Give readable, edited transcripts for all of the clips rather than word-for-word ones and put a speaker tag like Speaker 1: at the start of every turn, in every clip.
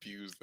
Speaker 1: confused.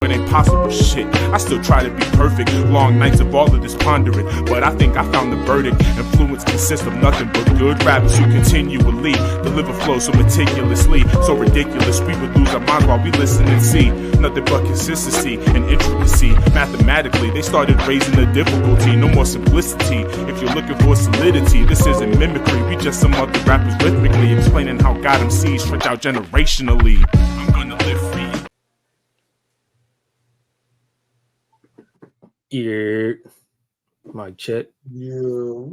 Speaker 2: Impossible shit. I still try to be perfect. Long nights of all of this pondering, but I think I found the verdict. Influence consists of nothing but good rappers who continually deliver flow so meticulously, so ridiculous we would lose our minds while we listen and see nothing but consistency and intricacy. Mathematically, they started raising the difficulty. No more simplicity. If you're looking for solidity, this isn't mimicry. We just some other rappers rhythmically explaining how God MCs stretch out generationally. I'm gonna live free.
Speaker 3: Yeah. Mic check.
Speaker 1: Yeah.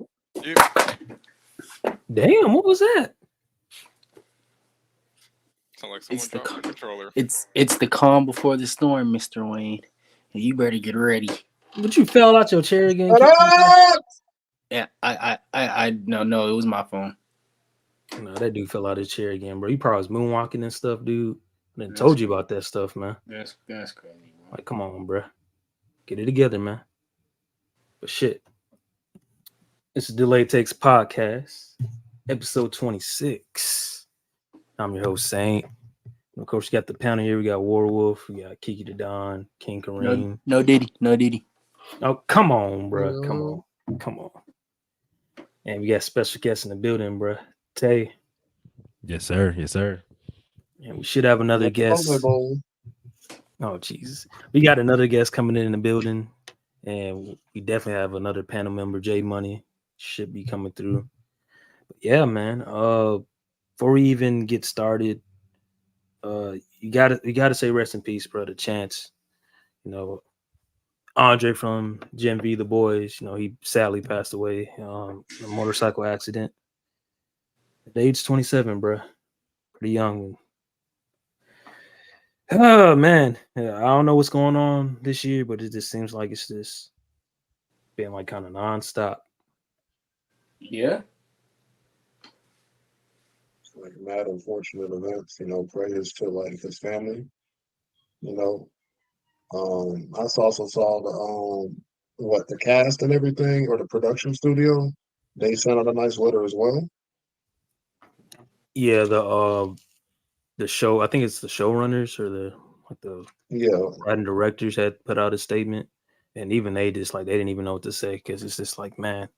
Speaker 3: Damn, what was that?
Speaker 1: Sound like someone dropped the controller.
Speaker 4: It's the calm before the storm, Mr. Wayne. And you better get ready.
Speaker 3: But you fell out your chair again?
Speaker 4: Yeah, no, it was my phone.
Speaker 3: No, that dude fell out his chair again, bro. He probably was moonwalking and stuff, dude. I done told you about that stuff, man.
Speaker 4: That's crazy, bro.
Speaker 3: Like, come on, bro. Get it together, man. But shit. This is Delay Takes Podcast, episode 26. I'm your host, Saint. And of course, you got the panel here. We got Warwolf. We got Kiki the Don, King Kareem.
Speaker 4: No Diddy.
Speaker 3: Oh, come on, bro. Come on. And we got special guests in the building, bro. Tay.
Speaker 5: Yes, sir.
Speaker 3: And we should have another guest. Oh, Jesus. We got another guest coming in the building. And we definitely have another panel member, J Money, should be coming through. But yeah, man. Before we even get started, you gotta say rest in peace, brother. Chance. You know, Andre from Gen V, the boys. You know, he sadly passed away in a motorcycle accident at age 27, bro. Pretty young. Oh man, yeah, I don't know what's going on this year, but it just seems like it's just been like kind of nonstop.
Speaker 4: Yeah.
Speaker 6: Like mad unfortunate events, you know, prayers to like his family, you know,
Speaker 5: I also saw the cast and everything, or the production studio. They sent out a nice letter as well.
Speaker 3: Yeah, the show. I think it's the showrunners or the
Speaker 5: Yeah,
Speaker 3: writing directors had put out a statement, and even they just like they didn't even know what to say because it's just like, man,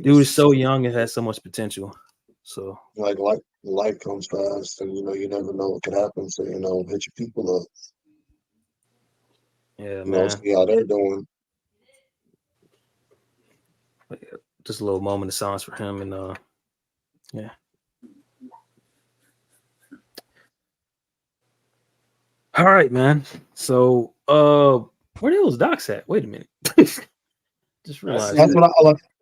Speaker 3: dude is so young and has so much potential. So
Speaker 5: like life comes fast, and you never know what could happen. So hit your people up.
Speaker 3: yeah, man,
Speaker 5: See how they're doing.
Speaker 3: just a little moment of silence for him, and yeah. All right, man. So, where the hell is Doc's at? Wait a minute. Just realized
Speaker 5: That's what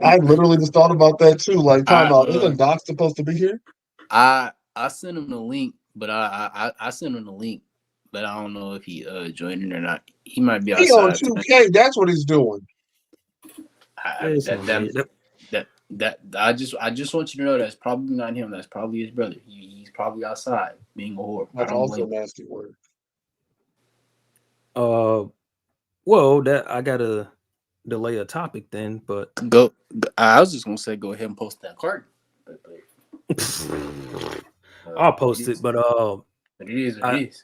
Speaker 5: I literally just thought about that too. Like, time out. Isn't Doc supposed to be here?
Speaker 4: I sent him the link, but I sent him the link, but I don't know if he joined it or not. He might be outside.
Speaker 5: He on 2K. That's what he's doing.
Speaker 4: I just want you to know that's probably not him. That's probably his brother. He's probably outside being a whore.
Speaker 5: That's also nasty word.
Speaker 3: Well, that I gotta delay a topic then, but
Speaker 4: go. I was just gonna say go ahead and post that card.
Speaker 3: I'll post it. But
Speaker 4: it is.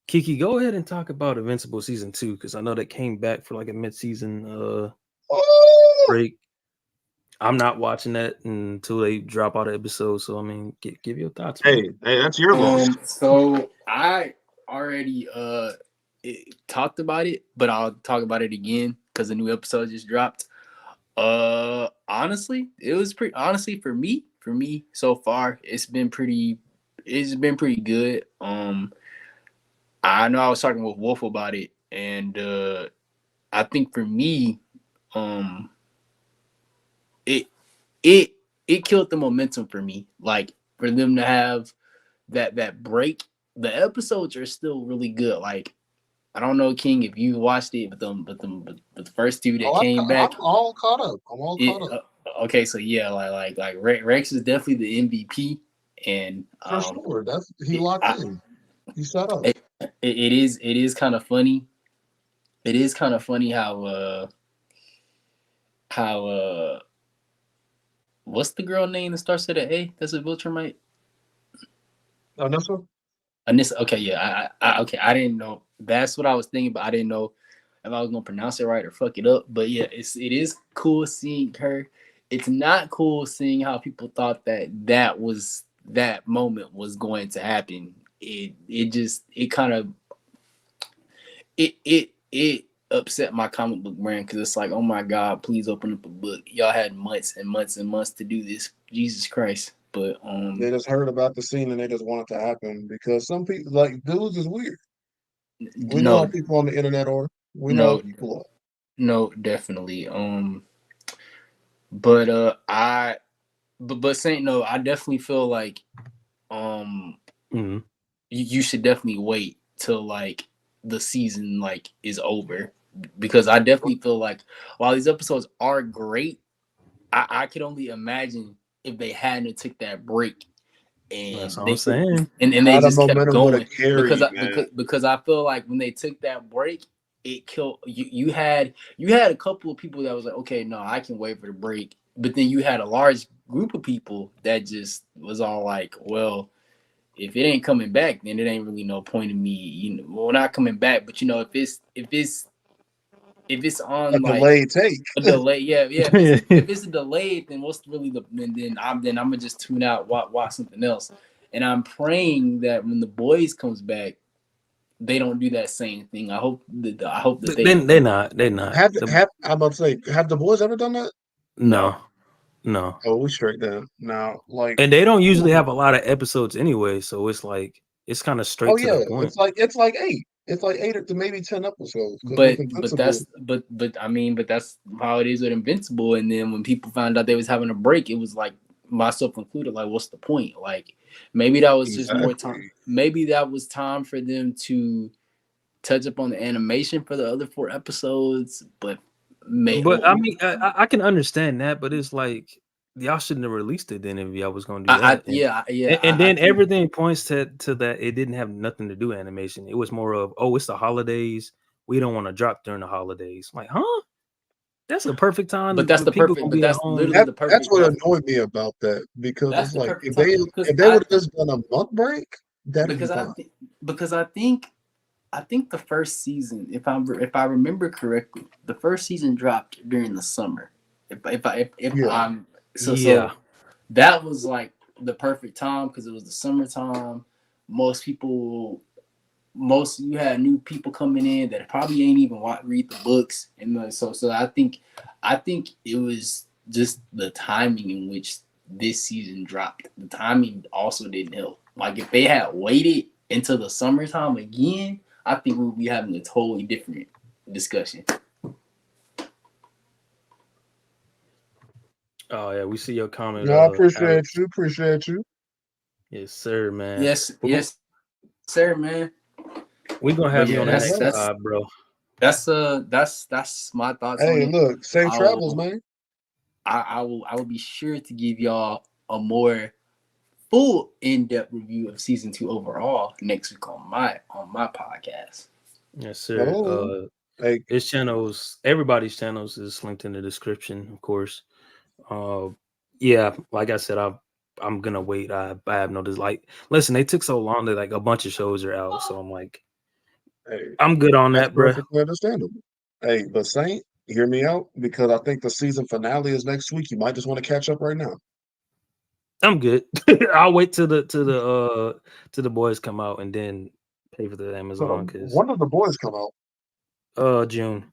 Speaker 3: Kiki, go ahead and talk about Invincible season 2 because I know that came back for like a mid-season break. I'm not watching that until they drop out an episode. So I mean, give your thoughts.
Speaker 5: Hey, that's your loss.
Speaker 4: So I already talked about it, but I'll talk about it again because the new episode just dropped. Honestly, it was pretty. Honestly, for me so far, it's been pretty good. I know I was talking with Wolf about it, and I think for me, it killed the momentum for me. Like for them to have that break, the episodes are still really good. Like I don't know, King, if you watched it, but the first two that came back,
Speaker 5: I'm all caught up.
Speaker 4: Okay, so yeah, like Rex is definitely the MVP, and
Speaker 5: for sure, he locked in. He set up.
Speaker 4: It is kind of funny. It is kind of funny how what's the girl name that starts with an A? That's a Viltrumite. Anissa. Okay, yeah. I didn't know. That's what I was thinking, but I didn't know if I was gonna pronounce it right or fuck it up. But yeah, it is cool seeing her. It's not cool seeing how people thought that moment was going to happen. It upset my comic book brand because it's like, oh my God, please open up a book. Y'all had months and months and months to do this. Jesus Christ. But
Speaker 5: they just heard about the scene and they just want it to happen because some people like dudes is weird. We know how people on the internet are. We know how people are.
Speaker 4: No, definitely. But Saint, no, I definitely feel like you should definitely wait till like the season like is over, because I definitely feel like while these episodes are great, I could only imagine if they hadn't took that break and
Speaker 3: that's what I'm saying.
Speaker 4: And they just kept going because I feel like when they took that break, it killed you. You had a couple of people that was like, okay, no, I can wait for the break, but then you had a large group of people that just was all like, well, if it ain't coming back, then it ain't really no point in me, well, not coming back, but if it's on
Speaker 5: a
Speaker 4: like
Speaker 5: delayed take,
Speaker 4: a delay, if it's a delayed, then what's really then I'm gonna just tune out, watch something else. And I'm praying that when The Boys comes back, they don't do that same thing. I hope that they're not.
Speaker 5: I'm about to say, have The Boys ever done that?
Speaker 3: No.
Speaker 5: Oh, we straight down now. Like,
Speaker 3: and they don't usually have a lot of episodes anyway, so it's like it's kind of straight to the point.
Speaker 5: It's like 8. It's like 8 to maybe 10 episodes.
Speaker 4: But that's how it is with Invincible. And then when people found out they was having a break, it was like, myself included, like, what's the point? Like, maybe that was just more time. Maybe that was time for them to touch up on the animation for the other 4 episodes. But
Speaker 3: I mean, I can understand that, but it's like y'all shouldn't have released it then if y'all was going to do that. And then everything points to that it didn't have nothing to do with animation. It was more of, it's the holidays. we don't want to drop during the holidays. I'm like, huh? That's a perfect time.
Speaker 4: But that's the
Speaker 3: people
Speaker 4: perfect.
Speaker 3: Be
Speaker 4: But that's
Speaker 3: at home.
Speaker 4: literally the perfect.
Speaker 5: That's what annoyed me about that, because it's like if they would have just done a month break, that'd be fine.
Speaker 4: Because I think the first season, if I remember correctly, the first season dropped during the summer. So that was like the perfect time because it was the summertime. You had new people coming in that probably ain't even read the books, and so I think it was just the timing in which this season dropped. The timing also didn't help. Like if they had waited until the summertime again, I think we would be having a totally different discussion.
Speaker 3: Oh yeah, we see your comment.
Speaker 5: No, I appreciate you.
Speaker 3: Yes, sir, man.
Speaker 4: Yes, sir, man.
Speaker 3: We're gonna have you on the next side, bro.
Speaker 4: That's my thoughts.
Speaker 5: Hey,
Speaker 4: on it.
Speaker 5: Look, safe travels, man.
Speaker 4: I will be sure to give y'all a more full in-depth review of season 2 overall next week on my podcast.
Speaker 3: Yes, sir. His channels, everybody's channels is linked in the description, of course. Yeah, like I said, I'm gonna wait. I have no dislike. Listen, they took so long that like a bunch of shows are out, so I'm like, I'm good on that, bro.
Speaker 5: Perfectly understandable. Hey, but Saint, hear me out, because I think the season finale is next week. You might just want to catch up right now.
Speaker 3: I'm good. I'll wait till the boys come out and then pay for the Amazon. Because
Speaker 5: when did the boys come
Speaker 3: out? June.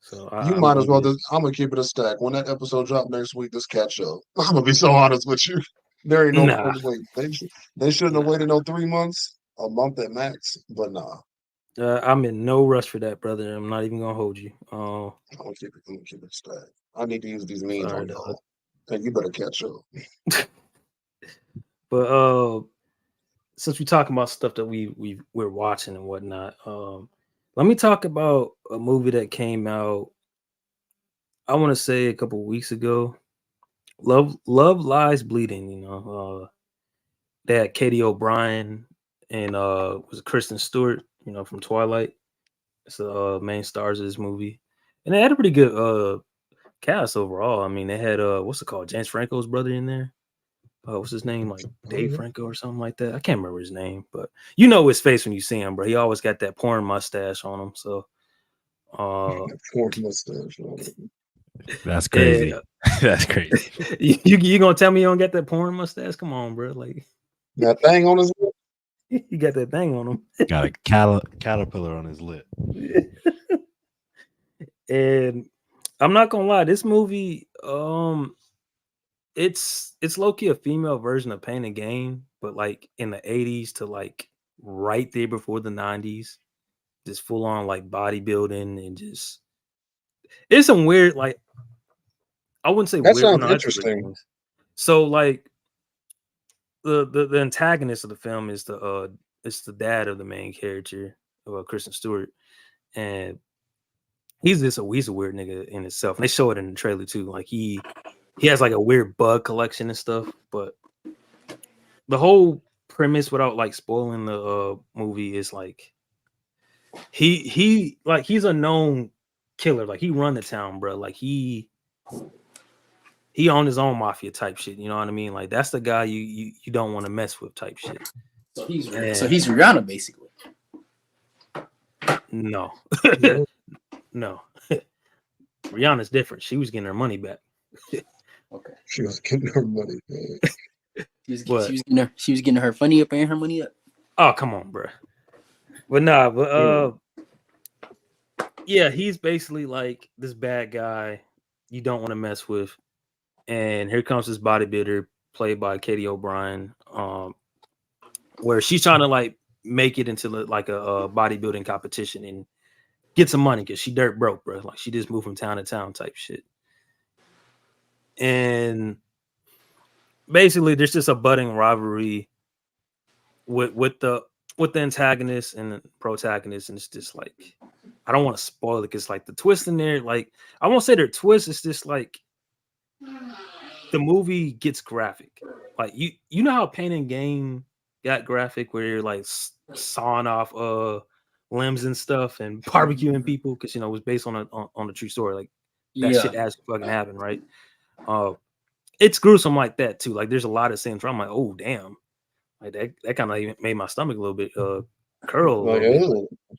Speaker 3: So
Speaker 5: you might as well. I'm gonna keep it a stack. When that episode drop next week, just catch up. I'm gonna be so honest with you. There ain't no point wait. They shouldn't have waited no 3 months, a month at max. But nah.
Speaker 3: I'm in no rush for that, brother. I'm not even gonna hold you.
Speaker 5: I'm gonna keep it stack. I need to use these memes on y'all, and you better catch up.
Speaker 3: But since we're talking about stuff that we're watching and whatnot, let me talk about a movie that came out, I want to say a couple weeks ago. Love Lies Bleeding. You know, they had Katie O'Brien and was Kristen Stewart, you know, from Twilight. It's the main stars of this movie, and they had a pretty good cast overall. I mean, they had what's it called, James Franco's brother in there. What's his name? Like Dave Franco or something like that. I can't remember his name, but you know his face when you see him, bro. He always got that porn mustache on him. So,
Speaker 5: porn mustache on him.
Speaker 6: That's crazy. That's crazy.
Speaker 3: You gonna tell me you don't get that porn mustache? Come on, bro. Like
Speaker 5: that thing on his lip.
Speaker 3: You got that thing on him.
Speaker 6: Got a caterpillar on his lip.
Speaker 3: And I'm not gonna lie, this movie, it's low-key a female version of Pain and Gain, but like in the 80s to like right there before the 90s. Just full on like bodybuilding and just it's some weird, like I wouldn't say
Speaker 5: that
Speaker 3: weird.
Speaker 5: Sounds interesting.
Speaker 3: So like the antagonist of the film is it's the dad of the main character, Kristen Stewart, and he's a weird nigga in itself. And they show it in the trailer too. Like he has like a weird bug collection and stuff. But the whole premise, without like spoiling the movie, is like he's a known killer. Like he run the town, bro. Like he on his own mafia type shit. You know what I mean? Like that's the guy you don't want to mess with type shit.
Speaker 4: So he's Rihanna basically.
Speaker 3: No. No. Rihanna's different. She was getting her money back.
Speaker 5: Okay. She was getting her money back.
Speaker 4: She was getting her funny up and her money up.
Speaker 3: Oh, come on, bro. But yeah, he's basically like this bad guy you don't want to mess with. And here comes this bodybuilder played by Katie O'Brien, where she's trying to like make it into like a bodybuilding competition and get some money because she dirt broke, bro. Like she just moved from town to town type shit. And basically there's just a budding rivalry with the antagonist and the protagonist, and it's just like I don't want to spoil it because like the twist in there, like I won't say they're twists, it's just like the movie gets graphic. Like you know how Pain and Gain got graphic where you're like sawing off limbs and stuff and barbecuing people because it was based on a true story. Like that shit actually fucking happened, right? It's gruesome like that too. Like there's a lot of scenes where I'm like, oh damn, like that kind of made my stomach a little bit curl a little bit.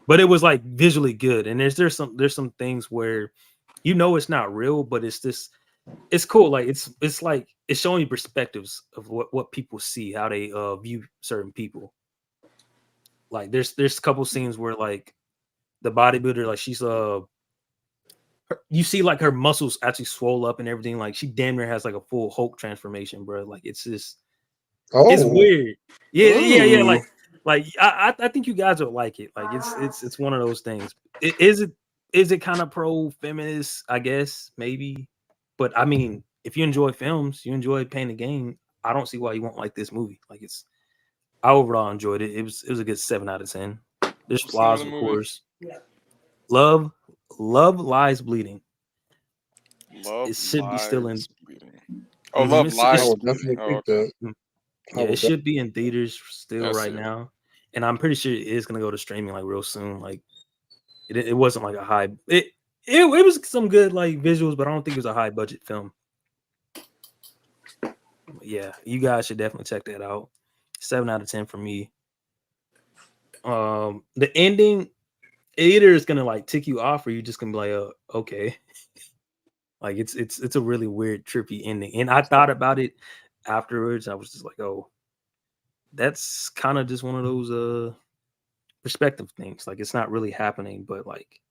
Speaker 3: But it was like visually good, and there's some things where it's not real, but it's cool. Like it's like it's showing you perspectives of what people see, how they view certain people. Like there's a couple scenes where like the bodybuilder, like she's you see like her muscles actually swole up and everything. Like she damn near has like a full Hulk transformation, bro. Like it's just it's weird. Yeah. Like I think you guys will like it. Like it's one of those things. Is it kind of pro-feminist? I guess maybe. But I mean, if you enjoy films, you enjoy playing the game, I don't see why you won't like this movie. Like I overall enjoyed it. It was a good 7 out of 10. There's flaws, of course. Yeah. Love Lies Bleeding.
Speaker 1: Love
Speaker 3: it should be still in.
Speaker 1: Bleeding. Oh, Love Lies Bleeding. Oh, okay.
Speaker 3: Yeah, it should be in theaters still right now, and I'm pretty sure it is gonna go to streaming like real soon. Like it wasn't like a high. It was some good like visuals, but I don't think it was a high budget film. But yeah, you guys should definitely check that out. 7 out of 10 for me. The ending either is gonna like tick you off, or you're just gonna be like, okay. Like it's a really weird, trippy ending. And I thought about it afterwards. I was just like, oh, that's kind of just one of those perspective things. Like it's not really happening, but like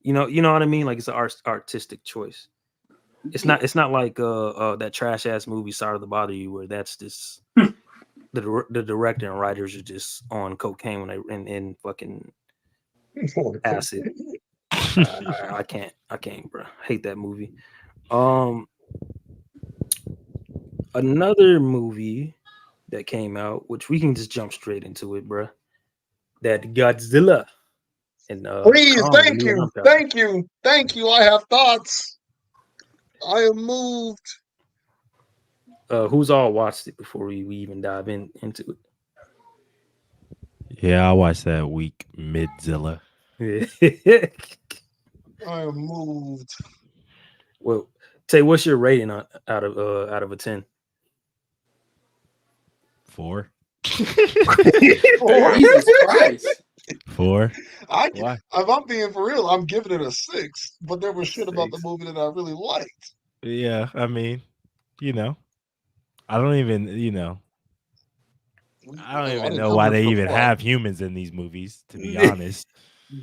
Speaker 3: you know what I mean? Like it's an artistic choice. It's not like that trash ass movie Sorry to Bother You, where that's just the director and writers are just on cocaine when they in fucking acid. I can't, bro. I hate that movie. Another movie that came out, which we can just jump straight into it, bro. That Godzilla. And
Speaker 5: please, thank you. I have thoughts. I am moved.
Speaker 3: Who's all watched it before we even dive into it?
Speaker 6: Yeah, I watched that week, Midzilla.
Speaker 5: I am moved.
Speaker 3: Well, Tay, what's your rating out of a 10?
Speaker 6: 4.
Speaker 4: 4. Jesus Christ.
Speaker 6: 4.
Speaker 5: If I'm being for real, I'm giving it a 6. But there was shit about the movie that I really liked.
Speaker 6: Yeah, I mean, I don't even, I don't even know why they even have humans in these movies, to be honest.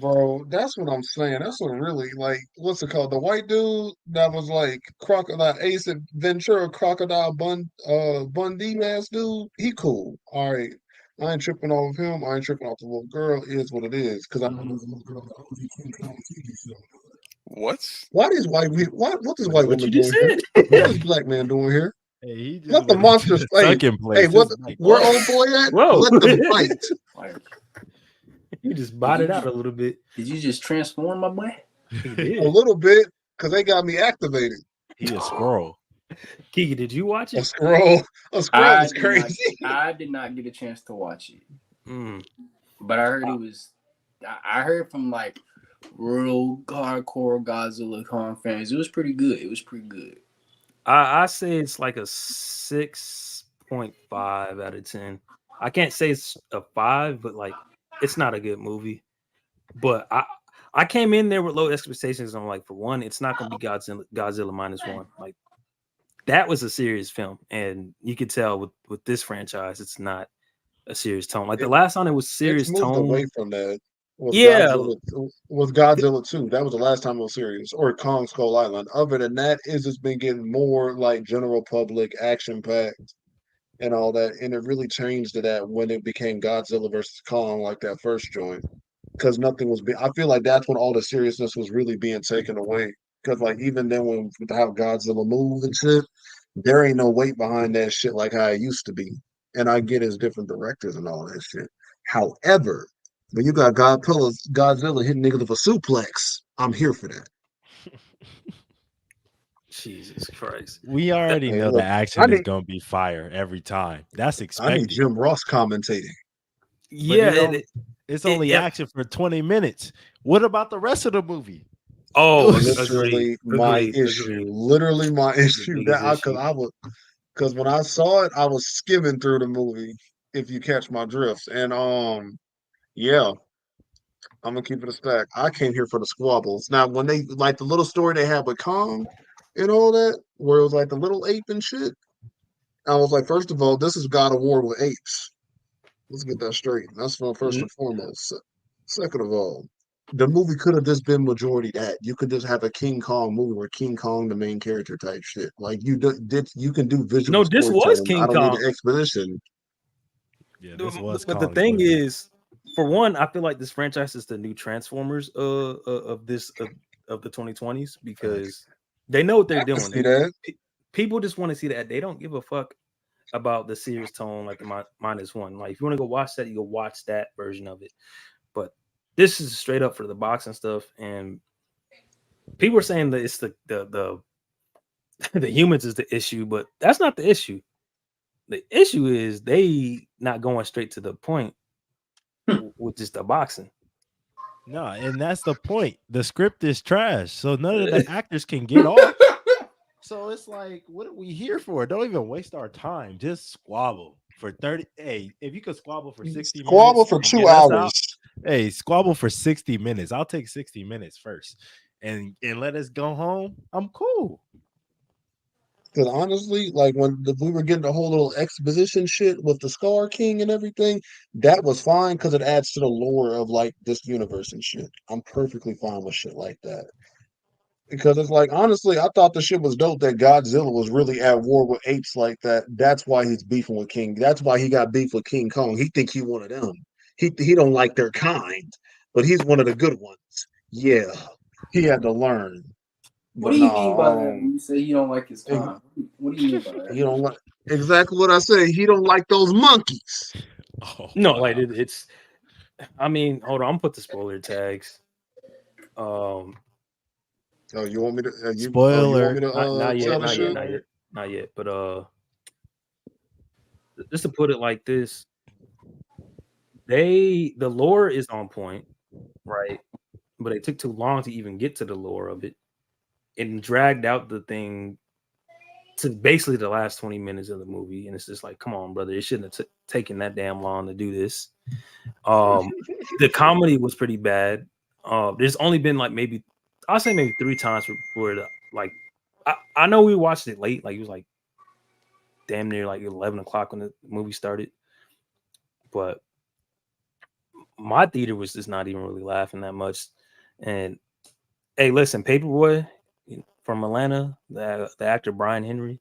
Speaker 5: Bro, that's what I'm saying. That's what really, like, what's it called? The white dude that was like Crocodile Ace Ventura, Crocodile Bundy ass dude. He cool. All right. I ain't tripping off him. I ain't tripping off the little girl. It is what it is. Because I know there's a little girl that
Speaker 1: What?
Speaker 5: What is white woman doing here? What is black man doing here?
Speaker 6: Hey, he just
Speaker 5: let the monsters fight. Hey, where old boy at?
Speaker 3: Whoa.
Speaker 5: Let them fight.
Speaker 3: You just botted out a little bit.
Speaker 4: Did you just transform, my boy?
Speaker 5: A little bit, because they got me activated.
Speaker 6: He a squirrel.
Speaker 3: Kiki, did you watch it?
Speaker 5: A squirrel is crazy.
Speaker 4: I did not get a chance to watch it. But I heard it was. I heard from like real hardcore Godzilla con fans. It was pretty good.
Speaker 3: I say it's like a 6.5 out of 10. I can't say it's a 5, but like it's not a good movie. But I came in there with low expectations. I'm like, for one, it's not going to be Godzilla -1. Like that was a serious film, and you could tell with this franchise, it's not a serious tone. Like the last time it was serious
Speaker 5: moved
Speaker 3: tone.
Speaker 5: Away from that. Was Godzilla 2. That was the last time it was serious. Or Kong Skull Island. Other than that, it's been getting more like general public, action packed, and all that. And it really changed to that when it became Godzilla versus Kong, like that first joint. Because nothing was I feel like that's when all the seriousness was really being taken away. Because like even then, when how Godzilla move and shit, there ain't no weight behind that shit like how it used to be. And I get it's different directors and all that shit. However, when you got Godzilla hitting niggas with a suplex, I'm here for that.
Speaker 3: Jesus Christ.
Speaker 6: We already know the action is going to be fire every time. That's expected.
Speaker 5: I need Jim Ross commentating.
Speaker 3: Yeah,
Speaker 6: It's only action for 20 minutes. What about the rest of the movie?
Speaker 3: Oh,
Speaker 5: literally my issue. Literally my issue. Because when I saw it, I was skimming through the movie. If you catch my drift, and yeah, I'm gonna keep it a stack. I came here for the squabbles. Now, when they like the little story they had with Kong and all that, where it was like the little ape and shit, I was like, first of all, this is God of War with apes. Let's get that straight. That's first and foremost. Second of all, the movie could have just been majority that. You could just have a King Kong movie where King Kong the main character type shit. Like you can do visual
Speaker 3: this was
Speaker 5: storytelling.
Speaker 3: King
Speaker 5: I don't
Speaker 3: Kong.
Speaker 5: need an exposition.
Speaker 6: Yeah, this was.
Speaker 3: But the thing is, for one, I feel like this franchise is the new Transformers of the 2020s because they know what they're doing. People just want to see that. They don't give a fuck about the serious tone like the -1. Like if you want to go watch that, you go watch that version of it. But this is straight up for the box and stuff. And people are saying that it's the the humans is the issue, but that's not the issue. The issue is they not going straight to the point with just the boxing.
Speaker 6: No, and that's the point. The script is trash, so none of the actors can get off. So it's like, what are we here for? Don't even waste our time. Just squabble for 30. Hey, if you could squabble for 60 minutes.
Speaker 5: Squabble for 2 hours.
Speaker 6: Hey, squabble for 60 minutes. I'll take 60 minutes first. And let us go home. I'm cool.
Speaker 5: Because honestly, like when we were getting the whole little exposition shit with the Scar King and everything, that was fine because it adds to the lore of like this universe and shit. I'm perfectly fine with shit like that. Because it's like, honestly, I thought the shit was dope that Godzilla was really at war with apes like that. That's why he's beefing with King. That's why he got beef with King Kong. He think he one of them. He don't like their kind, but he's one of the good ones. Yeah, he had to learn.
Speaker 4: What do you mean by that when you say he don't like his kind? What do you mean by that?
Speaker 5: He don't like exactly what I say. He don't like those monkeys.
Speaker 3: No, wow. Like it's. I mean, hold on. I'm gonna put the spoiler tags.
Speaker 5: Oh, you want me to?
Speaker 6: Spoiler.
Speaker 3: Not yet. But just to put it like this, the lore is on point, right? But it took too long to even get to the lore of it, and dragged out the thing to basically the last 20 minutes of the movie, and it's just like, come on, brother, it shouldn't have taken that damn long to do this. The comedy was pretty bad. There's only been like maybe 3 times where like I know we watched it late, like it was like damn near like 11 o'clock when the movie started, but my theater was just not even really laughing that much. And hey, listen, Paperboy from Atlanta, the actor Brian Henry,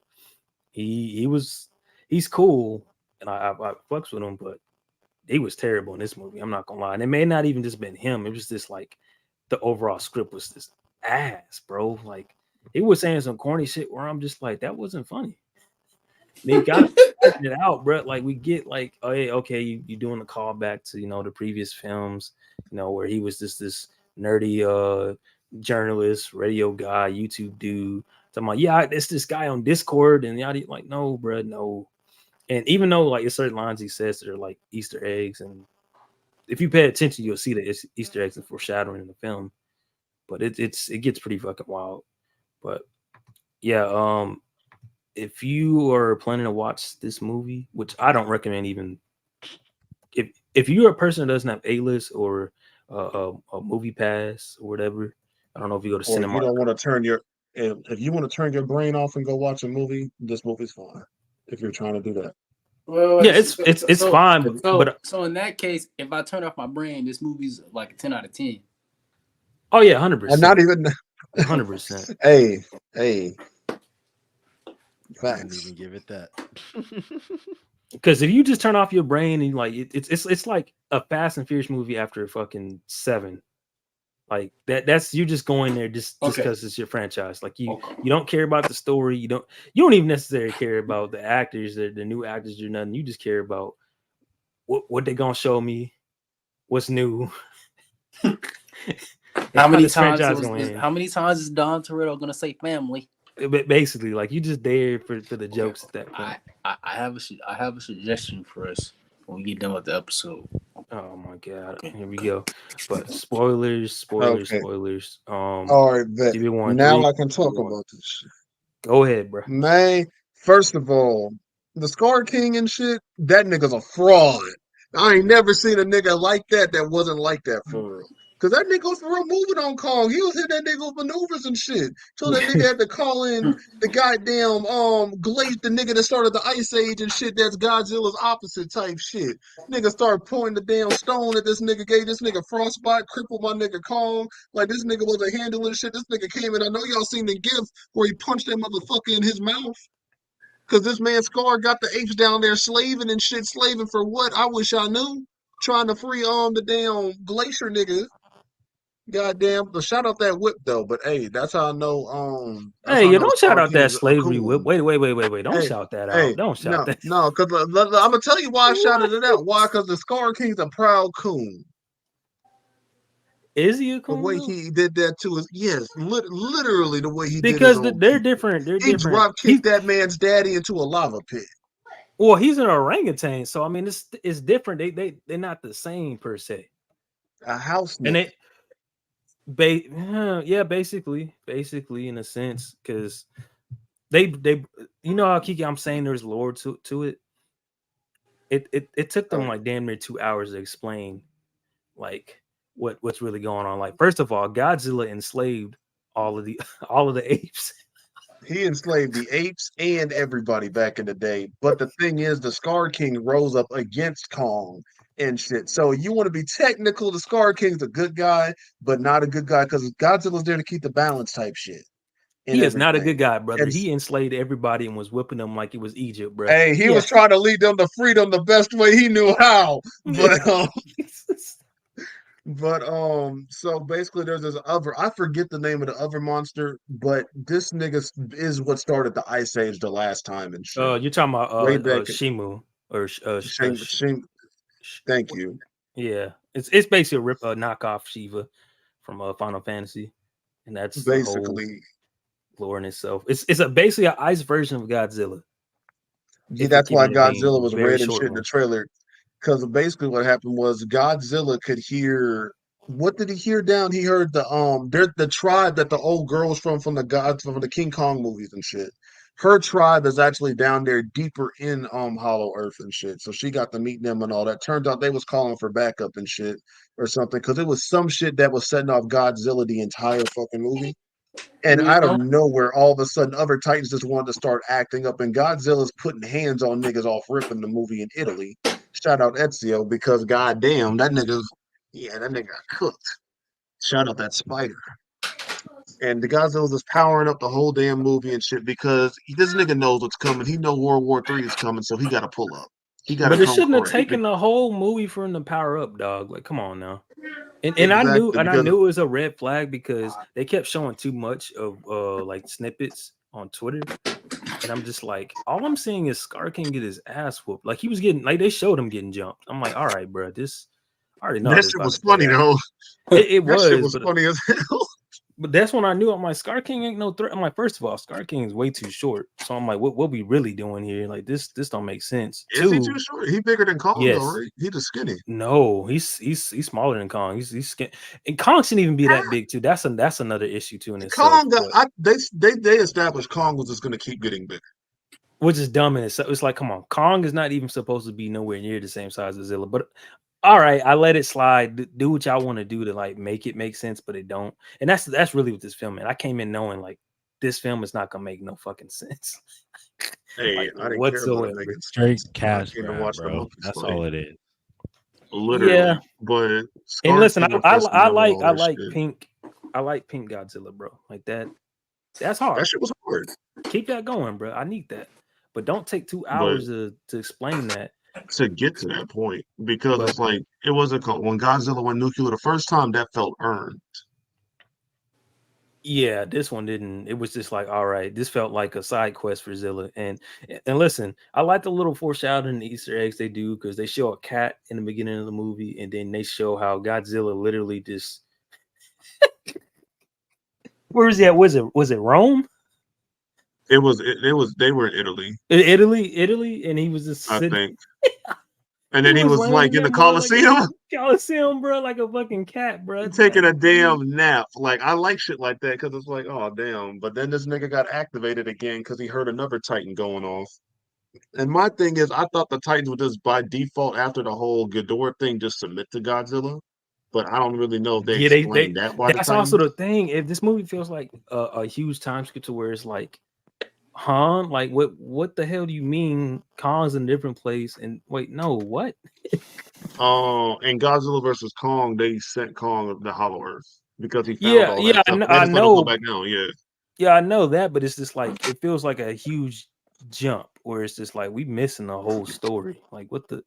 Speaker 3: he's cool, and I fucks with him, but he was terrible in this movie. I'm not gonna lie, and it may not even just been him. It was just like the overall script was just ass, bro. Like he was saying some corny shit where I'm just like, that wasn't funny. They got it out, bro. Like we get like, oh hey, okay, you doing the callback to the previous films, where he was just this nerdy journalist, radio guy, YouTube dude. Talking about, yeah, it's this guy on Discord, and y'all like, no, bro, no. And even though like it's certain lines he says that are like Easter eggs, and if you pay attention, you'll see that it's Easter eggs and foreshadowing in the film. But it gets pretty fucking wild. But yeah, if you are planning to watch this movie, which I don't recommend, even if you're a person that doesn't have A-list or a movie pass or whatever, I don't know if you go to cinema.
Speaker 5: You don't want to turn if you want to turn your brain off and go watch a movie, this movie's fine. If you're trying to do that.
Speaker 4: Well,
Speaker 3: yeah, it's fine.
Speaker 4: So in that case, if I turn off my brain, this movie's like a 10 out of 10.
Speaker 3: Oh yeah, 100%.
Speaker 5: And not even
Speaker 3: 100%.
Speaker 5: Hey,
Speaker 6: facts. I didn't even give it that.
Speaker 3: Because if you just turn off your brain and like it's like a Fast and Furious movie after fucking 7. Like that's you just going there just because it's your franchise. Like you don't care about the story. You don't even necessarily care about the actors, the new actors or nothing. You just care about what they gonna show me, what's new.
Speaker 4: How many times is Don Toretto gonna say family?
Speaker 3: But basically, like you just there for the jokes at that point.
Speaker 4: I have a suggestion for us when we get done with the episode.
Speaker 3: Oh my god, here we go. But spoilers.
Speaker 5: Okay.
Speaker 3: Spoilers.
Speaker 5: All right, bet.
Speaker 3: give me one.
Speaker 5: Now
Speaker 3: 3,
Speaker 5: I can talk
Speaker 3: 2, 1.
Speaker 5: about this shit.
Speaker 3: Go ahead, bro.
Speaker 5: Man, first of all, the Scar King and shit, that nigga's a fraud. I ain't never seen a nigga like that wasn't like that for real. Cause that nigga was for real moving on Kong. He was hitting that nigga with maneuvers and shit. So that nigga had to call in the goddamn Glacier, the nigga that started the Ice Age and shit. That's Godzilla's opposite type shit. Nigga started pointing the damn stone at this nigga, gave this nigga frostbite, crippled my nigga Kong. Like this nigga wasn't handling shit. This nigga came in. I know y'all seen the gif where he punched that motherfucker in his mouth. Cause this man Scar got the apes down there slaving and shit. Slaving for what? I wish I knew. Trying to free the damn Glacier nigga. Goddamn, but shout out that whip though. But hey, that's how I know. That's
Speaker 3: Hey,
Speaker 5: how I
Speaker 3: you
Speaker 5: know the
Speaker 3: don't shout
Speaker 5: Scar
Speaker 3: out
Speaker 5: King
Speaker 3: that
Speaker 5: is a
Speaker 3: slavery whip.
Speaker 5: coon.
Speaker 3: Wait. Don't
Speaker 5: Hey,
Speaker 3: shout that
Speaker 5: hey,
Speaker 3: out. Don't shout
Speaker 5: no,
Speaker 3: that.
Speaker 5: no, because I'm gonna tell you why I shouted
Speaker 3: What?
Speaker 5: it out. Why? Because the Scar King's a proud coon.
Speaker 3: Is he a
Speaker 5: The
Speaker 3: coon
Speaker 5: way
Speaker 3: though?
Speaker 5: he did that to his literally the way he did his
Speaker 3: Because
Speaker 5: own
Speaker 3: they're
Speaker 5: people.
Speaker 3: different. They're
Speaker 5: He
Speaker 3: different.
Speaker 5: drop kicked that man's daddy into a lava pit.
Speaker 3: Well, he's an orangutan, so I mean, it's different. They're not the same per se.
Speaker 5: A house
Speaker 3: And
Speaker 5: nigga.
Speaker 3: yeah, basically in a sense, because they you know how Kiki, I'm saying there's lore to it. It took them like damn near 2 hours to explain like what's really going on. Like, first of all, Godzilla enslaved all of the apes.
Speaker 5: He enslaved the apes and everybody back in the day. But the thing is, the Scar King rose up against Kong and shit. So you want to be technical, the Scar King's a good guy, but not a good guy because Godzilla's there to keep the balance type shit.
Speaker 3: He is
Speaker 5: Everything.
Speaker 3: not a good guy, brother.
Speaker 5: And
Speaker 3: He enslaved everybody and was whipping them like it was Egypt, bro.
Speaker 5: hey, he was trying to lead them to freedom the best way he knew how. But so basically there's this other, I forget the name of the other monster, but this nigga is what started the Ice Age the last time and shit.
Speaker 3: You're talking about
Speaker 5: Way back
Speaker 3: Shimu or
Speaker 5: thank you.
Speaker 3: Yeah, it's basically a knockoff Shiva from Final Fantasy, and that's
Speaker 5: basically
Speaker 3: the whole lore in itself. It's basically an ice version of Godzilla.
Speaker 5: Yeah, that's why Godzilla was red and shit in the trailer. Because basically what happened was Godzilla could hear. What did he hear down? He heard the tribe that the old girl was from the King Kong movies and shit. Her tribe is actually down there deeper in Hollow Earth and shit. So she got to meet them and all that. Turns out they was calling for backup and shit or something. Because it was some shit that was setting off Godzilla the entire fucking movie. And out of nowhere, all of a sudden, other Titans just wanted to start acting up, and Godzilla's putting hands on niggas off ripping the movie in Italy. Shout out Ezio, because goddamn, that nigga got cooked. Shout out that spider. And the Godzilla's just powering up the whole damn movie and shit because this nigga knows what's coming. He know World War III is coming, so he got to pull up. He got to.
Speaker 3: But it shouldn't have taken the whole movie for him to power up, dog. Like, come on now. And
Speaker 5: exactly,
Speaker 3: I knew it was a red flag because they kept showing too much of like snippets on Twitter. And I'm just like, all I'm seeing is Scar King get his ass whooped. Like, he was getting, like, they showed him getting jumped. I'm like, all right, bro, this, I already know
Speaker 5: that shit was funny though.
Speaker 3: It was,
Speaker 5: shit was funny as hell.
Speaker 3: But that's when I knew. I'm like, Scar King ain't no threat. I'm like, first of all, Scar King is way too short. So I'm like, what we really doing here? Like, this don't make sense.
Speaker 5: Is he too short? He bigger than Kong,
Speaker 3: yes.
Speaker 5: though, right? He just skinny.
Speaker 3: No, he's smaller than Kong. He's skinny. And Kong shouldn't even be that big too. That's another issue too in itself.
Speaker 5: Kong, they established Kong was just going to keep getting bigger,
Speaker 3: which is dumb in itself. It's like, come on, Kong is not even supposed to be nowhere near the same size as Zilla, but. All right, I let it slide. Do what y'all want to do to like make it make sense, but it don't. And that's really what this film is. I came in knowing like this film is not gonna make no fucking sense.
Speaker 5: Hey,
Speaker 3: like,
Speaker 5: I didn't
Speaker 3: whatsoever.
Speaker 5: care about it.
Speaker 6: Straight cash grab, bro. That's all it is.
Speaker 5: Literally.
Speaker 3: Yeah.
Speaker 5: But
Speaker 3: and listen, I like pink. I like pink Godzilla, bro. Like that. That's hard.
Speaker 5: That shit was hard.
Speaker 3: Keep that going, bro. I need that. But don't take 2 hours to explain that.
Speaker 5: To get to that point, because it's like it wasn't when Godzilla went nuclear the first time, that felt earned.
Speaker 3: Yeah, this one didn't. It was just like, all right, this felt like a side quest for Zilla. And listen, I like the little foreshadowing, the Easter eggs they do, because they show a cat in the beginning of the movie, and then they show how Godzilla literally just where is that? Was it Rome?
Speaker 5: They were in Italy.
Speaker 3: Italy, and he was just
Speaker 5: sitting. I think. And then he was like in the Coliseum.
Speaker 3: Coliseum, bro, like a fucking cat, bro.
Speaker 5: Taking a damn nap. Like, I like shit like that because it's like, oh, damn. But then this nigga got activated again because he heard another Titan going off. And my thing is, I thought the Titans would just by default after the whole Ghidorah thing just submit to Godzilla. But I don't really know if they explained that. Why
Speaker 3: that's also the thing. If this movie feels like a huge time skip to where it's like, like what the hell do you mean Kong's in a different place? And wait, no, what?
Speaker 5: In Godzilla versus Kong, they sent Kong the Hollow Earth because he found all that stuff.
Speaker 3: I know.
Speaker 5: Go back down,
Speaker 3: yeah, I know that, but it's just like it feels like a huge jump where it's just like we missing the whole story. Like what the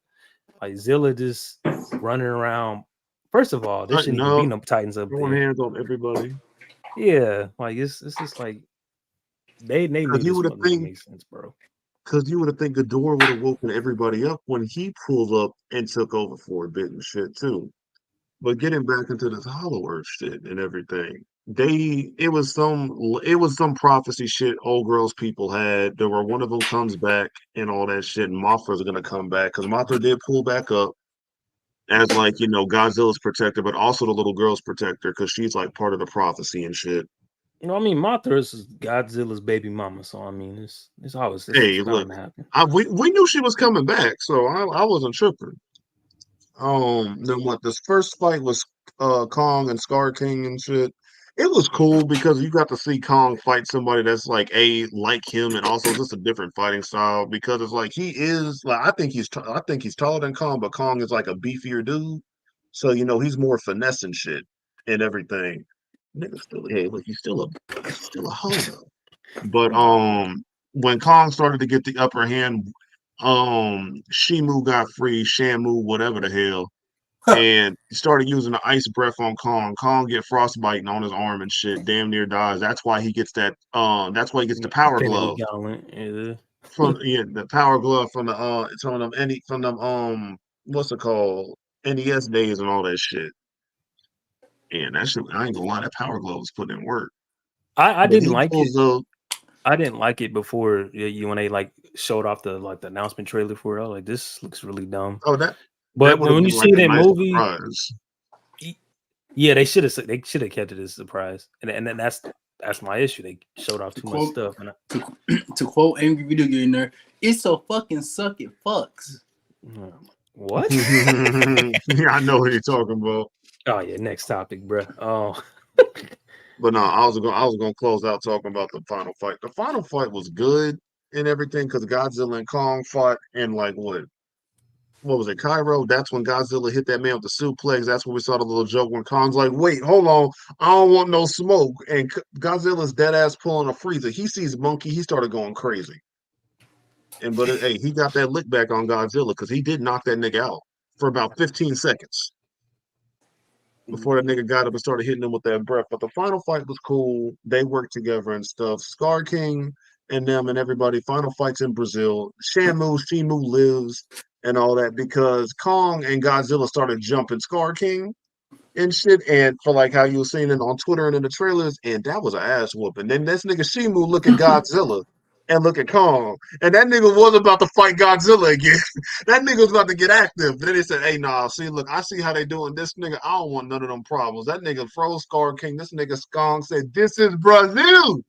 Speaker 3: Zilla just running around. First of all, there shouldn't even be no Titans up there.
Speaker 5: Hands on everybody.
Speaker 3: Yeah, like it's just like they made this make sense, bro.
Speaker 5: Because you would have think Ghidorah would have woken everybody up when he pulled up and took over for a bit and shit too. But getting back into this Hollow Earth shit and everything, it was some prophecy shit old girls people had. There were one of them comes back and all that shit, and Mothra's gonna come back because Mothra did pull back up as like Godzilla's protector, but also the little girl's protector because she's like part of the prophecy and shit.
Speaker 3: I mean, Mothra is Godzilla's baby mama, so I mean, it's always
Speaker 5: look,
Speaker 3: to happen.
Speaker 5: We knew she was coming back, so I wasn't tripping. Then what? This first fight was Kong and Scar King and shit. It was cool because you got to see Kong fight somebody that's like like him, and also just a different fighting style. Because it's like he is like I think he's taller than Kong, but Kong is like a beefier dude, so he's more finesse and shit and everything. Nigga still, hey, look, he's still a hoe. But when Kong started to get the upper hand, Shimu got free, Shamu, whatever the hell, and started using the ice breath on Kong. Kong get frostbite on his arm and shit, damn near dies. That's why he gets that. That's why he gets the power glove. From the power glove from them what's it called, NES days and all that shit. And that shit, I ain't gonna lie, that power glove was putting in work.
Speaker 3: I didn't like it. I didn't like it before when they like showed off the announcement trailer for it. I was like, this looks really dumb.
Speaker 5: Oh,
Speaker 3: but when you see that movie, yeah, they should have kept it as a surprise, and then that's my issue. They showed off too much stuff. And
Speaker 4: to quote Angry Video Game Nerd, it's so fucking suck it fucks.
Speaker 3: What?
Speaker 5: Yeah, I know what you're talking about.
Speaker 3: Oh yeah, next topic, bro. Oh.
Speaker 5: But no, I was gonna close out talking about the final fight. The final fight was good and everything because Godzilla and Kong fought in like what was it, Cairo? That's when Godzilla hit that man with the suplex. That's when we saw the little joke when Kong's like, "Wait, hold on, I don't want no smoke." And Godzilla's dead ass pulling a freezer. He sees Monkey, he started going crazy. But he got that lick back on Godzilla because he did knock that nigga out for about 15 seconds. Before that nigga got up and started hitting him with that breath. But the final fight was cool. They worked together and stuff. Scar King and them and everybody. Final fights in Brazil. Shimu lives and all that because Kong and Godzilla started jumping Scar King and shit. And for like how you were seeing it on Twitter and in the trailers, and that was an ass whooping. Then this nigga Shimu look at Godzilla and look at Kong. And that nigga was about to fight Godzilla again. That nigga was about to get active. Then they said, hey, nah, see, look, I see how they doing this nigga. I don't want none of them problems. That nigga froze Scar King. This nigga Kong said, this is Brazil.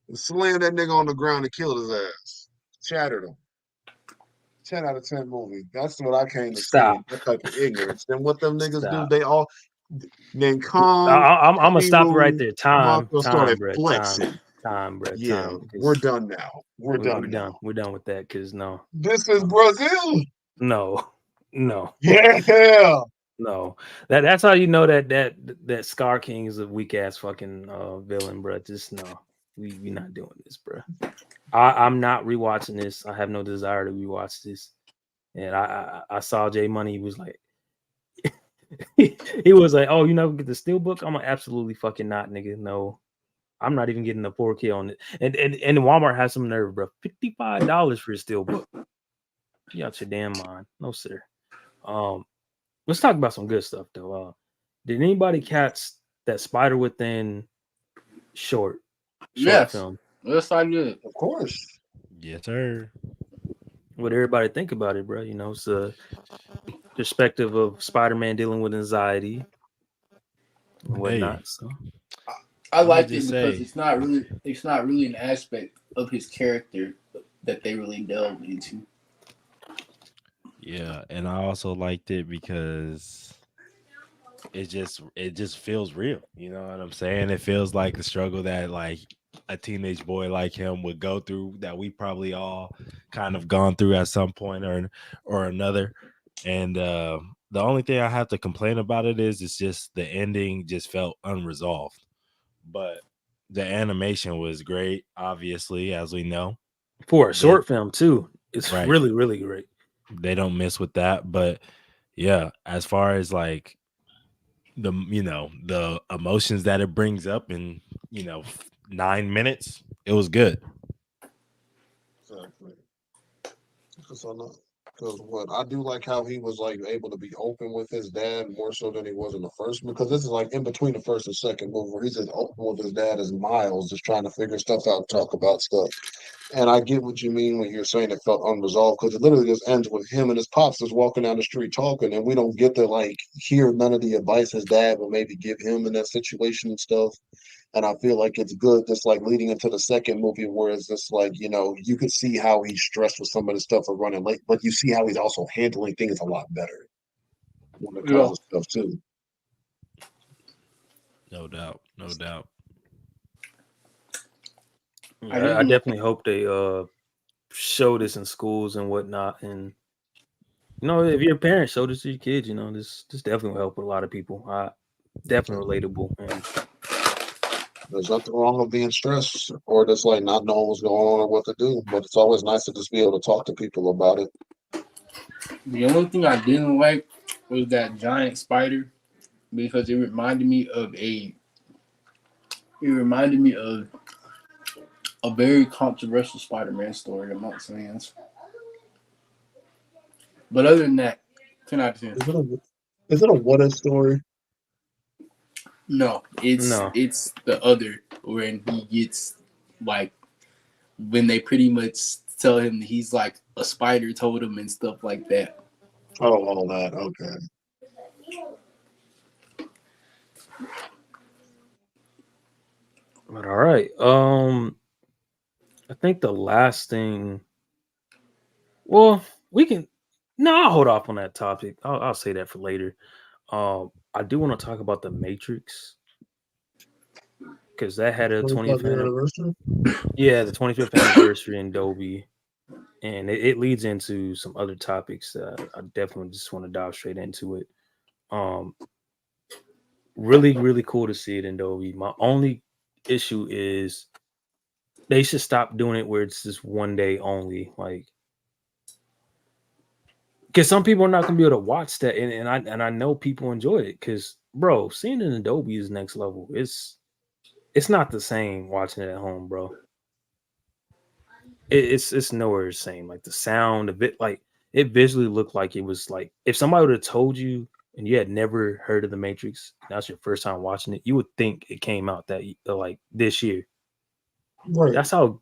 Speaker 5: And slammed that nigga on the ground and killed his ass. Shattered him. 10 out of 10 movie. That's what I came to see. That type of ignorance. Then what them niggas do, they all... Then Kong...
Speaker 3: I'm going to stop right there. Time,
Speaker 5: started
Speaker 3: bro,
Speaker 5: flexing.
Speaker 3: Time, bro.
Speaker 5: Yeah,
Speaker 3: time,
Speaker 5: we're done now. We're done
Speaker 3: with that because no.
Speaker 5: This is Brazil.
Speaker 3: No.
Speaker 5: Yeah.
Speaker 3: No. That's how you know that Scar King is a weak ass fucking villain, bro. Just no. We not doing this, bro. I'm not rewatching this. I have no desire to rewatch this. And I saw J Money. He was like, he was like, oh, you never get the Steelbook? I'm like, absolutely fucking not, nigga. No. I'm not even getting the 4K on it. And Walmart has some nerve, bro. $55 for a Steelbook. You out your damn mind. No, sir. Let's talk about some good stuff, though. Did anybody catch that Spider Within short
Speaker 4: yes.
Speaker 3: film?
Speaker 4: Yes, I did.
Speaker 5: Of course.
Speaker 6: Yes, sir.
Speaker 3: what everybody think about it, bro. You know, it's a perspective of Spider-Man dealing with anxiety and whatnot. So
Speaker 4: I liked it because it's not really an aspect of his character that they really delve into.
Speaker 6: Yeah, and I also liked it because it just feels real. You know what I'm saying? It feels like the struggle that like a teenage boy like him would go through, that we probably all kind of gone through at some point or another. And the only thing I have to complain about it is it's just the ending just felt unresolved. But the animation was great, obviously, as we know.
Speaker 3: For a short film too, it's
Speaker 6: right.
Speaker 3: really, really great.
Speaker 6: They don't miss with that. But yeah, as far as like the the emotions that it brings up in 9 minutes, it was good.
Speaker 5: Exactly. Because what I do like how he was like able to be open with his dad more so than he was in the first, because this is like in between the first and second movie where he's just open with his dad as Miles, just trying to figure stuff out, talk about stuff. And I get what you mean when you're saying it felt unresolved, because it literally just ends with him and his pops just walking down the street talking, and we don't get to like hear none of the advice his dad would maybe give him in that situation and stuff. And I feel like it's good, just like leading into the second movie, where it's just like, you could see how he's stressed with some of the stuff for running late, but you see how he's also handling things a lot better when it comes to stuff too.
Speaker 6: No doubt.
Speaker 3: Yeah, I definitely hope they show this in schools and whatnot. And if you're a parent, show this to your kids. This definitely will help with a lot of people. Definitely relatable. And
Speaker 5: there's nothing wrong with being stressed or just like not knowing what's going on or what to do, but it's always nice to just be able to talk to people about it.
Speaker 4: The only thing I didn't like was that giant spider, because it reminded me of a very controversial Spider-Man story amongst fans. But other than that, 10 out of 10.
Speaker 5: Is it a what if story?
Speaker 4: No, it's the other, when he gets like, when they pretty much tell him he's like a spider told him and stuff like that.
Speaker 5: Oh, all that. Okay.
Speaker 3: But all right. I think the last thing. Well, we can. No, I'll hold off on that topic. I'll say that for later. I do want to talk about the Matrix, because that had a 25th anniversary. Yeah, the 25th anniversary in Dolby, and it leads into some other topics that I definitely just want to dive straight into it. Really, really cool to see it in Dolby. My only issue is they should stop doing it where it's just one day only, like. Because some people are not gonna be able to watch that, and I know people enjoy it. Because bro, seeing it in Adobe is next level. It's not the same watching it at home, bro. It's nowhere the same. Like the sound of it, like it visually looked like it was like if somebody would have told you and you had never heard of the Matrix, that's your first time watching it, you would think it came out that like this year.
Speaker 5: Right.
Speaker 3: That's how.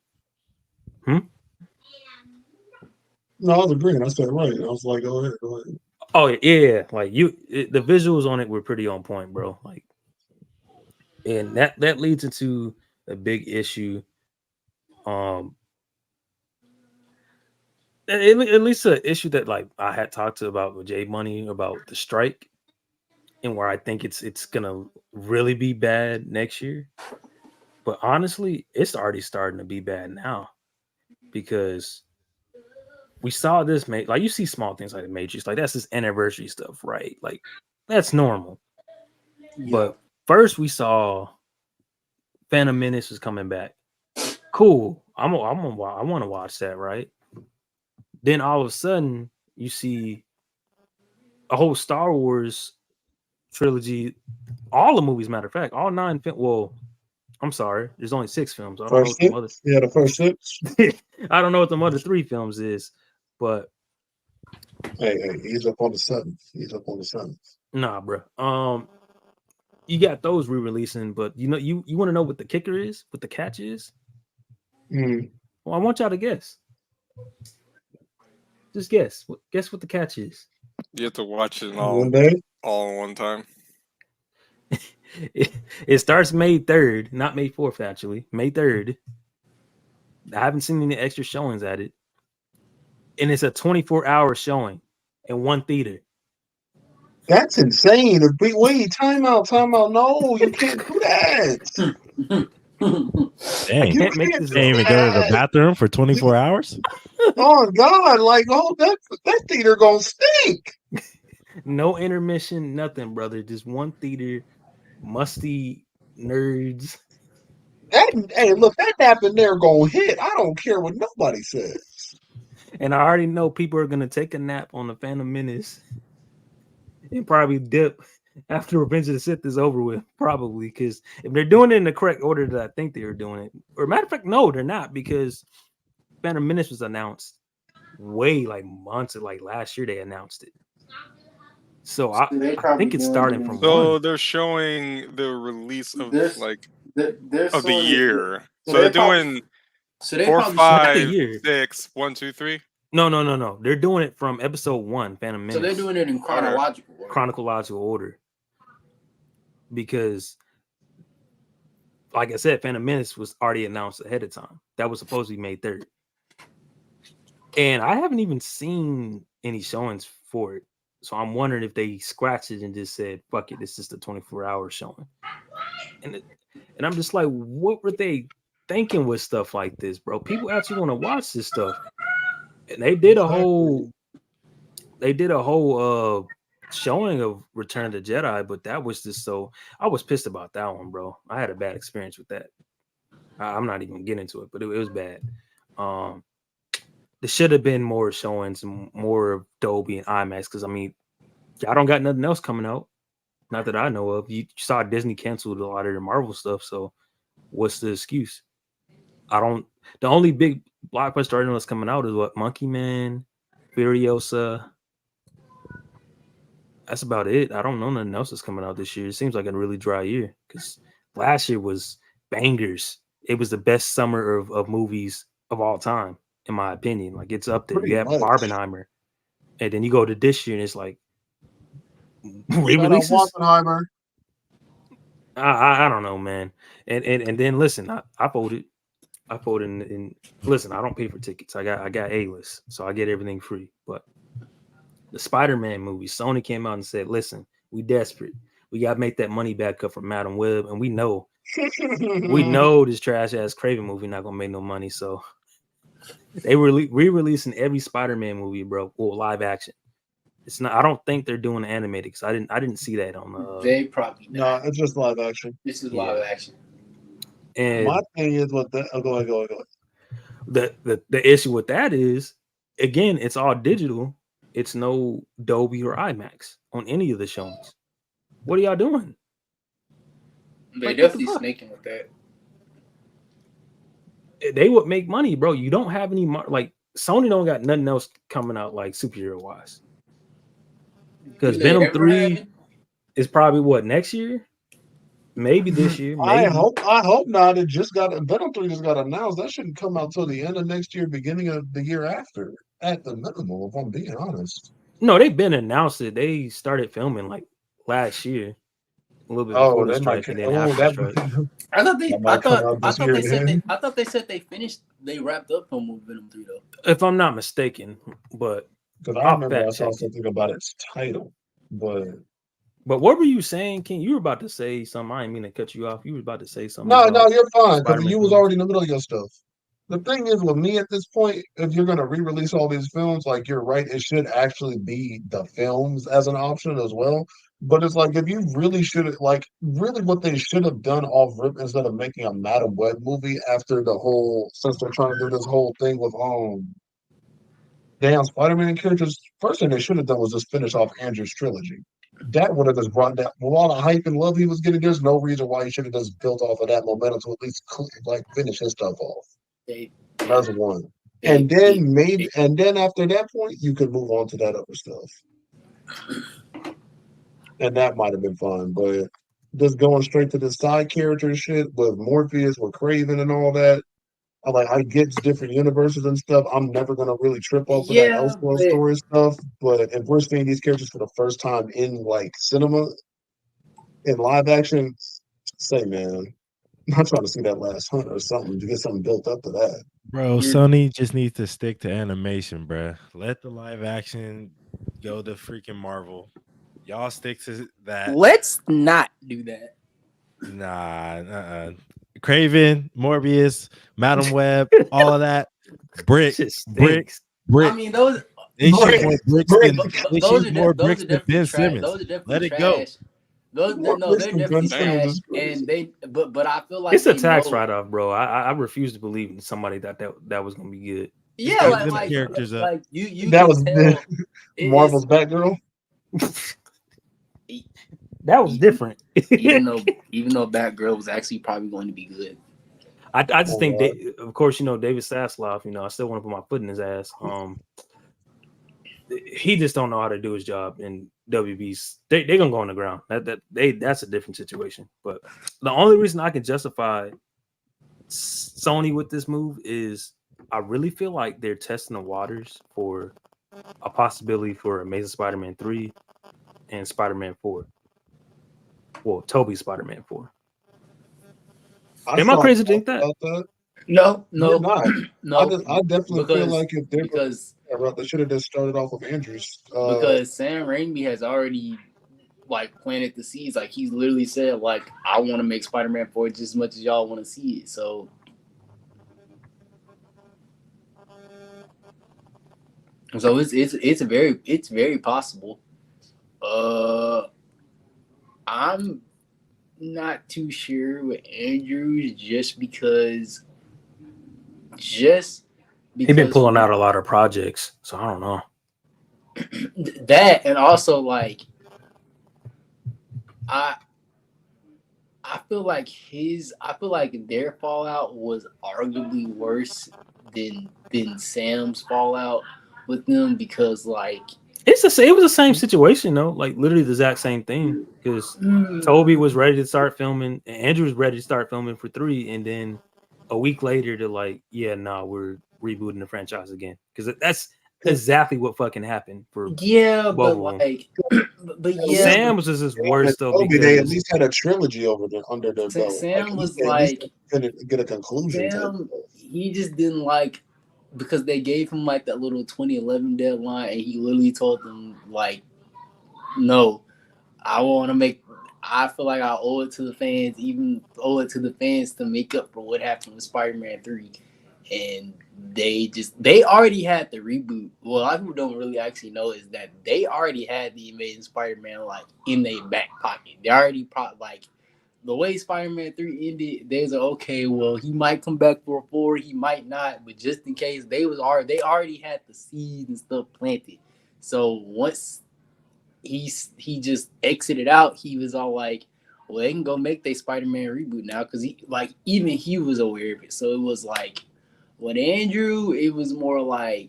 Speaker 5: No, I was agreeing. I said right. I was like, go ahead.
Speaker 3: Oh yeah, like the visuals on it were pretty on point, bro. Like, and that leads into a big issue. At least an issue that like I had talked to about with J Money about the strike, and where I think it's gonna really be bad next year. But honestly, it's already starting to be bad now, because we saw this like you see small things like the Matrix, like that's this anniversary stuff, right? Like that's normal. Yeah. But first we saw Phantom Menace was coming back. Cool. I want to watch that, right? Then all of a sudden you see a whole Star Wars trilogy, all the movies, matter of fact, all 9 well, I'm sorry, there's only 6 films. I don't know what
Speaker 5: the first 6.
Speaker 3: I don't know what the other 3 films is, but
Speaker 5: hey, he's up on the 7th.
Speaker 3: Nah, bro. You got those re-releasing, but you want to know what the kicker is, what the catch is? Well, I want y'all to guess. Just guess. Guess what the catch is.
Speaker 1: You have to watch it
Speaker 5: One day,
Speaker 1: all in one time.
Speaker 3: It starts May 3rd, not May 4th, actually. May 3rd. I haven't seen any extra showings at it. And it's a 24-hour showing in one theater.
Speaker 5: That's insane. Wait, time out. No, you can't do that.
Speaker 6: Dang,
Speaker 3: can't make this.
Speaker 6: Can't even go to the bathroom for 24 hours.
Speaker 5: Oh God! Like, that theater gonna stink.
Speaker 3: No intermission, nothing, brother. Just one theater, musty nerds.
Speaker 5: Hey, look, that happened there gonna hit. I don't care what nobody says.
Speaker 3: And I already know people are gonna take a nap on the Phantom Menace and probably dip after Revenge of the Sith is over with. Probably because if they're doing it in the correct order that I think they are doing it, or matter of fact, no, they're not, because Phantom Menace was announced way like months, like last year they announced it. So I think it's starting from one.
Speaker 1: They're showing the release of
Speaker 4: they're
Speaker 1: of the year.
Speaker 4: So
Speaker 1: So they're doing 4, 5, 6, 1, 2, 3.
Speaker 3: No. They're doing it from episode 1, Phantom Menace.
Speaker 4: So they're doing it in
Speaker 3: chronological order. Because, like I said, Phantom Menace was already announced ahead of time. That was supposed to be May 3rd. And I haven't even seen any showings for it. So I'm wondering if they scratched it and just said, fuck it, this is the 24-hour showing. And I'm just like, what were they thinking with stuff like this, bro? People actually want to watch this stuff. And they did a whole showing of Return of the Jedi, but that was just so, I was pissed about that one, bro. I had a bad experience with that. I'm not even getting into it, but it was bad. There should have been more showings and more of Dolby and IMAX, because I mean, I don't got nothing else coming out. Not that I know of. You saw Disney canceled a lot of the Marvel stuff, so what's the excuse? The only big blockbuster I know that's coming out is what, Monkey Man, Furiosa. That's about it. I don't know nothing else that's coming out this year. It seems like a really dry year, because last year was bangers. It was the best summer of movies of all time, in my opinion. Like, it's up there. You have Barbenheimer, and then you go to this year and it's like re-releases.
Speaker 5: Barbenheimer.
Speaker 3: I don't know, man. And then listen, I voted in listen, I don't pay for tickets. I got A-list, so I get everything free. But the Spider-Man movie, Sony came out and said, listen, we desperate. We gotta make that money back up from Madam Web, and we know this trash ass Craven movie not gonna make no money. So they were re-releasing every Spider-Man movie, bro, or live action. It's not. I don't think they're doing animated, because I didn't see that on the.
Speaker 4: They probably not.
Speaker 5: No, it's just live action.
Speaker 4: This is live action.
Speaker 3: And
Speaker 5: my thing is with that. Oh, go ahead.
Speaker 3: The issue with that is, again, it's all digital. It's no Dolby or IMAX on any of the shows. What are y'all doing?
Speaker 4: They definitely snaking with that.
Speaker 3: They would make money, bro. You don't have any like Sony don't got nothing else coming out like superhero wise. Because Venom 3 is probably what, next year? Maybe this year. Maybe.
Speaker 5: I hope not. It just got Venom 3 just got announced. That shouldn't come out till the end of next year, beginning of the year after, at the minimum, if I'm being honest.
Speaker 3: No, they've been announced it. They started filming like last year. A little bit before the strike, and then after the strike.
Speaker 4: I thought they said they wrapped up on Venom 3 though.
Speaker 3: If I'm not mistaken, but
Speaker 5: because I remember I saw something about its title, but
Speaker 3: what were you saying, King? You were about to say something. I didn't mean to cut you off. You were about to say something.
Speaker 5: No, you're fine, because you was already in the middle of your stuff. The thing is, with me at this point, if you're going to re-release all these films, like, you're right, it should actually be the films as an option as well. But it's like, if you really should, like, really what they should have done off rip, instead of making a Madam Web movie after since they're trying to do this whole thing with damn Spider-Man characters, first thing they should have done was just finish off Andrew's trilogy. That would have just brought that, with all the hype and love he was getting, there's no reason why he should have just built off of that momentum to at least finish his stuff off. That's one. And then after that point, you could move on to that other stuff. And that might have been fun, but just going straight to the side character shit with Morpheus, with Craven and all that, I get different universes and stuff. I'm never gonna really trip off of that Elseworld story stuff. But if we're seeing these characters for the first time in like cinema in live action, say man, I'm not trying to see that last hunt or something to get something built up to that.
Speaker 6: Bro, Sony just needs to stick to animation, bro. Let the live action go to freaking Marvel. Y'all stick to that.
Speaker 4: Let's not do that.
Speaker 6: Nah, Craven, Morbius, Madam Web, all of that. Brick.
Speaker 4: I mean, those.
Speaker 6: They shoot more bricks than Ben
Speaker 4: Simmons.
Speaker 6: Those are definitely trash.
Speaker 4: They're definitely trash, and but I feel like
Speaker 3: it's a tax write-off, bro. I refuse to believe in somebody that was gonna be good.
Speaker 4: Yeah, like characters like you
Speaker 5: that was Marvel's Batgirl.
Speaker 3: That was different.
Speaker 4: even though Batgirl was actually probably going to be good.
Speaker 3: I just think of course, David Zaslav, I still want to put my foot in his ass. He just don't know how to do his job, and WB's they're gonna go on the ground. That's a different situation. But the only reason I can justify Sony with this move is I really feel like they're testing the waters for a possibility for Amazing Spider-Man 3 and Spider-Man 4. Well, Toby's Spider-Man 4. Am I crazy to think that?
Speaker 4: No,
Speaker 5: no.
Speaker 4: No.
Speaker 5: I definitely feel like if they should have just started off with Andrews.
Speaker 4: Because Sam Raimi has already planted the seeds. Like he's literally said, I want to make Spider-Man 4 just as much as y'all want to see it. So it's very possible. I'm not too sure with Andrews just because
Speaker 3: he's been pulling out a lot of projects, so I don't know.
Speaker 4: That and also I feel like their fallout was arguably worse than Sam's fallout with them because
Speaker 3: it was the same situation though, literally the exact same thing. Because Toby was ready to start filming, and Andrew was ready to start filming for 3, and then a week later they're we're rebooting the franchise again. Because that's exactly what fucking happened for
Speaker 4: but
Speaker 3: Sam was just worse though.
Speaker 5: Toby, they at least had a trilogy under their belt.
Speaker 4: Sam was
Speaker 5: get a conclusion.
Speaker 4: Sam, he just didn't because they gave him that little 2011 deadline, and he literally told them no, I want to make. I feel like I owe it to the fans, to make up for what happened with Spider-Man 3, and they already had the reboot. Well, a lot of people don't really actually know is that they already had the Amazing Spider-Man in their back pocket. They already the way Spider-Man 3 ended, they was okay, well, he might come back for a 4, he might not, but just in case, they already had the seeds and stuff planted. So once he just exited out, he was all well, they can go make their Spider-Man reboot now, because even he was aware of it. So it was with Andrew, it was more I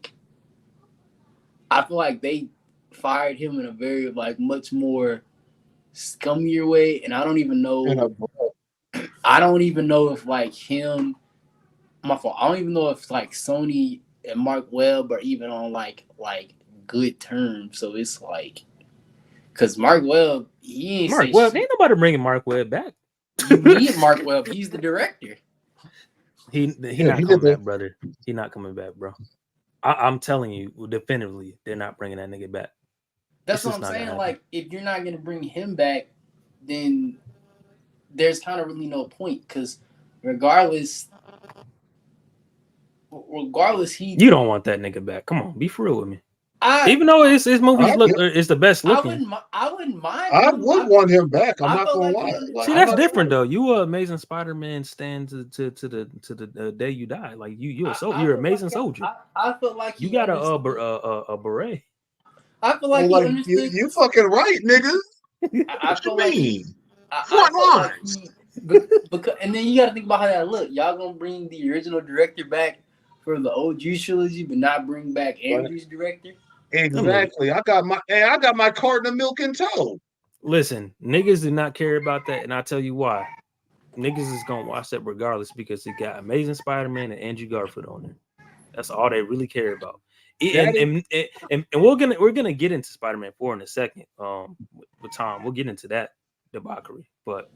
Speaker 4: feel like they fired him in a very much more scummier way, and I don't even know if him, my fault. I don't even know if Sony and Mark Webb are even on good terms. So it's because Mark Webb, ain't
Speaker 3: nobody bringing Mark Webb back.
Speaker 4: You need Mark Webb. He's the director.
Speaker 3: He not coming back, brother. He not coming back, bro. I'm telling you definitively, they're not bringing that nigga back.
Speaker 4: That's what I'm saying. If you're not gonna bring him back, then there's kind of really no point. Because regardless,
Speaker 3: you don't want that nigga back. Come on, be for real with me. Even though his movies it's the best looking,
Speaker 4: I wouldn't mind.
Speaker 5: I would want him back. I'm not gonna lie.
Speaker 3: See, that's different though. You are Amazing Spider-Man stand to the day you die. You're an amazing soldier.
Speaker 4: I feel like
Speaker 3: you got a beret.
Speaker 4: I feel like
Speaker 5: you fucking right, nigga.
Speaker 4: What you mean?
Speaker 5: Front lines.
Speaker 4: Because and then you got to think about how that look. Y'all gonna bring the original director back for the OG trilogy, but not bring back Andrew's director.
Speaker 5: Exactly. I got my carton of milk in tow.
Speaker 3: Listen, niggas do not care about that, and I'll tell you why. niggas is gonna watch that regardless because it got Amazing Spider-Man and Andrew Garfield on there. That's all they really care about. And we're gonna get into Spider-Man 4 in a second. With Tom, we'll get into that debauchery. But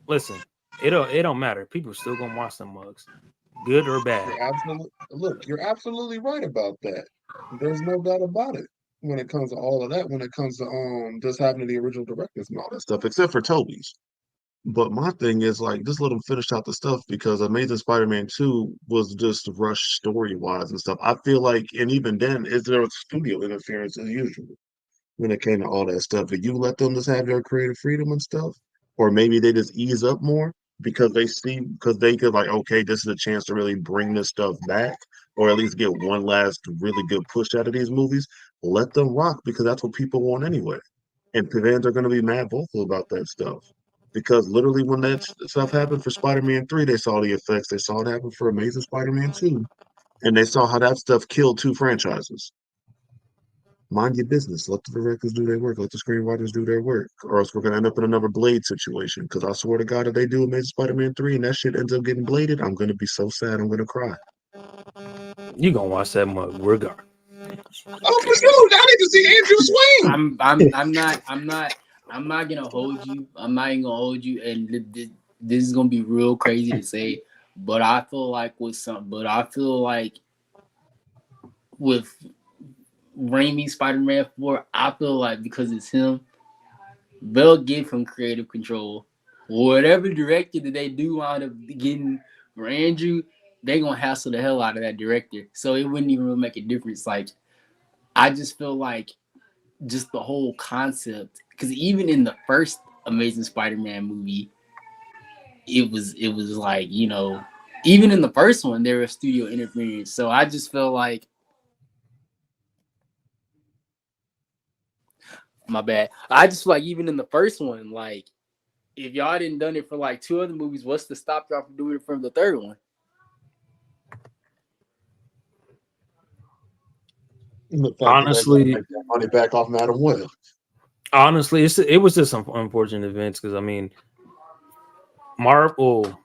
Speaker 3: listen, it don't matter. People are still gonna watch them mugs, good or bad.
Speaker 5: You're absolutely right about that. There's no doubt about it when it comes to all of that. When it comes to just having the original directors and all that stuff, except for Toby's. But my thing is like just let them finish out the stuff because Amazing Spider-Man 2 was just rushed story-wise and stuff. I feel like, and even then, is there a studio interference as usual when it came to all that stuff? Did you let them just have their creative freedom and stuff? Or maybe they just ease up more because they could like, okay, this is a chance to really bring this stuff back, or at least get one last really good push out of these movies. Let them rock because that's what people want anyway. And fans are going to be mad vocal about that stuff. Because literally, when that stuff happened for Spider-Man 3, they saw the effects. They saw it happen for Amazing Spider-Man 2, and they saw how that stuff killed 2 franchises. Mind your business. Let the directors do their work. Let the screenwriters do their work, or else we're gonna end up in another Blade situation. Because I swear to God, if they do Amazing Spider-Man 3 and that shit ends up getting bladed, I'm gonna be so sad. I'm gonna cry.
Speaker 3: You gonna watch that mug regardless?
Speaker 5: Oh, for sure. I need to see Andrew swing.
Speaker 4: I'm not gonna hold you. I'm not even gonna hold you. And this is gonna be real crazy to say, but I feel like with Raimi Spider-Man 4, I feel like because it's him, they'll give him creative control. Whatever director that they do wind up getting for Andrew, they gonna hassle the hell out of that director. So it wouldn't even really make a difference. Like, I just feel like just the whole concept, because even in the first Amazing Spider-Man movie, it was like, you know, even in the first one there was studio interference. So I just feel like, my bad. I just feel like even in the first one, like, if y'all didn't done it for like 2 other movies, what's to stop y'all from doing it from the third one?
Speaker 3: Honestly,
Speaker 5: make that money back off Madam Web.
Speaker 3: Honestly, it was just some unfortunate events because I mean, Marvel,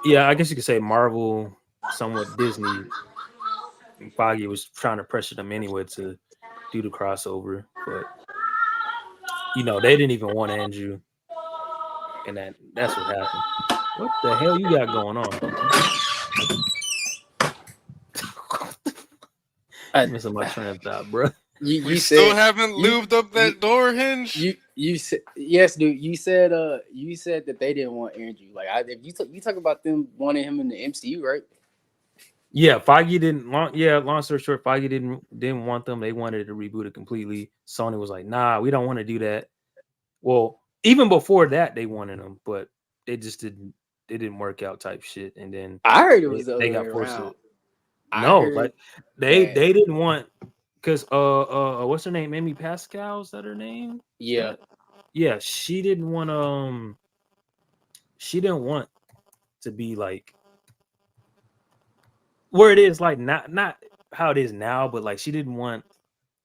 Speaker 3: yeah, I guess you could say Marvel, somewhat Disney. Foggy was trying to pressure them anyway to do the crossover, but you know they didn't even want Andrew, and that's what happened. What the hell you got going on? I'm missing my train of thought, bro.
Speaker 1: You still haven't lubed up that door hinge.
Speaker 4: You said yes, dude. You said that they didn't want Andrew. Like, if you talk about them wanting him in the MCU, right?
Speaker 3: Yeah, Feige didn't want. Yeah, long story short, Feige didn't want them. They wanted to reboot it completely. Sony was like, "Nah, we don't want to do that." Well, even before that, they wanted them, but they just didn't. It didn't work out, type shit. And then
Speaker 4: I heard it was
Speaker 3: they got forced to.
Speaker 4: No,
Speaker 3: like they didn't want because what's her name? Amy Pascal, is that her name?
Speaker 4: Yeah,
Speaker 3: yeah. She didn't want to be like where it is, like not how it is now, but like she didn't want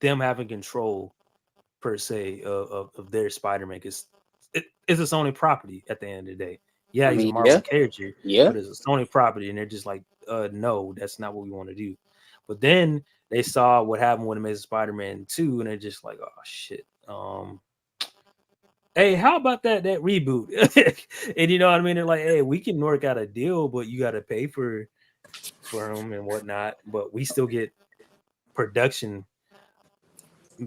Speaker 3: them having control per se of their Spider-Man because it's a Sony property at the end of the day. Yeah, he's a Marvel character, but it's a Sony property, and they're just like, no, that's not what we want to do. But then they saw what happened with Amazing Spider-Man 2, and they're just like, oh shit. Hey, how about that reboot? And you know what I mean? They're like, hey, we can work out a deal, but you got to pay for him and whatnot. But we still get production.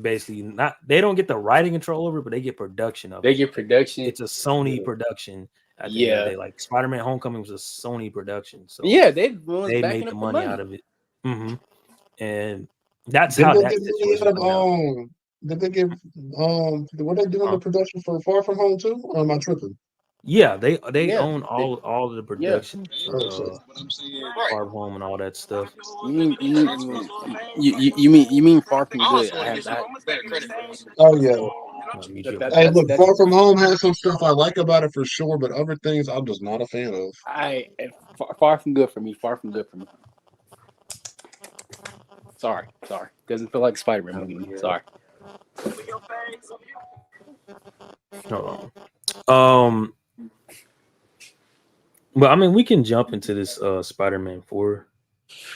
Speaker 3: Basically, they don't get the writing control over it, but they get production of it.
Speaker 4: They get production.
Speaker 3: It's a Sony production. At the end of the day, like Spider-Man: Homecoming was a Sony production, so
Speaker 4: they
Speaker 3: made the money out of it. Mm-hmm. And that's how that situation.
Speaker 5: Did they give were they doing the production for Far From Home too? Or am I tripping?
Speaker 3: Yeah, they own all of the production for Far From Home and all that stuff.
Speaker 4: You mean Far From Good?
Speaker 5: Oh yeah. Hey, look, Far From Home has some stuff I like about it for sure, but other things I'm just not a fan of.
Speaker 4: Far From Good for me. Far From Good for me. Sorry. Doesn't feel like Spider-Man movie. Yeah. Sorry.
Speaker 3: Hold on. But I mean, we can jump into this Spider-Man 4.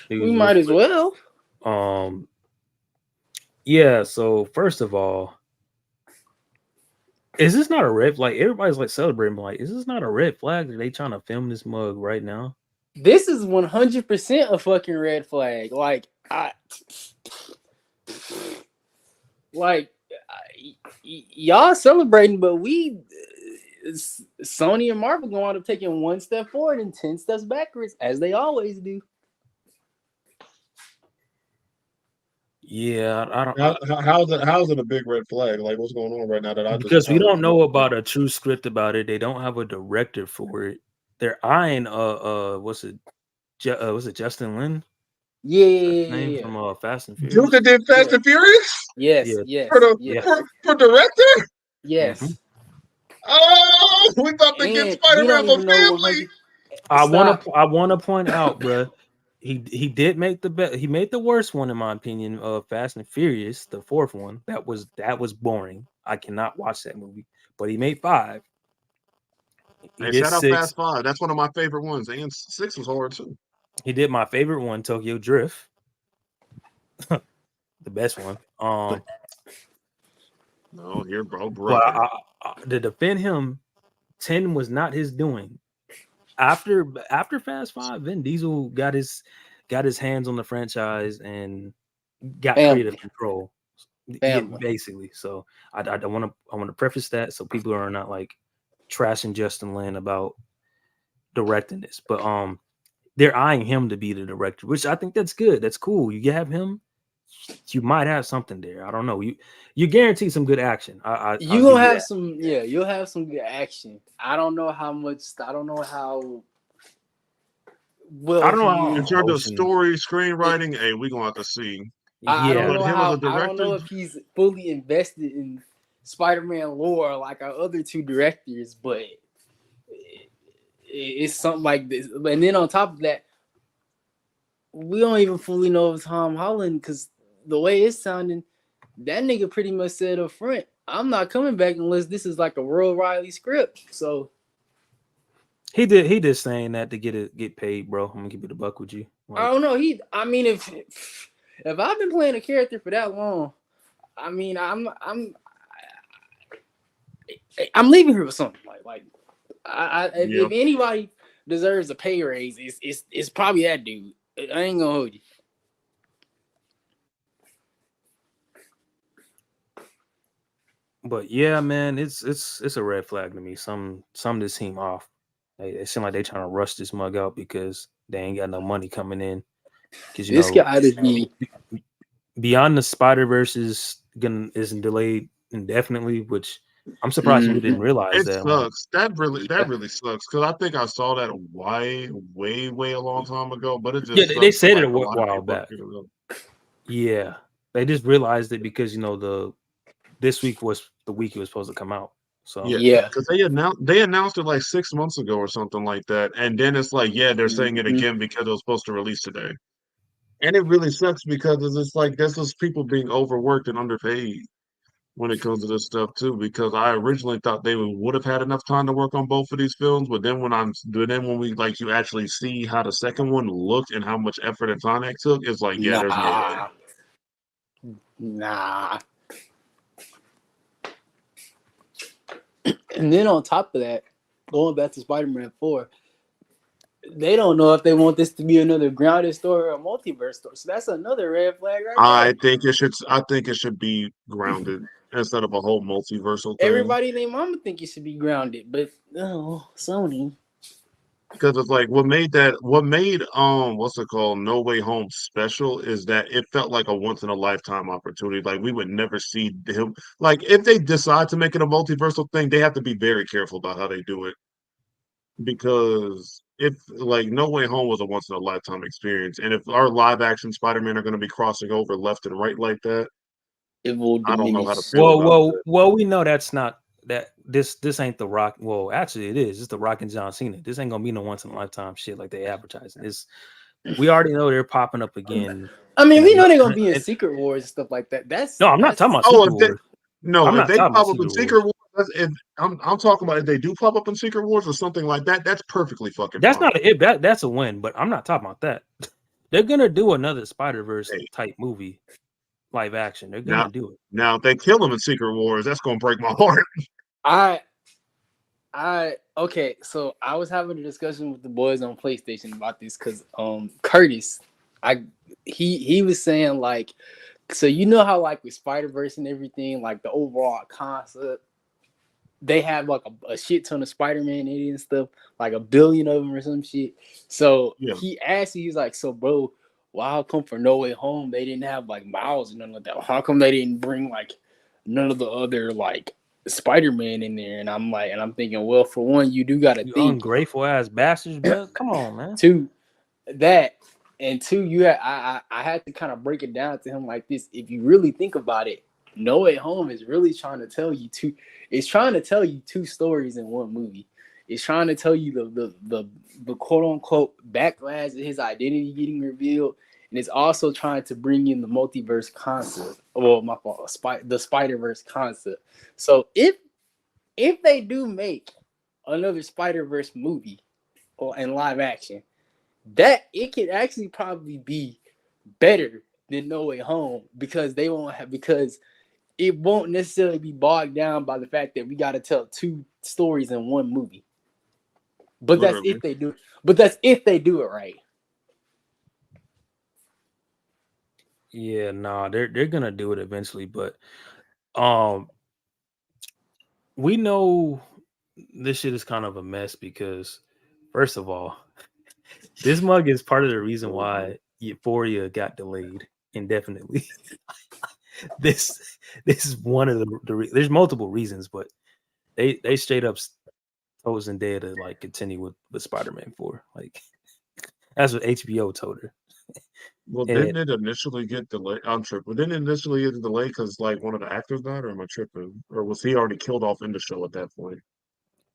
Speaker 4: We might as well.
Speaker 3: Yeah. So first of all, is this not a red? Like everybody's like celebrating. Like, is this not a red flag? Are they trying to film this mug right now?
Speaker 4: This is 100% a fucking red flag. Y'all celebrating, but Sony and Marvel going to end up taking one step forward and 10 steps backwards, as they always do.
Speaker 3: Yeah, I don't.
Speaker 5: How's it a big red flag? Like, what's going on right now?
Speaker 3: Because we don't know about a true script about it. They don't have a director for it. They're eyeing was it Justin Lin?
Speaker 4: Yeah.
Speaker 3: From Fast and Furious.
Speaker 5: Dude that did Fast and Furious?
Speaker 4: Yes.
Speaker 5: For director?
Speaker 4: Yes.
Speaker 5: Mm-hmm. Oh, we about to get Spider-Man for family.
Speaker 3: I want to point out, bro. He did make he made the worst one in my opinion of Fast and Furious, the fourth one. That was boring. I cannot watch that movie. But he made 5.
Speaker 5: Hey, shout out Fast 5. That's one of my favorite ones. And 6 was hard too.
Speaker 3: He did my favorite one, Tokyo Drift. The best one.
Speaker 5: No, here, bro.
Speaker 3: To defend him, 10 was not his doing. After Fast 5, Vin Diesel got his hands on the franchise and got creative control, basically. So I want to preface that so people are not like trashing Justin Lin about directing this, but they're eyeing him to be the director, which I think that's good. That's cool. You have him, you might have something there. I don't know. You guarantee some good action.
Speaker 4: You'll have some good action. I don't know how much. I don't know how. Well,
Speaker 5: I don't know how in terms of story, screenwriting. Hey, we're gonna have to see.
Speaker 4: I don't know if he's fully invested in Spider-Man lore like our other 2 directors, but it's something like this. And then on top of that, we don't even fully know if Tom Holland, because the way it's sounding, that nigga pretty much said up front, I'm not coming back unless this is like a Royal Riley script. So
Speaker 3: he did saying that to get paid, bro. I'm gonna keep it a buck with you.
Speaker 4: Like, I don't know. If I've been playing a character for that long, I mean, I'm leaving here with something. If anybody deserves a pay raise, it's probably that dude. I ain't gonna hold you.
Speaker 3: But yeah, man, it's a red flag to me. Some just seem off. It seem like they trying to rush this mug out because they ain't got no money coming in. Because
Speaker 4: this guy to be
Speaker 3: Beyond the Spider-Verse is delayed indefinitely, which I'm surprised we didn't realize that.
Speaker 5: It sucks. That really sucks because I think I saw that way a long time ago. But it just
Speaker 3: they said it a while back. Yeah, they just realized it because this week was the week it was supposed to come out. So
Speaker 5: yeah, because they announced it like 6 months ago or something like that, and then it's like they're saying it again because it was supposed to release today, and it really sucks because it's like this is people being overworked and underpaid when it comes to this stuff too. Because I originally thought they would have had enough time to work on both of these films, but then when we you actually see how the second one looked and how much effort and time it took, it's like there's no way.
Speaker 4: Nah. And then on top of that, going back to Spider-Man 4, they don't know if they want this to be another grounded story or a multiverse story. So that's another red flag right
Speaker 5: there. I think it should be grounded instead of a whole multiversal thing.
Speaker 4: Everybody and their mama think it should be grounded, but no, Sony.
Speaker 5: Because it's like what made what's it called, No Way Home special is that it felt like a once in a lifetime opportunity. Like we would never see him. Like if they decide to make it a multiversal thing, they have to be very careful about how they do it. Because if like No Way Home was a once in a lifetime experience, and if our live action Spider-Man are going to be crossing over left and right like that,
Speaker 4: it will.
Speaker 5: I don't know how to feel.
Speaker 3: Well, we know that's not. That this ain't the Rock. Well, actually, it is. It's the Rock and John Cena. This ain't gonna be no once in a lifetime shit like they advertising. We already know they're popping up again.
Speaker 4: I mean, we know they're gonna be in Secret Wars and stuff like that.
Speaker 3: I'm not talking about Secret Wars.
Speaker 5: If they pop up in Secret Wars, If I'm talking about if they do pop up in Secret Wars or something like that, that's perfectly fucking
Speaker 3: That's
Speaker 5: fine.
Speaker 3: not a, that's a win, but I'm not talking about that. They're gonna do another Spider-Verse type movie, live action. They're gonna do it.
Speaker 5: Now, if they kill him in Secret Wars, that's gonna break my heart.
Speaker 4: Okay, so I was having a discussion with the boys on PlayStation about this because Curtis, he was saying like, so you know how like with Spider-Verse and everything, like the overall concept, they have like a shit ton of Spider-Man in it and stuff, like 1 billion of them or some shit. So he asked, he's like, so bro, well, how come for No Way Home they didn't have like Miles and nothing like that? How come they didn't bring like none of the other like Spider-Man in there? And I'm like, and I'm thinking, well, for one, you do gotta think
Speaker 3: ungrateful ass bastards, bro. Come on, man.
Speaker 4: Two, that, and two, I had to kind of break it down to him like this. If you really think about it, No Way Home is really trying to tell you two. It's trying to tell you two stories in one movie. It's trying to tell you the quote unquote backlash of his identity getting revealed, and it's also trying to bring in the multiverse concept. Well, my fault, the Spider-Verse concept. So if they do make another Spider-Verse movie or in live action, that it could actually probably be better than No Way Home because it won't necessarily be bogged down by the fact that we got to tell two stories in one movie. But that's if they do. But that's if they do it right.
Speaker 3: Yeah, nah, they're gonna do it eventually, but we know this shit is kind of a mess because, first of all, this mug is part of the reason why Euphoria got delayed indefinitely. This is one of the there's multiple reasons, but they straight up told Zendaya to like continue with Spider-Man 4. Like that's what HBO told her.
Speaker 5: Well, didn't it initially get delayed? I'm tripping. Didn't it initially get delayed because like one of the actors died, or am I tripping? Or was he already killed off in the show at that point?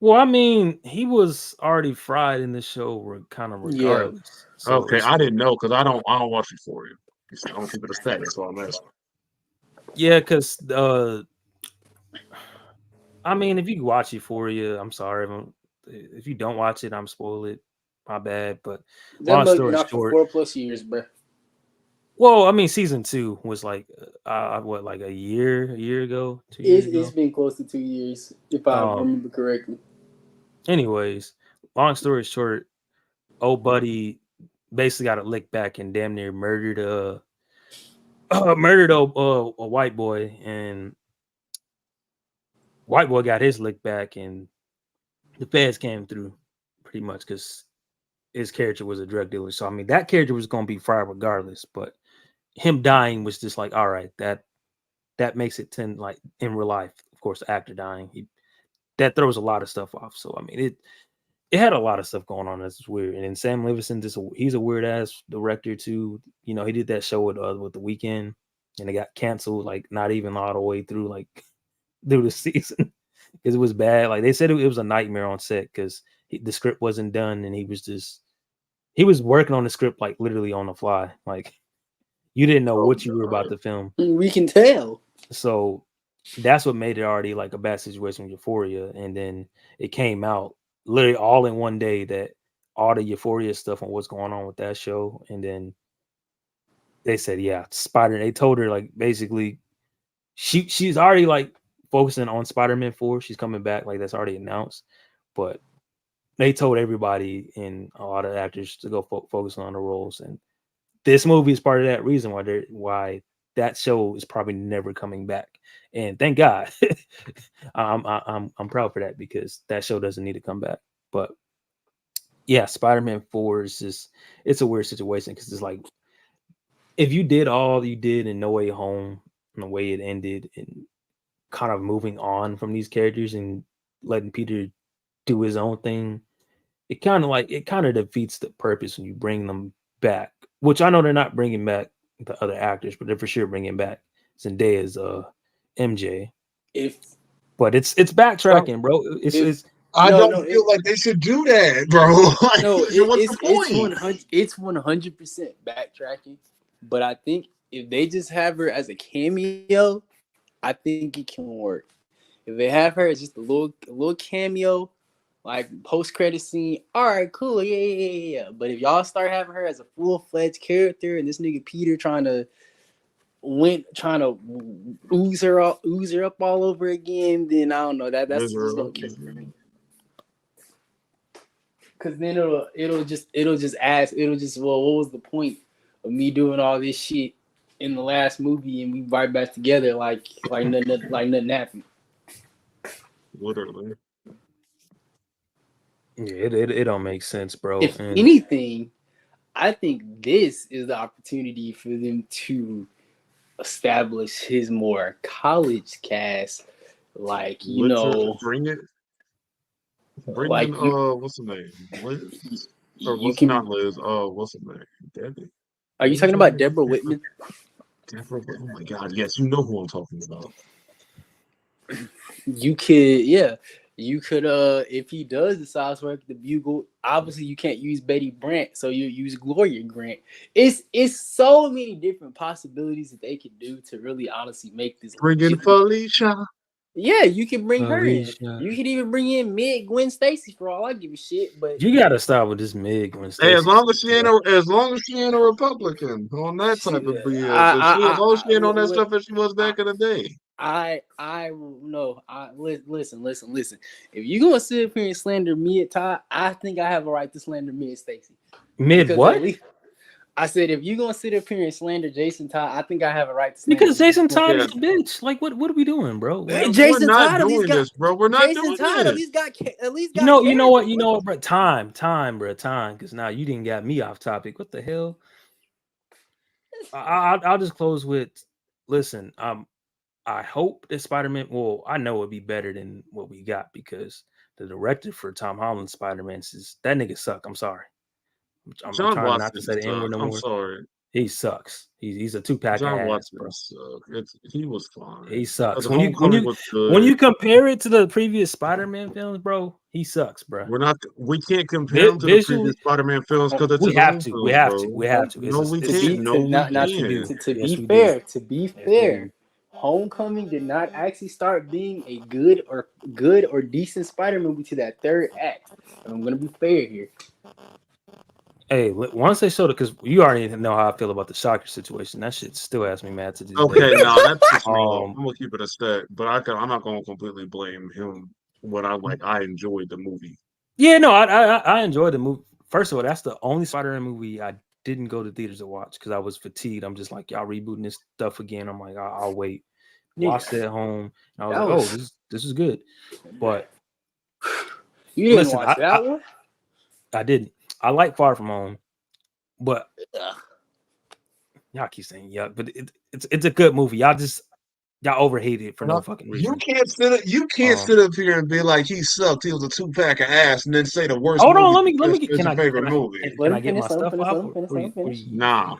Speaker 3: Well, I mean, he was already fried in the show, kind of regardless.
Speaker 5: Yeah. So okay, I didn't know because I don't watch Euphoria. I don't keep it a stat. That's all I'm asking.
Speaker 3: Yeah, because I mean, if you watch Euphoria, I'm sorry. If you don't watch it, I'm spoiled it. My bad. But
Speaker 4: long story short, 4+ years, bro.
Speaker 3: Well, I mean, season 2 was like like a year ago? 2 years ago?
Speaker 4: It's been close to 2 years, if I remember correctly.
Speaker 3: Anyways, long story short, old buddy basically got a lick back and damn near murdered a white boy, and white boy got his lick back, and the feds came through pretty much because his character was a drug dealer. So I mean, that character was going to be fried regardless, but him dying was just like, all right, that makes it 10 like in real life. Of course, the actor dying, that throws a lot of stuff off. So I mean, it had a lot of stuff going on that's weird. And then Sam Levinson, he's a weird ass director too. You know, he did that show with The Weeknd, and it got canceled like not even all the way through like through the season because it was bad. Like they said it was a nightmare on set because the script wasn't done, and he was working on the script like literally on the fly. Like you didn't know what you were about to film.
Speaker 4: We can tell.
Speaker 3: So that's what made it already like a bad situation with Euphoria. And then it came out literally all in one day that all the Euphoria stuff on what's going on with that show. And then they said, yeah, they told her like basically she's already like focusing on Spider-Man 4. She's coming back, like that's already announced. But they told everybody and a lot of actors to go focus on the roles. And this movie is part of that reason why that show is probably never coming back. And thank God. I'm proud for that because that show doesn't need to come back. But yeah, Spider-Man 4 is just, it's a weird situation because it's like if you did all you did in No Way Home and the way it ended and kind of moving on from these characters and letting Peter do his own thing, it kind of defeats the purpose when you bring them back, which I know they're not bringing back the other actors, but they're for sure bringing back Zendaya's MJ. But it's backtracking, bro.
Speaker 5: I don't feel like they should do that, bro. Like,
Speaker 4: no, it's 100% backtracking. But I think if they just have her as a cameo, I think it can work. If they have her as just a little cameo, like post-credit scene, all right, cool, yeah. But if y'all start having her as a full-fledged character and this nigga Peter trying to ooze her up all over again, then I don't know. That's just gonna kill me. Cause then it'll just what was the point of me doing all this shit in the last movie and we right back together like nothing happened.
Speaker 5: Literally.
Speaker 3: Yeah, it don't make sense, bro.
Speaker 4: If anything, I think this is the opportunity for them to establish his more college cast, like
Speaker 5: bring in what's the name? Liz? Or not Liz? What's the name? Debbie.
Speaker 4: Are you talking about Deborah Whitman?
Speaker 5: Deborah, oh my God, yes, you know who I'm talking about.
Speaker 4: You could if he does decide to work at the Bugle, obviously you can't use Betty Brant, so you use Gloria Grant. It's so many different possibilities that they could do to really honestly make this.
Speaker 5: Bring in Felicia.
Speaker 4: Yeah, you can bring her in. You can even bring in Meg Gwen Stacy for all I give a shit. But
Speaker 3: you gotta stop with this Meg Gwen Stacy.
Speaker 5: Hey, as long as she ain't a Republican on that type of BS. As long as she ain't on that stuff as she was back in the day.
Speaker 4: Listen. If you gonna sit up here and slander me at Todd, I think I have a right to slander me at Stacy.
Speaker 3: Mid what?
Speaker 4: I said, if you're gonna sit up here and slander Jason Todd, I think I have a right to slander
Speaker 3: because Jason Todd is a bitch. Like, what are we doing, bro?
Speaker 4: Jason
Speaker 5: Todd at least got, bro. We're not
Speaker 4: Jason
Speaker 5: doing
Speaker 4: Todd
Speaker 5: this.
Speaker 4: at least
Speaker 3: got you know what, bro? Time, because now you didn't get me off topic. What the hell? I'll just close with, listen. I hope that Spider-Man. Well, I know it'd be better than what we got because the director for Tom Holland's Spider-Man is that nigga suck. I'm sorry. I'm trying not to say the N-word no more.
Speaker 5: I'm sorry.
Speaker 3: He sucks. He's a two-pack ass, bro.
Speaker 5: He was fine.
Speaker 3: He sucks. When you compare it to the previous Spider-Man films, bro, he sucks, bro.
Speaker 5: We can't compare him to the previous Spider-Man films because it's
Speaker 3: we have to. We have to.
Speaker 5: No, we can't.
Speaker 4: To be fair, Homecoming did not actually start being a good or decent Spider-Man movie to that third act. And I'm gonna be fair here.
Speaker 3: Hey, once they showed it, because you already know how I feel about the Shocker situation. That shit still has me mad to this day.
Speaker 5: Okay, no, that's I'm gonna keep it a stack, but I'm not gonna completely blame him. I enjoyed the movie.
Speaker 3: Yeah, no, I enjoyed the movie. First of all, that's the only Spider-Man movie I didn't go to theaters to watch because I was fatigued. I'm just like, y'all rebooting this stuff again. I'm like, I'll wait. Watched it at home. And I was like, this is good. But
Speaker 4: you didn't watch that one?
Speaker 3: I didn't. I like Far From Home, but y'all keep saying yuck. But it's a good movie. Y'all overhated it for no fucking reason.
Speaker 5: You can't sit up here and be like he sucked. He was a two-pack of ass, and then say the worst.
Speaker 3: Hold on, let me get.
Speaker 5: Can I
Speaker 3: get my stuff out?
Speaker 5: Nah.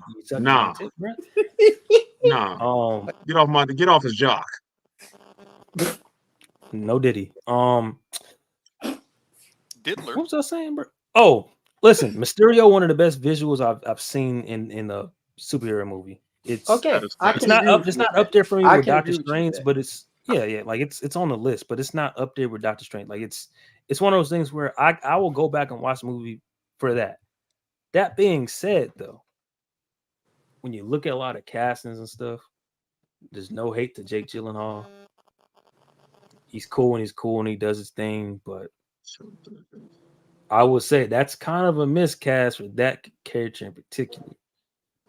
Speaker 5: Get off his jock.
Speaker 3: No Diddy.
Speaker 1: Diddler.
Speaker 3: What was I saying, bro? Oh. Listen, Mysterio, one of the best visuals I've seen in a superhero movie. It's okay. It's not up there for me with Doctor Strange, but it's like it's on the list, but it's not up there with Doctor Strange. Like it's one of those things where I will go back and watch the movie for that. That being said, though, when you look at a lot of castings and stuff, there's no hate to Jake Gyllenhaal. He's cool and he does his thing, but I would say that's kind of a miscast for that character in particular.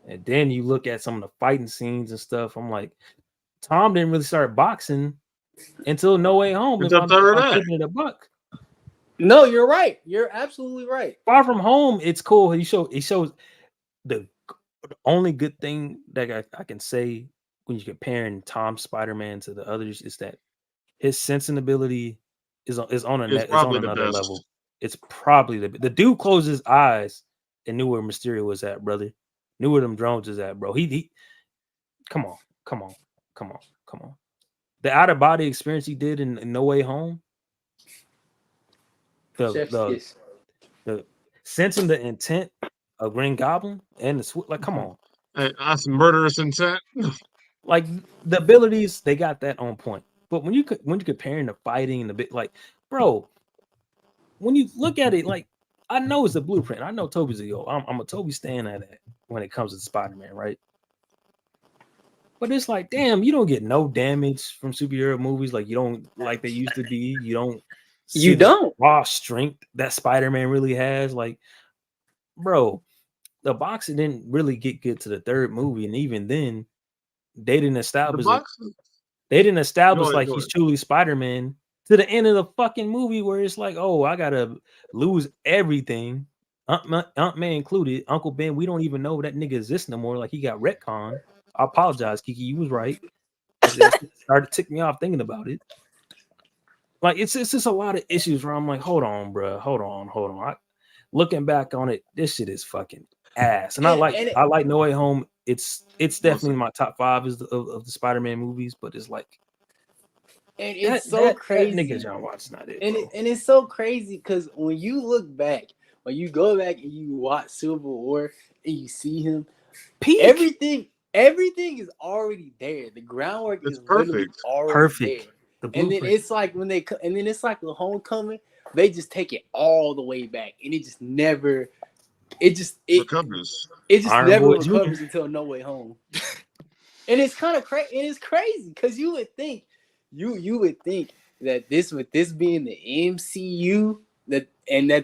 Speaker 3: And then you look at some of the fighting scenes and stuff. I'm like, Tom didn't really start boxing until No Way Home.
Speaker 5: If I'm
Speaker 3: keeping it a buck.
Speaker 4: No, you're right. You're absolutely right.
Speaker 3: Far From Home, it's cool. He shows the only good thing that I can say when you're comparing Tom's Spider-Man to the others is that his sensibility is on another level. It's probably the dude closed his eyes and knew where Mysterio was at, brother. Knew where them drones is at, bro. He come on. The out of body experience he did in No Way Home. The sensing the intent of Green Goblin and the come on.
Speaker 5: That's murderous intent.
Speaker 3: Like the abilities, they got that on point. But when you comparing the fighting and the bit, like, bro, when you look at it, like, I know it's a blueprint. I know Toby's I'm a Toby stan at that when it comes to Spider-Man, right? But it's like, damn, you don't get no damage from superhero movies like you don't like they used to be. You don't see the raw strength that Spider-Man really has. Like, bro, the boxing didn't really get good to the third movie, and even then, they didn't establish he's truly Spider-Man to the end of the fucking movie where it's like, oh, I gotta lose everything. Aunt May included, Uncle Ben, we don't even know that nigga exists no more. Like, he got retconned. I apologize, Kiki. You was right. That started to tick me off thinking about it. Like, it's just a lot of issues where I'm like, hold on, bro. Hold on. Looking back on it, this shit is fucking ass. And I like No Way Home. It's definitely my top 5 of the Spider-Man movies, but it's like,
Speaker 4: and it's so crazy.
Speaker 3: That nigga John Watts not it,
Speaker 4: and it's so crazy because when you look back, when you go back and you watch Civil War and you see him, everything is already there. The groundwork is perfect. Already there. And then it's like the Homecoming, they just take it all the way back, and it just never. It
Speaker 5: recovers.
Speaker 4: It just never recovers until No Way Home. And it's kind of crazy. And it's crazy because you would think that with this being the MCU that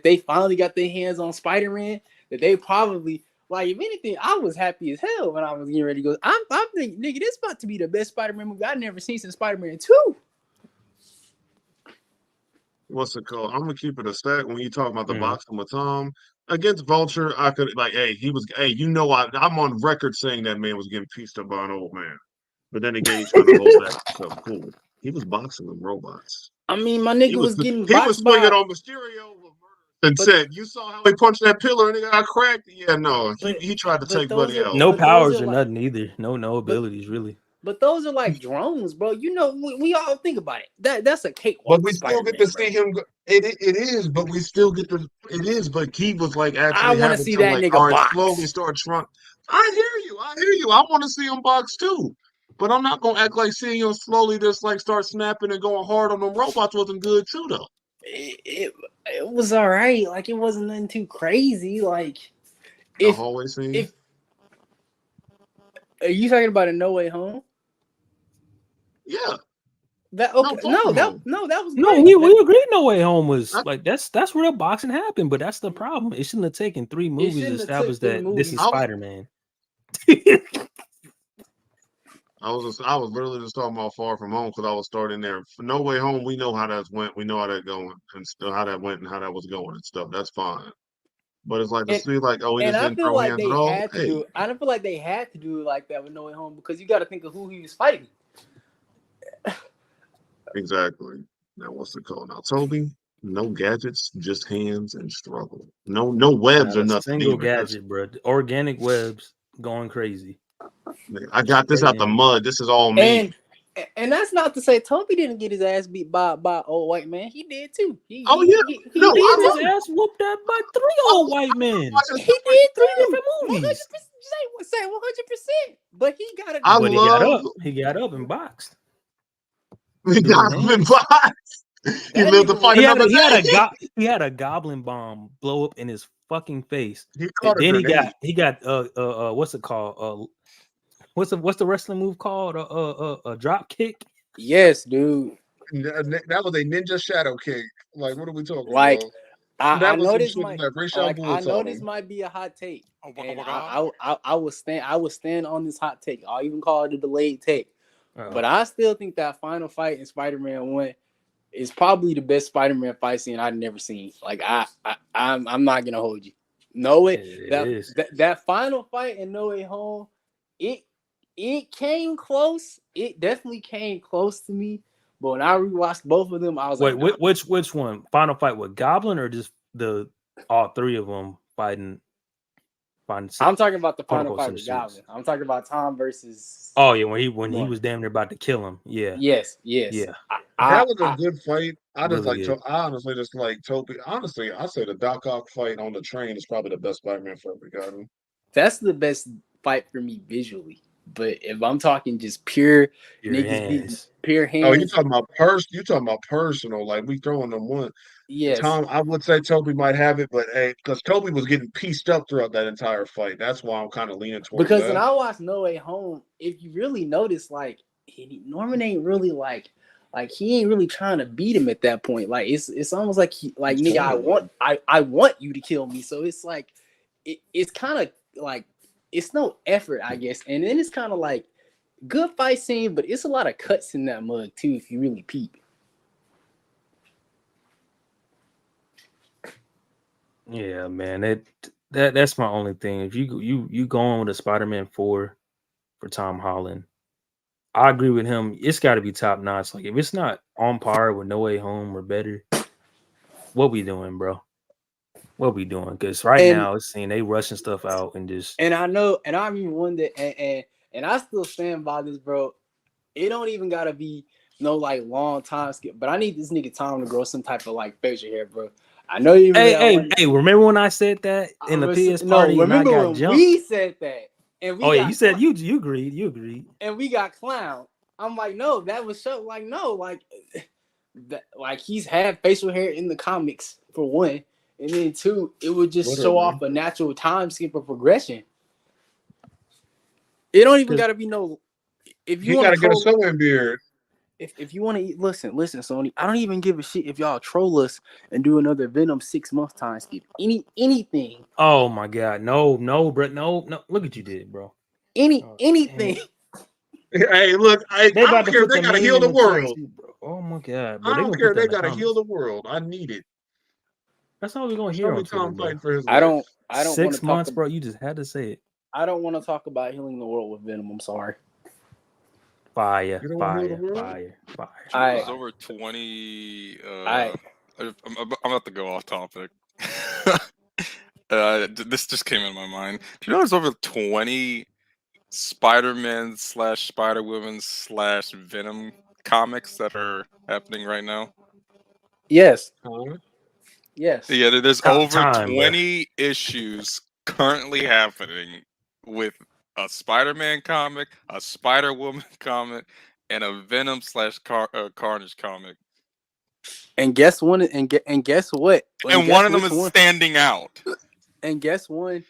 Speaker 4: they finally got their hands on Spider-Man, that they probably, like, if anything, I was happy as hell when I was getting ready to go. I'm thinking, nigga, this about to be the best Spider-Man movie I've never seen since Spider-Man 2.
Speaker 5: What's it called? I'm gonna keep it a stack when you talk about the boxing with Tom against Vulture. I could I'm on record saying that man was getting pieced up by an old man, but then again, he's trying to hold back. So cool. He was boxing with robots.
Speaker 4: I mean, my nigga was getting
Speaker 5: boxed. He was swinging on Mysterio and said, "You saw how he punched that pillar and he got cracked." Yeah, no, he tried to take Buddy out.
Speaker 3: No powers or nothing either. No abilities really.
Speaker 4: But those are like drones, bro. You know, we all think about it. That's a cakewalk.
Speaker 5: But we still get to see him. It is, but we still get to. It is, but he was like actually.
Speaker 4: I want to see that nigga box.
Speaker 5: Slowly start trying. I hear you. I want to see him box too, but I'm not gonna act like seeing him slowly just like start snapping and going hard on them robots wasn't good too though.
Speaker 4: It was all right. Like, it wasn't nothing too crazy. Like,
Speaker 5: the hallway scene.
Speaker 4: Are you talking about a No Way Home?
Speaker 5: Yeah.
Speaker 4: That was
Speaker 3: we agreed No Way Home was like that's where the boxing happened, but that's the problem. It shouldn't have taken 3 movies to establish that this is Spider-Man.
Speaker 5: I was literally just talking about Far From Home because I was starting there. For No Way Home, we know how that went. We know how that going and how that went and how that was going and stuff. That's fine. But it's like to see like, oh, he just didn't throw hands at all.
Speaker 4: I don't feel like they had to do it like that with No Way Home because you got to think of who he was fighting.
Speaker 5: Exactly. Now what's it called? Now Toby, no gadgets, just hands and struggle. No webs or nothing.
Speaker 3: Single gadget, bro. Organic webs going crazy.
Speaker 5: I got this out the mud. This is all me.
Speaker 4: And that's not to say Toby didn't get his ass beat by old white man. He did too.
Speaker 3: He got his ass whooped up by 3 old white men.
Speaker 4: He did 3 different movies. Say 100%. But he got it.
Speaker 3: He got up and boxed.
Speaker 5: He got up and boxed. He lived to fight another day.
Speaker 3: He had a goblin bomb blow up in his fucking face.
Speaker 5: He
Speaker 3: got what's it called? What's the wrestling move called? A drop kick?
Speaker 4: Yes, dude.
Speaker 5: That was a ninja shadow kick. Like, what are we talking
Speaker 4: about?
Speaker 5: I
Speaker 4: know this might be a hot take. I will stand on this hot take. I'll even call it a delayed take. But I still think that final fight in Spider-Man 1 is probably the best Spider-Man fight scene I've never seen. Like, I'm not gonna hold you. No way. That final fight in No Way Home, it came close. It definitely came close to me. But when I rewatched both of them, I was
Speaker 3: like, which one? Final fight with Goblin or just all 3 of them fighting?
Speaker 4: I'm talking about the final fight with Goblin. I'm talking about Tom versus.
Speaker 3: Oh yeah, when he was damn near about to kill him. Yeah.
Speaker 4: Yes.
Speaker 3: Yeah.
Speaker 5: That was a good fight. I honestly just like Toby. Honestly, I say the Doc Ock fight on the train is probably the best Spider-Man fight we got him.
Speaker 4: That's the best fight for me visually. But if I'm talking just pure niggas beating pure hands.
Speaker 5: Oh, you talking about personal? Like we throwing them one.
Speaker 4: Yes.
Speaker 5: Tom, I would say Toby might have it, but hey, because Toby was getting pieced up throughout that entire fight. That's why I'm kind of leaning towards
Speaker 4: because
Speaker 5: that.
Speaker 4: when I watched No Way Home, if you really notice, like Norman ain't really like he ain't really trying to beat him at that point. Like it's almost like nigga, I want you to kill me. So it's like it's kind of like it's no effort, I guess. And then it's kind of like good fight scene, but it's a lot of cuts in that mug too if you really peep.
Speaker 3: Yeah, man. That's my only thing. If you go on with a Spider-Man 4 for Tom Holland, I agree with him. It's got to be top notch. Like if it's not on par with No Way Home or better, what we doing, bro? What we doing? Because now it's saying they rushing stuff out and just.
Speaker 4: And I know, and I remember one day, and I still stand by this, bro. It don't even gotta be no like long time skip, but I need this nigga Tom to grow some type of like facial hair, bro. I know you.
Speaker 3: Hey! Remember when I said that in the PS party?
Speaker 4: No, remember
Speaker 3: and I got
Speaker 4: when
Speaker 3: jumped?
Speaker 4: we said that? And we
Speaker 3: you said you agreed. You agreed.
Speaker 4: And we got clown. I'm like, no, that was so like no, like that, like he's had facial hair in the comics for one, and then two, it would just show off a natural time skip of progression. It don't even gotta be no. If you
Speaker 5: gotta get a sewing beard.
Speaker 4: If you want to listen, Sony. I don't even give a shit if y'all troll us and do another Venom 6 month time skip. Anything.
Speaker 3: Oh my god, no, bro, no. Look what you did, bro.
Speaker 4: Anything.
Speaker 5: Hey, look, I don't care. They gotta heal the world.
Speaker 3: Oh my god, bro.
Speaker 5: I don't care. They gotta heal the world. I need it.
Speaker 3: That's all we're gonna hear on Twitter,
Speaker 5: fighting for his
Speaker 4: I don't
Speaker 3: 6 months, bro. You just had to say it.
Speaker 4: I don't want to talk about healing the world with Venom. I'm sorry.
Speaker 3: Fire.
Speaker 1: It was over 20. I'm about to go off topic. This just came in my mind. Do you know there's over 20 Spider-Man / Spider-Woman / Venom comics that are happening right now?
Speaker 4: Yes.
Speaker 1: Yes. Yeah, there's over 20 issues currently happening with a Spider-Man comic, a Spider-Woman comic, and a Venom / Carnage comic.
Speaker 4: And guess one, and guess what?
Speaker 1: And one of them is standing out.
Speaker 4: And guess which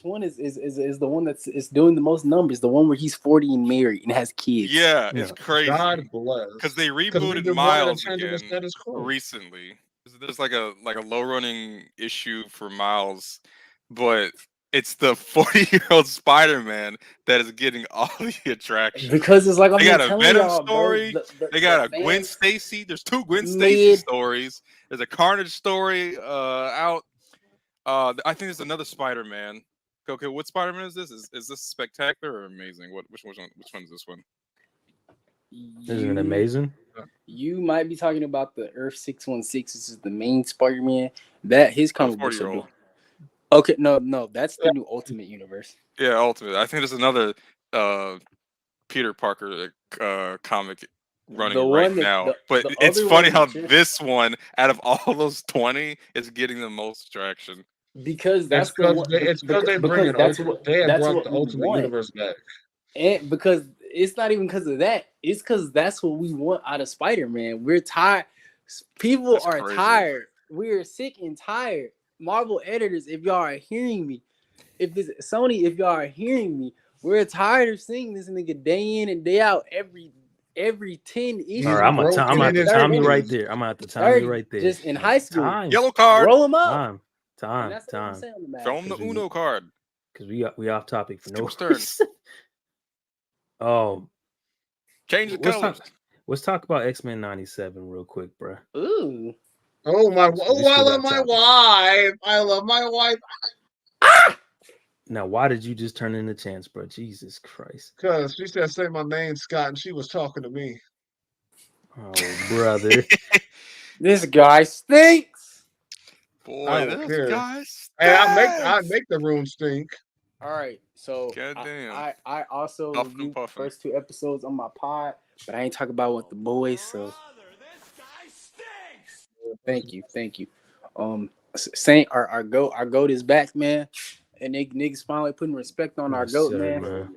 Speaker 4: one is the one that's doing the most numbers? The one where he's 40 and married and has kids.
Speaker 1: Yeah, it's crazy.
Speaker 5: God bless.
Speaker 1: Because they rebooted Miles again recently. There's like a low running issue for Miles, but it's the 40-year-old Spider-Man that is getting all the attraction.
Speaker 4: Because it's like
Speaker 1: they got a Venom story. They got a Gwen Stacy. There's 2 Gwen Stacy stories. There's a Carnage story out. I think there's another Spider-Man. Okay, what Spider-Man is this? Is this Spectacular or Amazing? Which one is this one?
Speaker 3: Isn't it Amazing?
Speaker 4: You might be talking about the Earth 616. This is the main Spider-Man. That his comic books are doing. Okay, no, that's the new Ultimate Universe.
Speaker 1: Yeah, Ultimate. I think there's another Peter Parker comic running now. But it's funny how this one, out of all those 20, is getting the most traction.
Speaker 4: Because
Speaker 5: they brought the Ultimate Universe back.
Speaker 4: And because it's not even because of that. It's because that's what we want out of Spider-Man. We're tired. People are tired. We're sick and tired. Marvel editors, if y'all are hearing me, if y'all are hearing me, we're tired of seeing this nigga day in and day out every 10 issues.
Speaker 3: All right, I'm gonna have to time you right there. I'm gonna have to time you right there.
Speaker 4: Just in high school.
Speaker 1: Yellow card.
Speaker 4: Roll them up.
Speaker 3: Time.
Speaker 1: Show him the Uno card.
Speaker 3: Because we off topic for no
Speaker 1: reason. Change the colors.
Speaker 3: Let's talk about X-Men 97 real quick, bro.
Speaker 4: Ooh.
Speaker 5: Oh my! Oh, I love my wife. I love my wife.
Speaker 3: Ah! Now, why did you just turn into Chance, bro? Jesus Christ!
Speaker 5: Because she said, "Say my name, Scott," and she was talking to me.
Speaker 3: Oh, brother,
Speaker 4: this guy stinks.
Speaker 1: Boy, I don't care. Guy stinks.
Speaker 5: Hey, I make the room stink.
Speaker 4: All right, so I also reviewed the first 2 episodes on my pod, but I ain't talking about with the boys. So thank you. Saint, our goat is back, man, and niggas finally putting respect on our goat, man.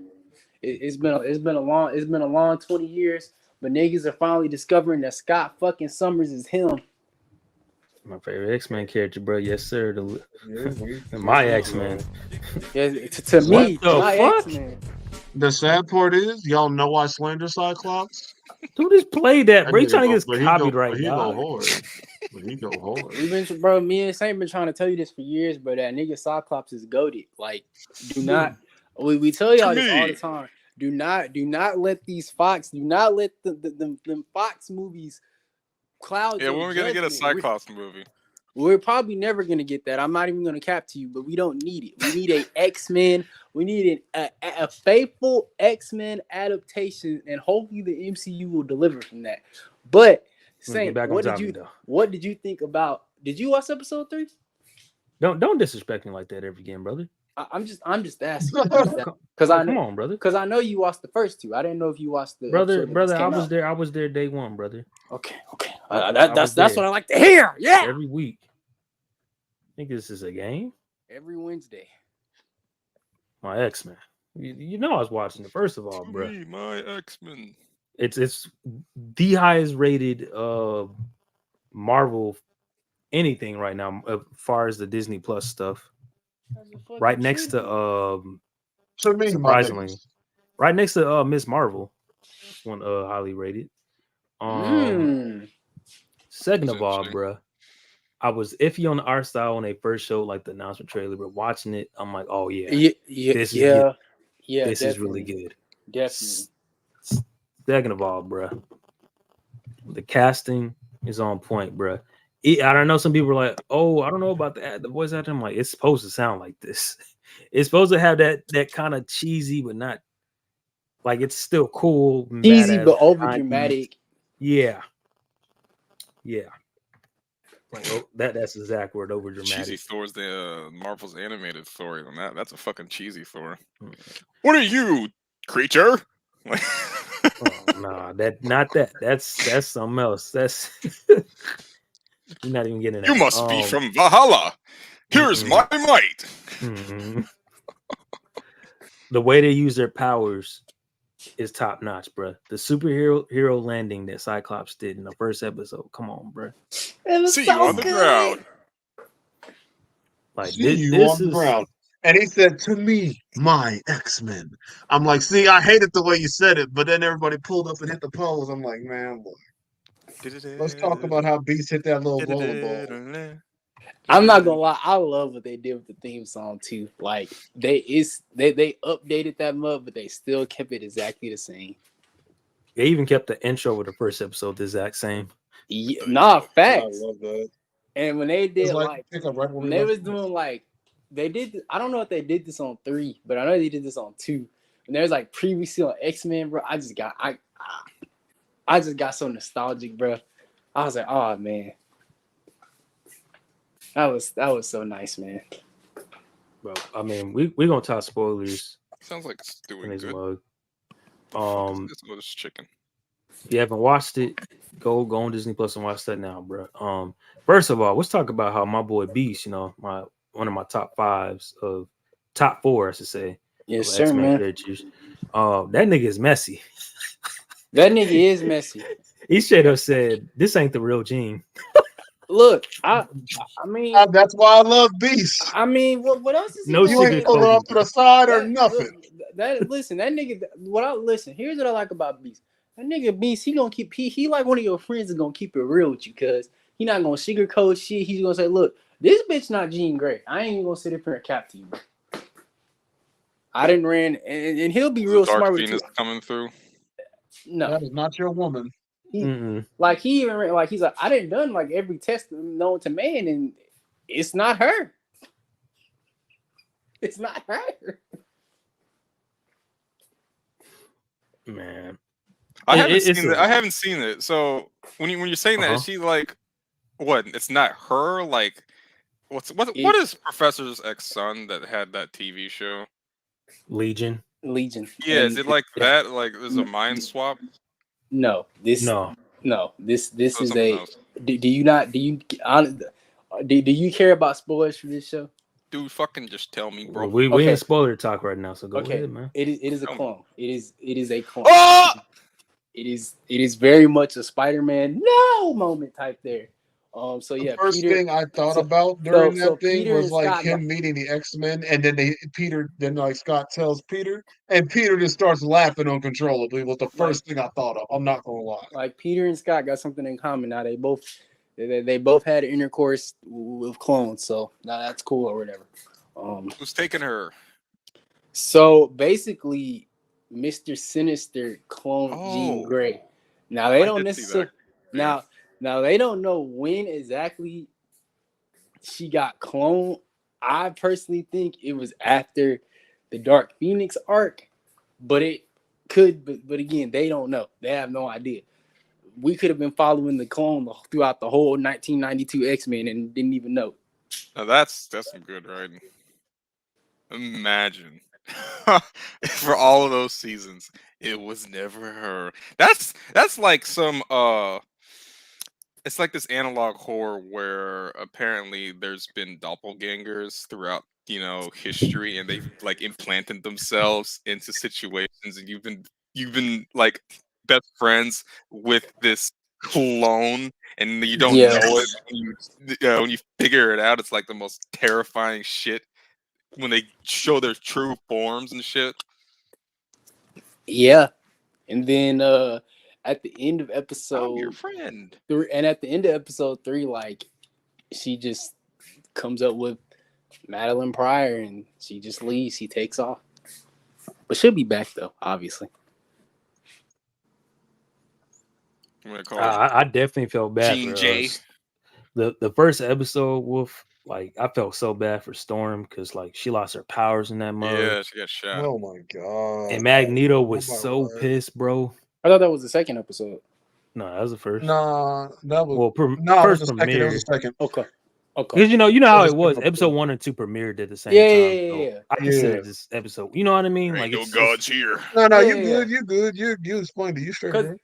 Speaker 4: It's been a long 20 years, but niggas are finally discovering that Scott fucking Summers is him.
Speaker 3: My favorite X-Men character, bro. Yes, sir. My X-Men.
Speaker 4: Yeah, to me, my
Speaker 3: fuck?
Speaker 4: X-Men.
Speaker 5: The sad part is, y'all know I slander Cyclops.
Speaker 3: Dude, just play that, bro. You trying to get his copyright,
Speaker 5: He go
Speaker 3: dog.
Speaker 5: hard. He go hard.
Speaker 4: Bro, me and Saint been trying to tell you this for years, but that nigga Cyclops is goated. Like, do not. We tell y'all this all the time. Do not let these Fox. Do not let the Fox movies cloud.
Speaker 1: Yeah, when are we gonna get a Cyclops movie?
Speaker 4: We're probably never gonna get that. I'm not even gonna cap to you, but we don't need it. We need a X-Men. We need a faithful X-Men adaptation, and hopefully the MCU will deliver from that. But Saint, what did you think about? Did you watch episode 3?
Speaker 3: Don't disrespect me like that ever again, brother.
Speaker 4: I'm just asking because I know,
Speaker 3: come on, brother.
Speaker 4: Because I know you watched the first 2. I didn't know if you watched the
Speaker 3: brother. I was there day 1, brother.
Speaker 4: Okay. That's what I like to hear. Yeah,
Speaker 3: every week. I think this is a game
Speaker 4: every Wednesday.
Speaker 3: My X-Men. You know I was watching it. First of all, bro.
Speaker 1: My X-Men.
Speaker 3: It's the highest rated Marvel anything right now as far as the Disney Plus stuff. Right next to surprisingly, right next to Miss Marvel, one highly rated. Second of all, bro, I was iffy on the art style when they first showed like the announcement trailer, but watching it, I'm like, oh this is really good.
Speaker 4: Definitely.
Speaker 3: Second of all, bro, the casting is on point, bro. I don't know. Some people are like, "Oh, I don't know about the voice actor." I'm like, it's supposed to sound like this. It's supposed to have that kind of cheesy, but not like it's still cool,
Speaker 4: cheesy but over dramatic.
Speaker 3: Yeah. Like that's the exact word, over dramatic.
Speaker 1: Cheesy Thor's the Marvel's animated Thor. That's a fucking cheesy Thor. What are you, creature?
Speaker 3: Nah, that's something else. That's you're not even getting that.
Speaker 1: You must be from Valhalla. Here's my might.
Speaker 3: The way they use their powers is top notch, bro. The superhero landing that Cyclops did in the first episode. Come on, bro.
Speaker 1: See you on the ground.
Speaker 3: Like
Speaker 5: see you on the ground. And he said, to me, my X-Men. I'm like, see, I hated the way you said it, but then everybody pulled up and hit the pose. I'm like, man, look. Let's talk about how Beast hit that little bowling ball.
Speaker 4: I'm not gonna lie, I love what they did with the theme song too. Like they updated that mug, but they still kept it exactly the same.
Speaker 3: They even kept the intro with the first episode the exact same.
Speaker 4: Yeah, nah, facts.
Speaker 5: I love that.
Speaker 4: And when they did when they was doing like they did, I don't know if they did this on 3, but I know they did this on 2. And there's like previously on X-Men, bro. I just got so nostalgic, bro. I was like, oh man. That was so nice, man.
Speaker 3: Bro, I mean, we're gonna talk spoilers.
Speaker 1: Sounds like it's doing good.
Speaker 3: Mug.
Speaker 1: This chicken.
Speaker 3: If you haven't watched it, go on Disney Plus and watch that now, bro. First of all, let's talk about how my boy Beast, one of my top 5s of top 4, I should say.
Speaker 4: Yes, sir, man.
Speaker 3: Characters. That nigga is messy.
Speaker 4: That nigga is messy.
Speaker 3: He straight up said, "This ain't the real Gene."
Speaker 4: Look, I mean,
Speaker 5: that's why I love Beast.
Speaker 4: I mean, what else is
Speaker 3: no
Speaker 5: you ain't pulling off to the side or nothing?
Speaker 4: Listen, that nigga. Here's what I like about Beast. That nigga Beast, he gonna keep he like one of your friends is gonna keep it real with you, cause he not gonna sugarcoat shit. He's gonna say, look, this bitch not Jean Grey. I ain't even gonna sit up here and cap to you. I didn't ran, and he'll be real smart with you.
Speaker 1: Coming through.
Speaker 5: No, that is not your woman.
Speaker 4: Like he even like he's like, I didn't done like every test known to man, and it's not her. It's not her.
Speaker 3: Man,
Speaker 1: I haven't seen it. So when you're saying that, is she like what? It's not her. Like what is Professor X's son that had that TV show?
Speaker 3: Legion.
Speaker 1: Yeah, is it like that? Like there's a mind swap?
Speaker 4: No. This is a.
Speaker 1: Else.
Speaker 4: Do you care about spoilers for this show?
Speaker 1: Dude, fucking just tell me, bro.
Speaker 3: We in spoiler talk right now, so go ahead, man.
Speaker 4: It is a clone. It is a clone.
Speaker 1: Oh!
Speaker 4: It is very much a Spider-Man no moment type there. So yeah,
Speaker 5: the first
Speaker 4: Peter,
Speaker 5: thing I thought about during that thing
Speaker 4: Peter
Speaker 5: was like
Speaker 4: Scott
Speaker 5: him meeting the X-Men, and then like Scott tells Peter, and Peter just starts laughing uncontrollably. Was the first thing I thought of. I'm not gonna lie.
Speaker 4: Like Peter and Scott got something in common. Now they both had intercourse with clones, so now that's cool or whatever.
Speaker 1: Who's taking her?
Speaker 4: So basically, Mr. Sinister cloned Jean Grey. Now they don't necessarily now they don't know when exactly she got cloned. I personally think it was after the Dark Phoenix arc, but it could. But again, they don't know. They have no idea. We could have been following the clone throughout the whole 1992 X-Men and didn't even know.
Speaker 1: Now that's some good writing. Imagine for all of those seasons, it was never her. That's like some it's like this analog horror where apparently there's been doppelgangers throughout, history, and they've like implanted themselves into situations, and you've been like best friends with this clone, and you don't know it. When you figure it out, it's like the most terrifying shit when they show their true forms and shit.
Speaker 4: Yeah, and then at the end of episode,
Speaker 1: I'm your friend.
Speaker 4: 3, and at the end of episode 3, like she just comes up with Madeline Pryor, and she just leaves. She takes off, but she'll be back though, obviously.
Speaker 3: I definitely felt bad
Speaker 1: Jean
Speaker 3: for
Speaker 1: J.
Speaker 3: The first episode with. Like, I felt so bad for Storm because, like, she lost her powers in that mode.
Speaker 1: Yeah, she got shot.
Speaker 5: Oh, my God.
Speaker 3: And Magneto was so pissed, bro.
Speaker 4: I thought that was the second episode.
Speaker 3: No, that was the first.
Speaker 5: Nah, that was...
Speaker 3: Well,
Speaker 5: first premiere. It was the second.
Speaker 4: Okay.
Speaker 3: Because, you know how it was. Episode 1 and 2 premiered at the same time.
Speaker 4: Yeah.
Speaker 3: I consider this episode... You know what I mean?
Speaker 1: There
Speaker 3: like,
Speaker 1: ain't no gods here.
Speaker 5: No, you good. You explained it. You straight, bro.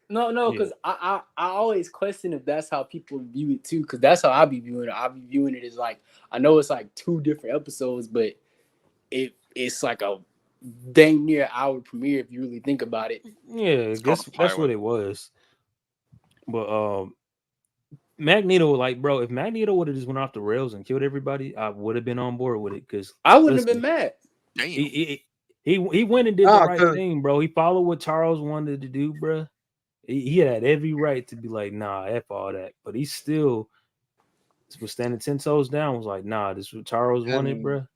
Speaker 4: Because I always question if that's how people view it, too. Because that's how I be viewing it. I be viewing it as, like... I know it's, like, 2 different episodes, but it's like a dang near hour premiere if you really think about it.
Speaker 3: Yeah, that's what it was. But, Magneto, like, bro, if Magneto would have just went off the rails and killed everybody, I would have been on board with it. Because
Speaker 4: I wouldn't have been mad.
Speaker 1: Damn.
Speaker 3: He went and did the right thing, bro. He followed what Charles wanted to do, bro. He had every right to be like, nah, F all that. But he still was standing 10 toes down, was like, nah, this is what Charles wanted, bro.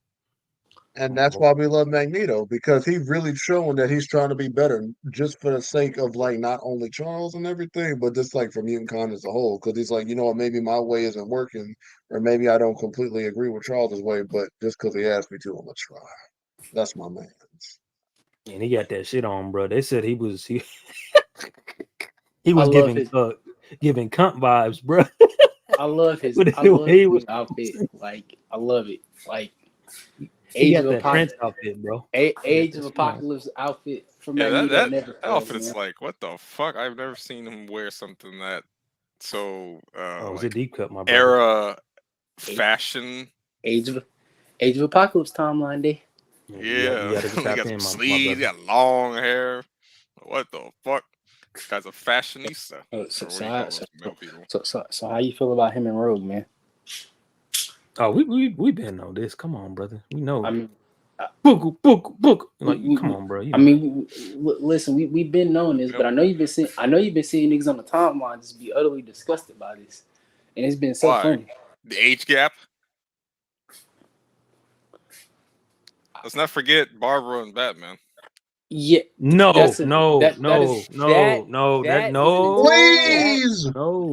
Speaker 5: And that's why we love Magneto, because he really showing that he's trying to be better just for the sake of, like, not only Charles and everything, but just like for mutant as a whole. Because he's like, you know what, maybe my way isn't working, or maybe I don't completely agree with Charles's way, but just because he asked me to, I'm gonna try. That's my man.
Speaker 3: And he got that shit on, bro. They said he was giving cunt vibes, bro.
Speaker 4: I love his outfit. Like, I love it. Like,
Speaker 3: Age of Apocalypse outfit, bro.
Speaker 4: Age of Apocalypse outfit for Magneto.
Speaker 1: That outfit's like, what the fuck? I've never seen him wear something that so
Speaker 3: it was a deep cut, my brother.
Speaker 1: Era fashion.
Speaker 4: Age of Apocalypse timeline day.
Speaker 1: Yeah, he got some sleeves, he got long hair. What the fuck? Guy's a fashionista.
Speaker 4: So how you feel about him and Rogue, man?
Speaker 3: Oh, we been on this. Come on, brother. We know.
Speaker 4: I mean,
Speaker 3: book. Like, come on, bro.
Speaker 4: I mean, listen, we've been knowing this, but I know you've been seeing niggas on the timeline just be utterly disgusted by this, and it's been so funny.
Speaker 1: The age gap. Let's not forget Barbara and Batman.
Speaker 4: Yeah.
Speaker 3: No.
Speaker 5: Please.
Speaker 4: No.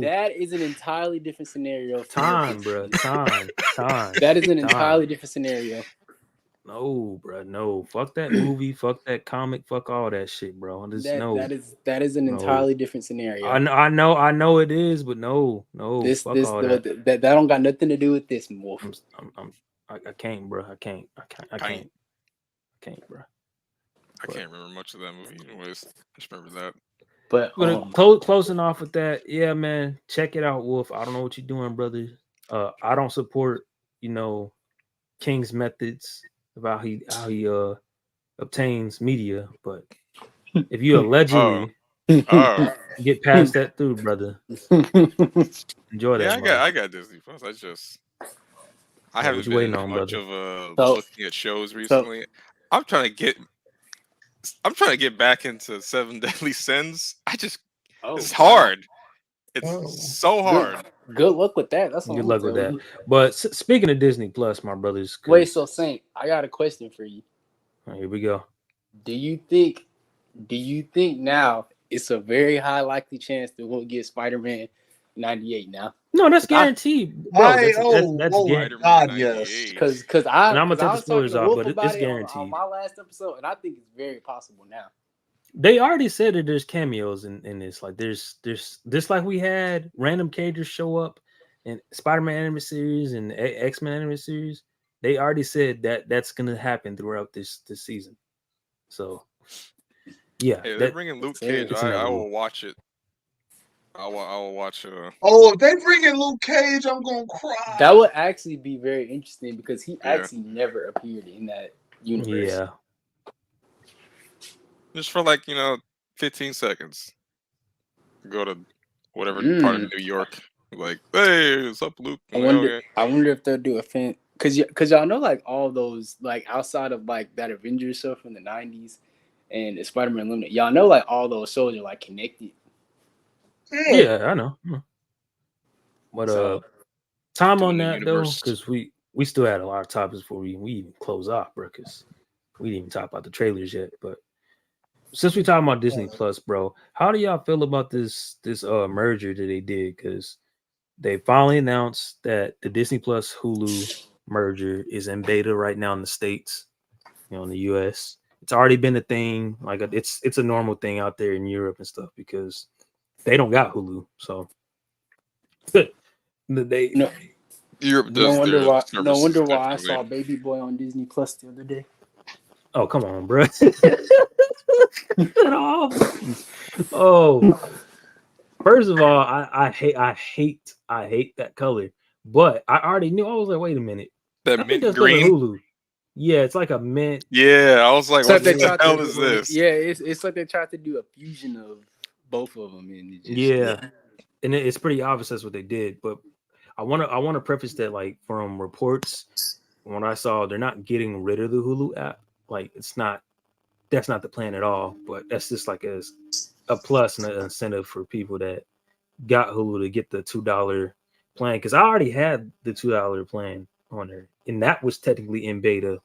Speaker 4: That is an entirely different scenario.
Speaker 3: Time, bro. Time.
Speaker 4: That is an entirely different scenario.
Speaker 3: No, bro. No. Fuck that movie. Fuck that comic. Fuck all that shit, bro.
Speaker 4: That is an entirely different scenario.
Speaker 3: I know it is, but no.
Speaker 4: That don't got nothing to do with this, Wolf.
Speaker 3: I can't, bro. I can't, bro.
Speaker 1: I can't remember much of that movie, anyways. I just remember that.
Speaker 3: But closing off with that, yeah, man. Check it out, Wolf. I don't know what you're doing, brother. I don't support, King's methods about how he obtains media, but if you allegedly get past that through, brother, enjoy that.
Speaker 1: I got Disney Plus. I haven't been
Speaker 3: on,
Speaker 1: much
Speaker 3: brother?
Speaker 1: of looking at shows recently. I'm trying to get back into Seven Deadly Sins. It's hard. It's so hard.
Speaker 4: Good luck with that. That's
Speaker 3: good luck with that. But speaking of Disney Plus, my brothers.
Speaker 4: Wait, so Saint, I got a question for you.
Speaker 3: Here we go.
Speaker 4: Do you think now it's a very high likely chance that we'll get Spider-Man 98 now?
Speaker 3: No, that's guaranteed. That's
Speaker 5: guaranteed. God, yes.
Speaker 4: Because
Speaker 3: and I'm gonna take the spoilers off, but it's guaranteed.
Speaker 4: On my last episode, and I think it's very possible now.
Speaker 3: They already said that there's cameos in this. Like there's just like we had random characters show up in Spider-Man animated series and X-Men animated series. They already said that that's gonna happen throughout this season. So yeah,
Speaker 1: if they're bringing Luke Cage, I will watch it. I will watch it.
Speaker 5: If they bring in Luke Cage, I'm gonna cry.
Speaker 4: That would actually be very interesting because he actually never appeared in that universe.
Speaker 3: Yeah.
Speaker 1: Just for 15 seconds. Go to whatever part of New York. Like, hey, what's up, Luke?
Speaker 4: I wonder if they'll do a fan because y'all know all those outside of that Avengers stuff from the 90s and the Spider-Man Limited. Y'all know all those shows are connected.
Speaker 3: Yeah, I know. But time on that though, because we still had a lot of topics before we even close off, bro. Because we didn't even talk about the trailers yet. But since we talking about Disney Plus, bro, how do y'all feel about this merger that they did? Because they finally announced that the Disney Plus Hulu merger is in beta right now in the States, in the US. It's already been a thing. It's a normal thing out there in Europe and stuff because they don't got Hulu, so
Speaker 1: Europe does.
Speaker 4: No wonder why I saw Baby Boy on Disney Plus the other day.
Speaker 3: Oh, come on, bro. Oh, first of all, I hate that color, but I already knew. I was like, wait a minute,
Speaker 1: that mint green.
Speaker 3: Hulu. Yeah, it's like a mint.
Speaker 1: Yeah, I was like, what the hell is this?
Speaker 4: Yeah, it's like they tried to do a fusion of both of them, and
Speaker 3: and it's pretty obvious that's what they did. But I want to preface that from reports when I saw they're not getting rid of the Hulu app. That's not the plan at all. But that's just a plus and an incentive for people that got Hulu to get the $2 plan because I already had the $2 plan on there, and that was technically in beta.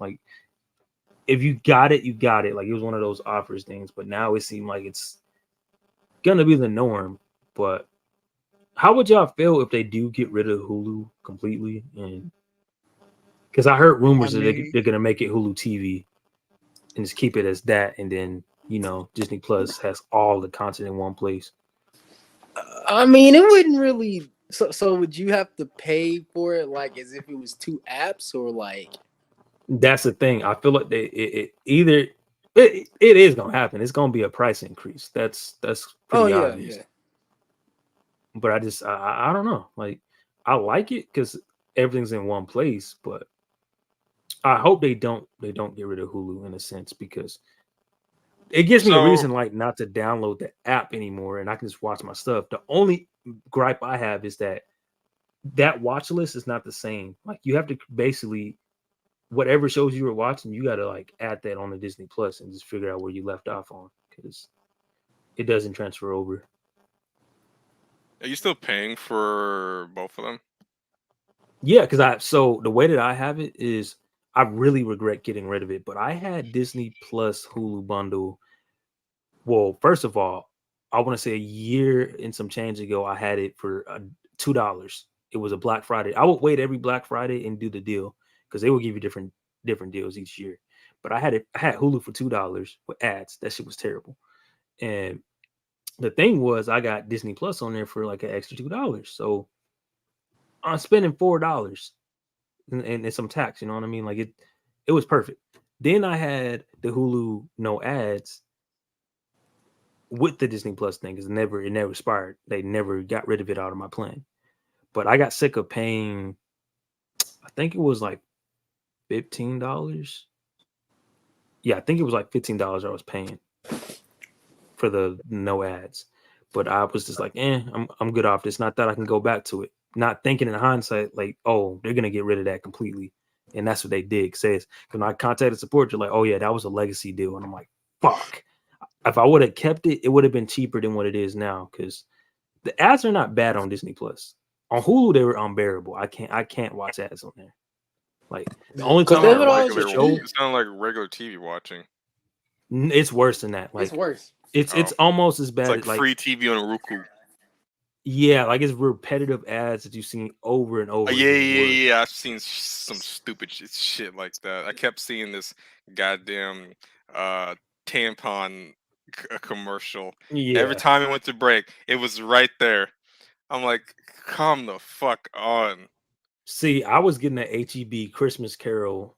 Speaker 3: If you got it, you got it. It was one of those offers things. But now it seemed like it's gonna be the norm. But how would y'all feel if they do get rid of Hulu completely? And because I heard rumors that they're gonna make it Hulu TV and just keep it as that, and then Disney Plus has all the content in one place.
Speaker 4: I mean, it wouldn't really. So would you have to pay for it as if it was two apps or
Speaker 3: That's the thing. I feel like it is gonna happen. It's gonna be a price increase. That's pretty obvious. Yeah. But I don't know. I like it because everything's in one place, but I hope they don't get rid of Hulu in a sense because it gives me a reason not to download the app anymore and I can just watch my stuff. The only gripe I have is that watch list is not the same. You have to basically whatever shows you were watching, you got to add that on the Disney Plus and just figure out where you left off on because it doesn't transfer over.
Speaker 1: Are you still paying for both of them?
Speaker 3: Yeah, because so the way that I have it is I really regret getting rid of it, but I had Disney Plus Hulu bundle. Well, first of all, I want to say a year and some change ago, I had it for $2. It was a Black Friday. I would wait every Black Friday and do the deal because they will give you different deals each year. But I had Hulu for $2 with ads. That shit was terrible. And the thing was, I got Disney Plus on there for an extra $2. So I'm spending $4 and some tax. You know what I mean? It was perfect. Then I had the Hulu no ads with the Disney Plus thing because it never expired. They never got rid of it out of my plan. But I got sick of paying. I think it was $15. Yeah, I think it was like $15 I was paying for the no ads. But I was just like, I'm good off this. Not that I can go back to it. Not thinking in hindsight, like, oh, they're gonna get rid of that completely. And that's what they did. Says when I contacted support, they're like, oh yeah, that was a legacy deal. And I'm like, fuck. If I would have kept it, it would have been cheaper than what it is now. Because the ads are not bad on Disney Plus. On Hulu, they were unbearable. I can't watch ads on there. Like the only time I watch a show,
Speaker 1: it sounds like regular TV watching.
Speaker 3: It's worse than that. Like
Speaker 4: it's worse.
Speaker 3: It's almost as bad.
Speaker 1: It's like free TV on Roku.
Speaker 3: Yeah, like it's repetitive ads that you've seen over and over.
Speaker 1: Yeah. I've seen some stupid shit like that. I kept seeing this goddamn tampon commercial.
Speaker 3: Yeah.
Speaker 1: Every time it went to break, it was right there. I'm like, come the fuck on.
Speaker 3: See, I was getting that HEB Christmas Carol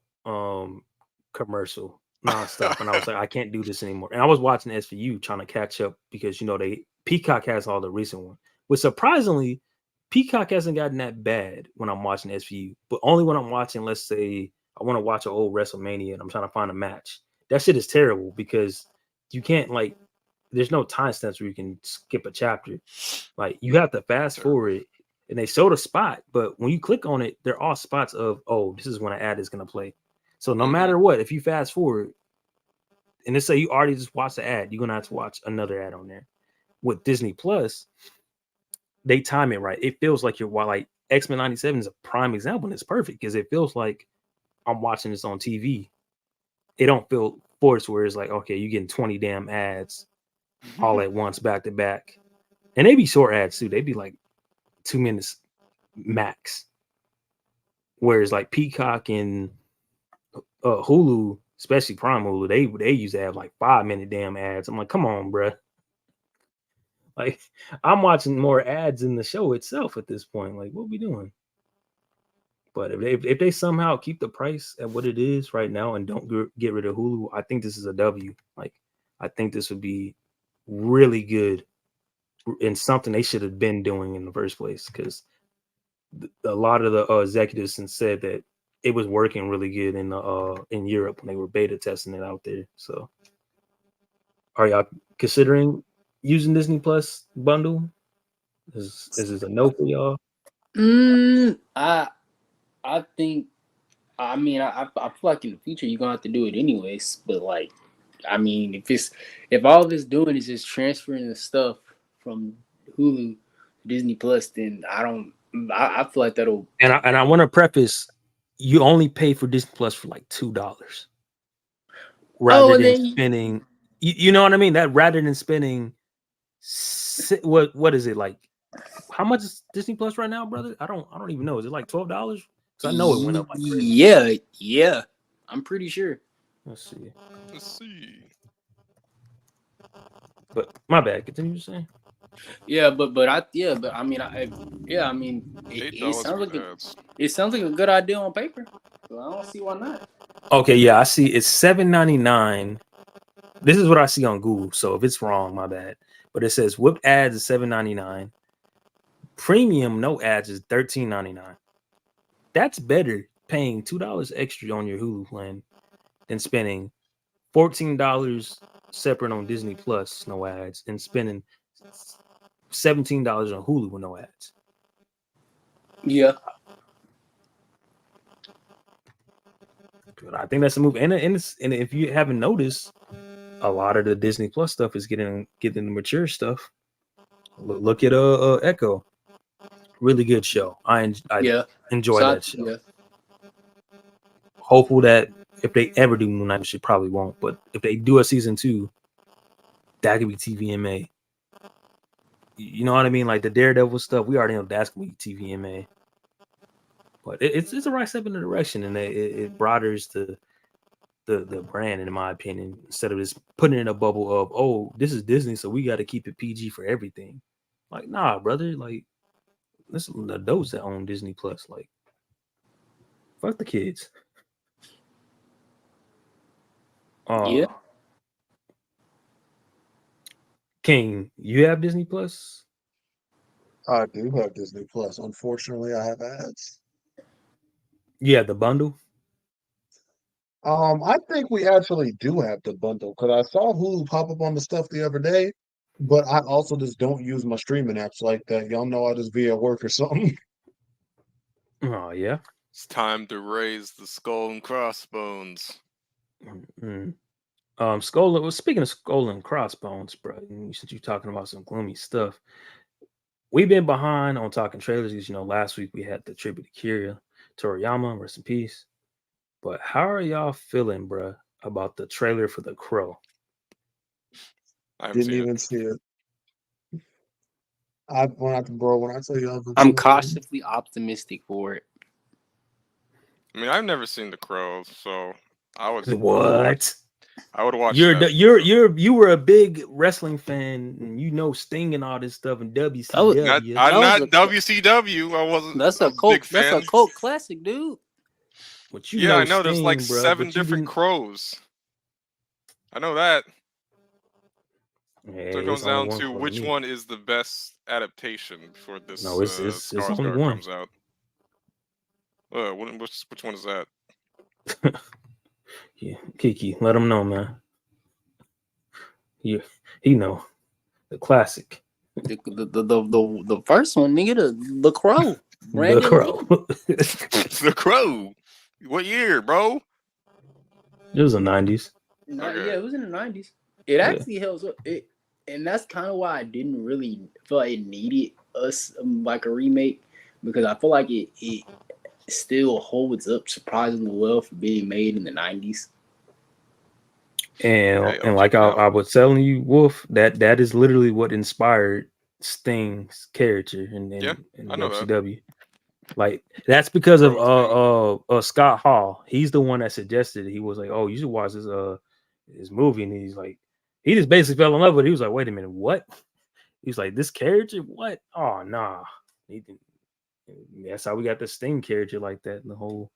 Speaker 3: commercial nonstop, and I was like, I can't do this anymore. And I was watching SVU trying to catch up because Peacock has all the recent one. Which surprisingly, Peacock hasn't gotten that bad when I'm watching SVU, but only when I'm watching, let's say, I want to watch an old WrestleMania and I'm trying to find a match. That shit is terrible because you can't there's no timestamps where you can skip a chapter. Like you have to fast forward, and they show the spot, but when you click on it, they're all spots of, oh, this is when an ad is gonna play. So no matter what, if you fast forward, and let's say you already just watched the ad, you're gonna have to watch another ad on there. With Disney Plus, they time it right. It feels like like X-Men 97 is a prime example, and it's perfect because it feels like I'm watching this on TV. It don't feel forced where it's like, okay, you're getting 20 damn ads all at once, back to back. And they be short ads too. They be like 2 minutes max. Whereas like Peacock and Hulu, especially Prime Hulu, they used to have like 5-minute damn ads. I'm like, come on, bruh. Like, I'm watching more ads in the show itself at this point. Like, what we doing? But if they somehow keep the price at what it is right now and don't get rid of Hulu, I think this is a W. Like, I think this would be really good and something they should have been doing in the first place, because a lot of the executives said that it was working really good in Europe when they were beta testing it out there. So, are y'all considering using Disney Plus bundle? Is this a no for y'all?
Speaker 4: I think, I mean, I feel like in the future you're gonna have to do it anyways. But like, I mean, if all it's doing is just transferring the stuff from Hulu to Disney Plus, then I feel like that'll.
Speaker 3: And I want to preface, you only pay for Disney Plus for like $2 rather than spending. You know what I mean? That rather than spending. What is it like? How much is Disney Plus right now, brother? I don't even know. Is it like $12? Because I know it went up like
Speaker 4: crazy. Yeah. I'm pretty sure.
Speaker 3: Let's see. But my bad. Continue to say.
Speaker 4: I mean, it sounds like a good idea on paper. So I don't see why not.
Speaker 3: Okay, yeah, I see. It's $7.99. This is what I see on Google. So if it's wrong, my bad. But it says whipped ads is $7.99. Premium no ads is $13.99. That's better paying $2 extra on your Hulu plan than spending $14 separate on Disney Plus no ads and spending $17 on Hulu with no ads.
Speaker 4: Yeah.
Speaker 3: But I think that's a move. And if you haven't noticed, a lot of the Disney Plus stuff is getting the mature stuff. Look at Echo. Really good show. I enjoy that show. Yeah. Hopeful that if they ever do Moon Knight, which they probably won't, but if they do a season 2, that could be TVMA. You know what I mean? Like the Daredevil stuff, we already know that's gonna be TVMA. But it's a right step in the direction, and it broadens the brand, in my opinion, instead of just putting it in a bubble of, oh, this is Disney, so we got to keep it PG for everything. Like, nah, brother. Like, listen, the adults that own Disney Plus, like, fuck the kids.
Speaker 4: Yeah.
Speaker 3: King, you have Disney Plus?
Speaker 5: I do have Disney Plus. Unfortunately, I have ads.
Speaker 3: Yeah, the bundle.
Speaker 5: I think we actually do have to bundle because I saw Hulu pop up on the stuff the other day, but I also just don't use my streaming apps like that. Y'all know I just be at work or something.
Speaker 3: Oh yeah.
Speaker 1: It's time to raise the skull and crossbones.
Speaker 3: Mm-hmm. Skull. Well, speaking of skull and crossbones, bro, since you're talking about some gloomy stuff, we've been behind on talking trailers. Because last week we had the tribute to Kira Toriyama, rest in peace. But how are y'all feeling, bro, about the trailer for The Crow?
Speaker 1: I
Speaker 5: Didn't even see it. When I tell you,
Speaker 4: I'm cautiously optimistic for it.
Speaker 1: I mean, I've never seen The Crow, so I would.
Speaker 3: What?
Speaker 1: I would watch.
Speaker 3: You were a big wrestling fan, and Sting and all this stuff in WCW.
Speaker 1: I'm not WCW. I wasn't.
Speaker 4: That's a cult. That's a cult classic, dude.
Speaker 3: But
Speaker 1: I know Sting, there's like 7 different crows. I know that.
Speaker 3: Hey,
Speaker 1: so it comes down to which one is the best adaptation for this.
Speaker 3: No, it's only one.
Speaker 1: Comes out. Which one is that?
Speaker 3: Yeah, Kiki, let him know, man. Yeah, he know the classic.
Speaker 4: The first one, nigga, the Crow.
Speaker 3: The Crow.
Speaker 1: The Crow. What year, bro?
Speaker 3: It was the 90s.
Speaker 4: Okay. Yeah, it was in the 90s. It actually held up. And that's kind of why I didn't really feel like it needed us like a remake, because I feel like it still holds up surprisingly well for being made in the 90s.
Speaker 3: And like I was telling you, Wolf, that is literally what inspired Sting's character in WCW. Like that's because of Scott Hall. He's the one that suggested it. He was like, "Oh, you should watch this movie," and he's like, he just basically fell in love with it. He was like, "Wait a minute, what?" He was like, "This character, what? Oh, nah." That's how we got the Sting character like that, and the whole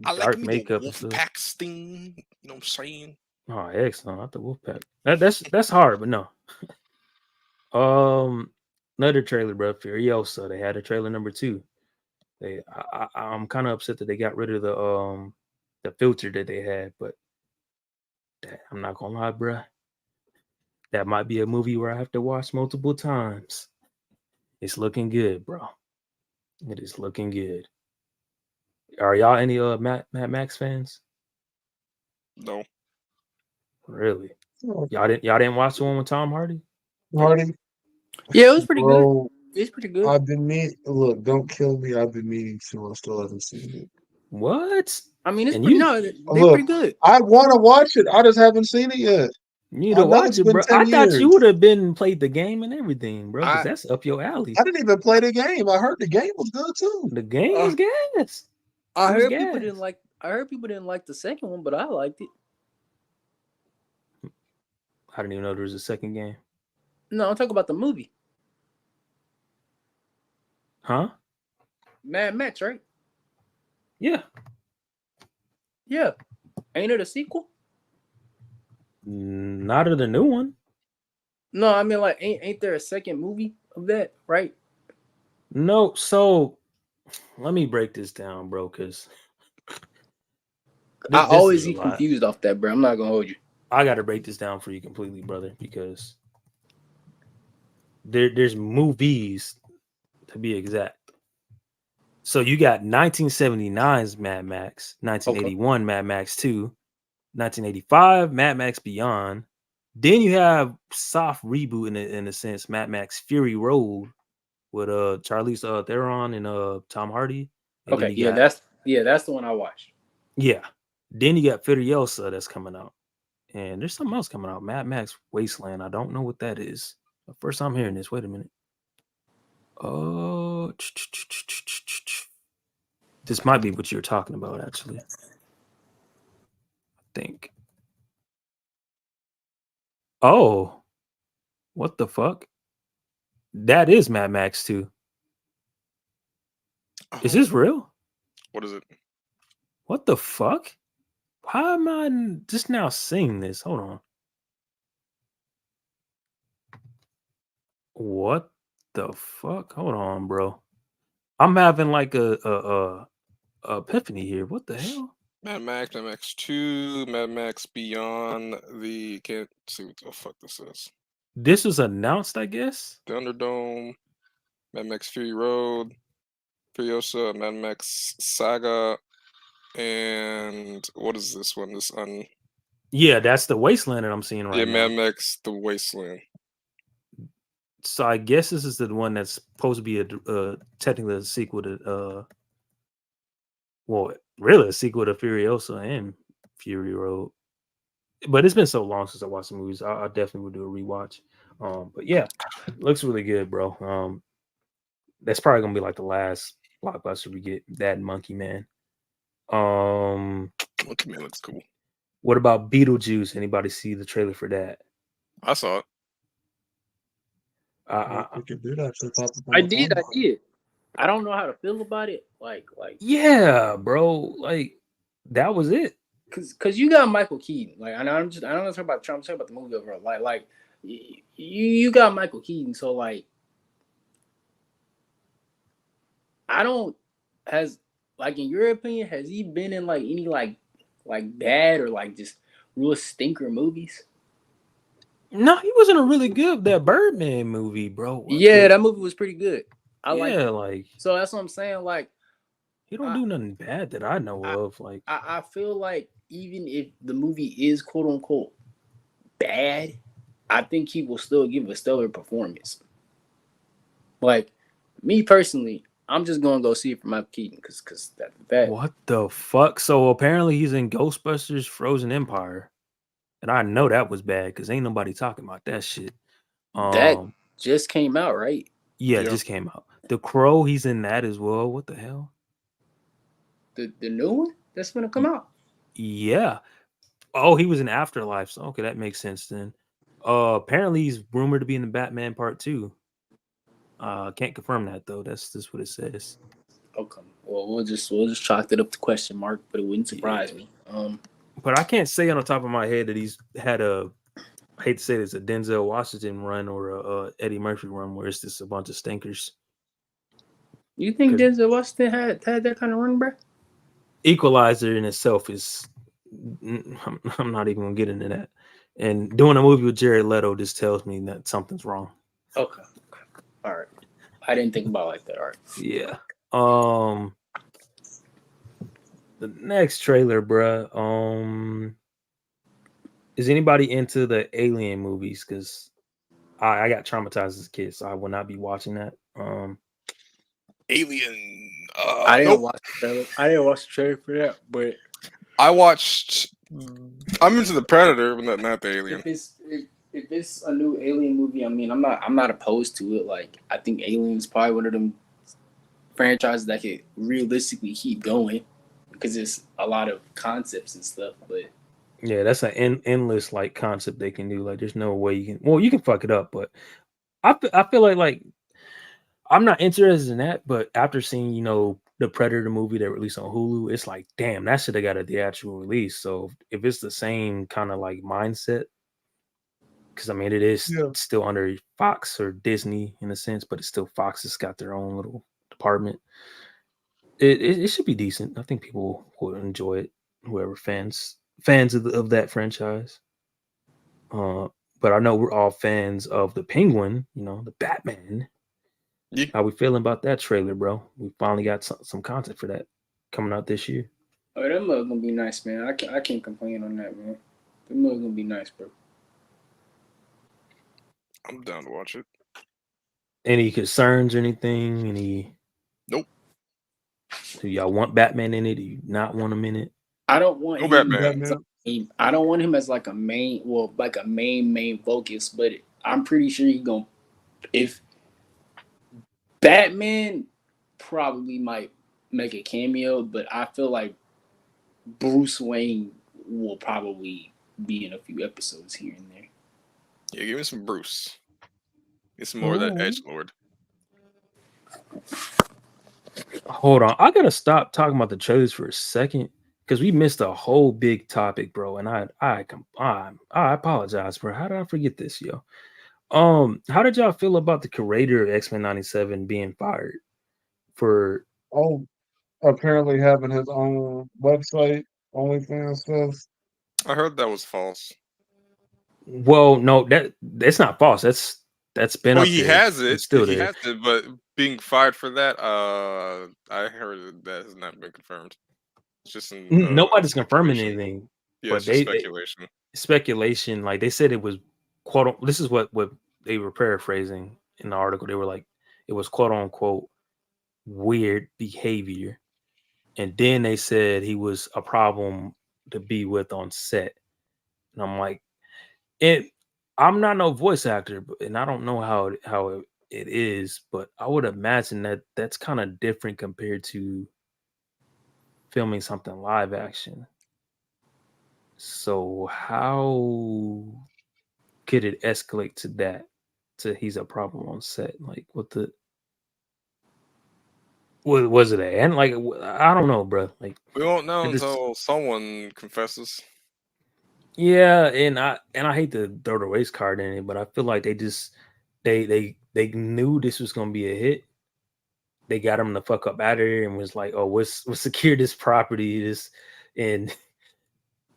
Speaker 3: dark makeup and stuff.
Speaker 1: Wolfpack Sting, you know what I'm saying?
Speaker 3: Oh, excellent! Not the Wolfpack. That's hard, but no. Another trailer, bro. Furiosa. They had a trailer number 2. I'm kind of upset that they got rid of the filter that they had, but I'm not gonna lie, bro. That might be a movie where I have to watch multiple times. It's looking good, bro. It is looking good. Are y'all any Mad Max fans?
Speaker 1: No.
Speaker 3: Really? Y'all didn't watch the one with Tom Hardy?
Speaker 4: Yeah, it was pretty good. It's pretty good.
Speaker 5: I've been look, don't kill me. I've been meaning to. I still haven't seen it.
Speaker 3: What?
Speaker 4: I mean, it's they're pretty good.
Speaker 5: I want to watch it. I just haven't seen it yet.
Speaker 3: You need to watch it, bro. I thought you would have played the game and everything, bro. Because that's up your alley.
Speaker 5: I didn't even play the game. I heard the game was good too.
Speaker 3: The game was gas.
Speaker 4: I heard people didn't like the second one, but I liked it.
Speaker 3: I didn't even know there was a second game.
Speaker 4: No, I'm talking about the movie.
Speaker 3: Huh?
Speaker 4: Mad Max, right?
Speaker 3: Yeah.
Speaker 4: Yeah. Ain't it a sequel?
Speaker 3: Not of the new one.
Speaker 4: No, I mean, like, ain't there a second movie of that, right?
Speaker 3: No. So let me break this down, bro, because
Speaker 4: I always get confused off that, bro. I'm not gonna hold you.
Speaker 3: I got to break this down for you completely, brother, because there's movies, to be exact. So you got 1979's Mad Max, 1981 Mad Max 2, 1985 Mad Max Beyond. Then you have soft reboot in a sense, Mad Max Fury Road with Charlize Theron and Tom Hardy. And
Speaker 4: okay, that's the one I watched.
Speaker 3: Yeah. Then you got Furiosa that's coming out. And there's something else coming out, Mad Max Wasteland. I don't know what that is. First time hearing this. Wait a minute. Oh, this might be what you're talking about, actually. I think. Oh, what the fuck? That is Mad Max 2. Is this real?
Speaker 1: What is it?
Speaker 3: What the fuck? How am I just now seeing this? Hold on. What the fuck? Hold on, bro. I'm having like a epiphany here. What the hell?
Speaker 1: Mad Max 2, Mad Max Beyond the can't see what the fuck this is.
Speaker 3: This was announced, I guess.
Speaker 1: Thunderdome, Mad Max Fury Road, Furiosa, Mad Max Saga, and what is this one?
Speaker 3: Yeah, that's the Wasteland that I'm seeing right now.
Speaker 1: Yeah, Mad Max The Wasteland.
Speaker 3: So I guess this is the one that's supposed to be a technically a sequel to well, really a sequel to Furiosa and Fury Road. But it's been so long since I watched the movies. I definitely would do a rewatch. But yeah, looks really good, bro. That's probably gonna be like the last blockbuster we get. That and Monkey Man.
Speaker 1: Monkey Man looks cool.
Speaker 3: What about Beetle Juice? Anybody see the trailer for that?
Speaker 1: I saw it.
Speaker 4: I did. I don't know how to feel about it. Like
Speaker 3: yeah, bro. Like that was it.
Speaker 4: Cause you got Michael Keaton. Like I don't talk about Trump. I'm talking about the movie overall. Like you got Michael Keaton. So like in your opinion, has he been in like any like bad or like just real stinker movies?
Speaker 3: No, he wasn't a really good that Birdman movie, bro.
Speaker 4: Yeah, that movie was pretty good.
Speaker 3: Like
Speaker 4: so that's what I'm saying. Like
Speaker 3: he don't do nothing bad that I know of. Like
Speaker 4: I feel like even if the movie is quote unquote bad, I think he will still give a stellar performance. Like me personally, I'm just gonna go see it for Michael Keaton because that.
Speaker 3: What the fuck? So apparently he's in Ghostbusters: Frozen Empire, and I know that was bad because ain't nobody talking about that shit.
Speaker 4: That just came out, right?
Speaker 3: Yeah, it just came out. The Crow, he's in that as well. What the hell?
Speaker 4: The new one that's gonna come out.
Speaker 3: Yeah. Oh, he was in Afterlife. So okay, that makes sense then. Apparently he's rumored to be in the Batman Part 2. Can't confirm that though. That's just what it says.
Speaker 4: Okay. Well, we'll just chalk it up to question mark, but it wouldn't surprise me.
Speaker 3: But I can't say on the top of my head that he's had I hate to say this, a Denzel Washington run or a Eddie Murphy run where it's just a bunch of stinkers.
Speaker 4: You think Denzel Washington had that kind of run, bro?
Speaker 3: Equalizer in itself is, I'm not even gonna get into that. And doing a movie with Jared Leto just tells me that something's wrong.
Speaker 4: Okay. All right. I didn't think about it like that. All right.
Speaker 3: Yeah. The next trailer, bruh. Is anybody into the Alien movies? Because I got traumatized as a kid, so I will not be watching that.
Speaker 1: Alien.
Speaker 4: I didn't watch the trailer. I didn't watch the trailer for that, but
Speaker 1: I'm into the Predator, but not the Alien.
Speaker 4: If it's a new Alien movie, I mean, I'm not opposed to it. Like, I think Alien is probably one of them franchises that could realistically keep going because it's a lot of concepts and stuff. But
Speaker 3: yeah, that's an endless like concept they can do. Like, there's no way you can. Well, you can fuck it up, but I feel like I'm not interested in that. But after seeing the Predator movie that released on Hulu, it's like, damn, that should have got a theatrical release. So if it's the same kind of like mindset. Because I mean, it is still under Fox or Disney in a sense, but it's still Fox has got their own little department. It should be decent. I think people will enjoy it. Whoever fans of that franchise. But I know we're all fans of the Penguin. The Batman. Yeah. How we feeling about that trailer, bro? We finally got some content for that coming out this year.
Speaker 4: Oh, that movie gonna be nice, man. I can't complain on that, man. That movie gonna be nice, bro.
Speaker 1: I'm down to watch it.
Speaker 3: Any concerns or anything?
Speaker 1: Nope.
Speaker 3: Do y'all want Batman in it? Do you not want him in it?
Speaker 4: I don't want him.
Speaker 1: Batman.
Speaker 4: I don't want him as like a main focus, but I'm pretty sure he's gonna. If Batman probably might make a cameo, but I feel like Bruce Wayne will probably be in a few episodes here and there.
Speaker 1: Yeah, give me some Bruce. Get some more of that edgelord.
Speaker 3: Hold on, I gotta stop talking about the trailers for a second because we missed a whole big topic, bro. And I apologize, bro. How did I forget this, yo? How did y'all feel about the creator of X-Men 97 being fired for?
Speaker 5: Apparently having his own website OnlyFans stuff.
Speaker 1: I heard that was false.
Speaker 3: Well, no, that's not false. That's been up
Speaker 1: he
Speaker 3: there.
Speaker 1: has it.
Speaker 3: It's still
Speaker 1: he
Speaker 3: there.
Speaker 1: has it, but being fired for that, I heard that has not been confirmed. It's just
Speaker 3: nobody's confirming anything.
Speaker 1: Yeah, it's just speculation.
Speaker 3: Speculation. Like they said, it was quote. This is what they were paraphrasing in the article. They were like, it was quote unquote weird behavior, and then they said he was a problem to be with on set. And I'm like, I'm not no voice actor, and I don't know how it is, but I would imagine that that's kind of different compared to filming something live action. So how could it escalate to that? To he's a problem on set? Like what was it? And like I don't know, bro. Like
Speaker 1: we won't know until someone confesses.
Speaker 3: Yeah, and I hate to throw the race card in it, but I feel like they knew this was gonna be a hit. They got him the fuck up out of here and was like, oh, we'll secure this property, and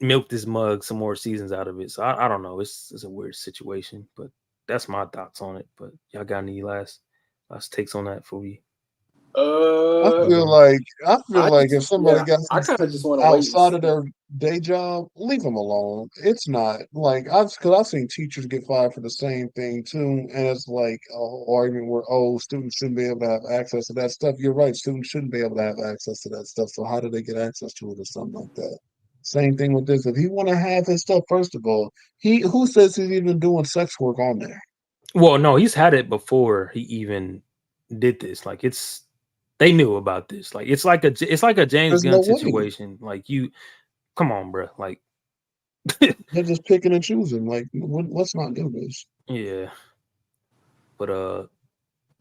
Speaker 3: milk this mug some more seasons out of it. So I don't know. It's a weird situation, but that's my thoughts on it. But y'all got any last takes on that for me?
Speaker 5: I feel like if somebody got outside of their day job, leave them alone. It's not like I've seen teachers get fired for the same thing too, and it's like a whole argument where students shouldn't be able to have access to that stuff. You're right, students shouldn't be able to have access to that stuff. So how do they get access to it or something like that? Same thing with this. If he want to have his stuff, first of all, who says he's even doing sex work on there?
Speaker 3: Well, no, he's had it before he even did this. Like they knew about this. Like it's like a James Gunn situation. Like come on, bro. Like
Speaker 5: they're just picking and choosing. Like let's not do this.
Speaker 3: Yeah. But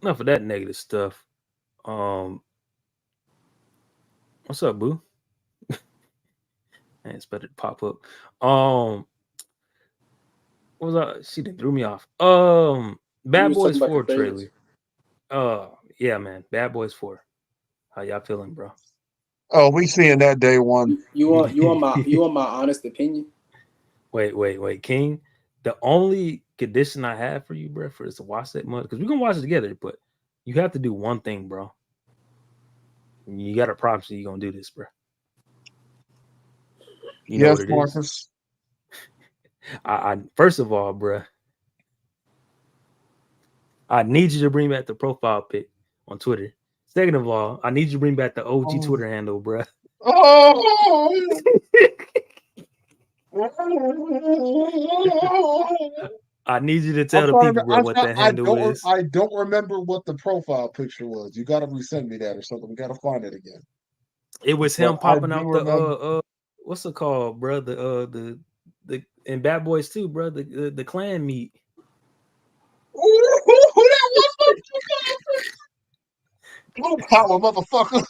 Speaker 3: enough of that negative stuff. What's up, boo? Man, it's better to pop up. What was that? She done threw me off. Bad Boys 4 trailer. Yeah, man. Bad Boys 4. How y'all feeling, bro?
Speaker 5: Oh, we seeing that day one.
Speaker 4: You want my honest opinion?
Speaker 3: Wait, King. The only condition I have for you, bro, is to watch that much, because we're gonna watch it together, but you have to do one thing, bro. You got to promise you're gonna do this, bro. You know what it Marcus. Is? I first of all, bro, I need you to bring back the profile pic on Twitter. Second of all, I need you to bring back the OG Twitter handle, bro. I need you to tell the people, bro, what that handle is.
Speaker 5: I don't remember what the profile picture was. You got to resend me that or something. We got to find it again.
Speaker 3: It was him popping out the what's it called, bro? The and Bad Boys 2, bro. The clan meet.
Speaker 5: Blue power, motherfucker.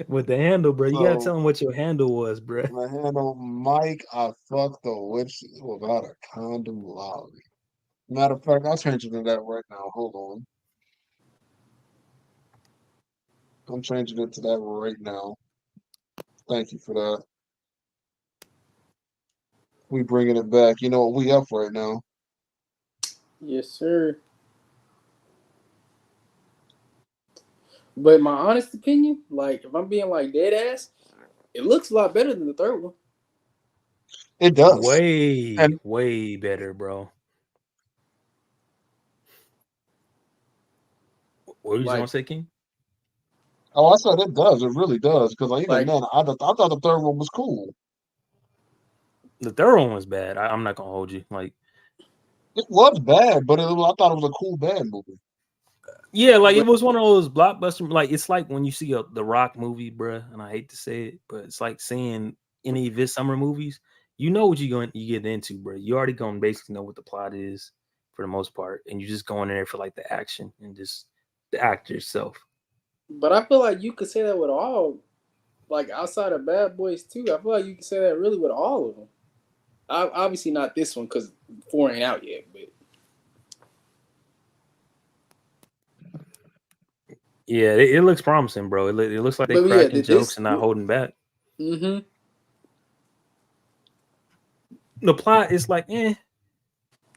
Speaker 3: With the handle, bro. You gotta tell him what your handle was, bro.
Speaker 5: My handle, Mike. I fucked the witch without a condom lolly. Matter of fact, I'll change it to that right now. Hold on. I'm changing it to that right now. Thank you for that. We bringing it back. You know what we up right now?
Speaker 4: Yes, sir. But my honest opinion, like if I'm being like dead ass, it looks a lot better than the third one.
Speaker 5: It does.
Speaker 3: Way better, bro. What were you gonna say, King?
Speaker 5: Oh, I said it does. It really does. Because even then, I thought the third one was cool.
Speaker 3: The third one was bad. I'm not gonna hold you. Like
Speaker 5: it was bad, but I thought it was a cool bad movie.
Speaker 3: Yeah, like it was one of those blockbuster. Like it's like when you see the Rock movie, bro. And I hate to say it, but it's like seeing any of his summer movies. You know what you get into, bro. You already gonna basically know what the plot is for the most part, and you just going in there for like the action and just the actor itself.
Speaker 4: But I feel like you could say that with all, like outside of Bad Boys 2, I feel like you can say that really with all of them. Obviously not this one because 4 ain't out yet, but.
Speaker 3: Yeah, it looks promising, bro. It looks like they're cracking jokes and not holding back.
Speaker 4: Mm-hmm.
Speaker 3: the plot is like,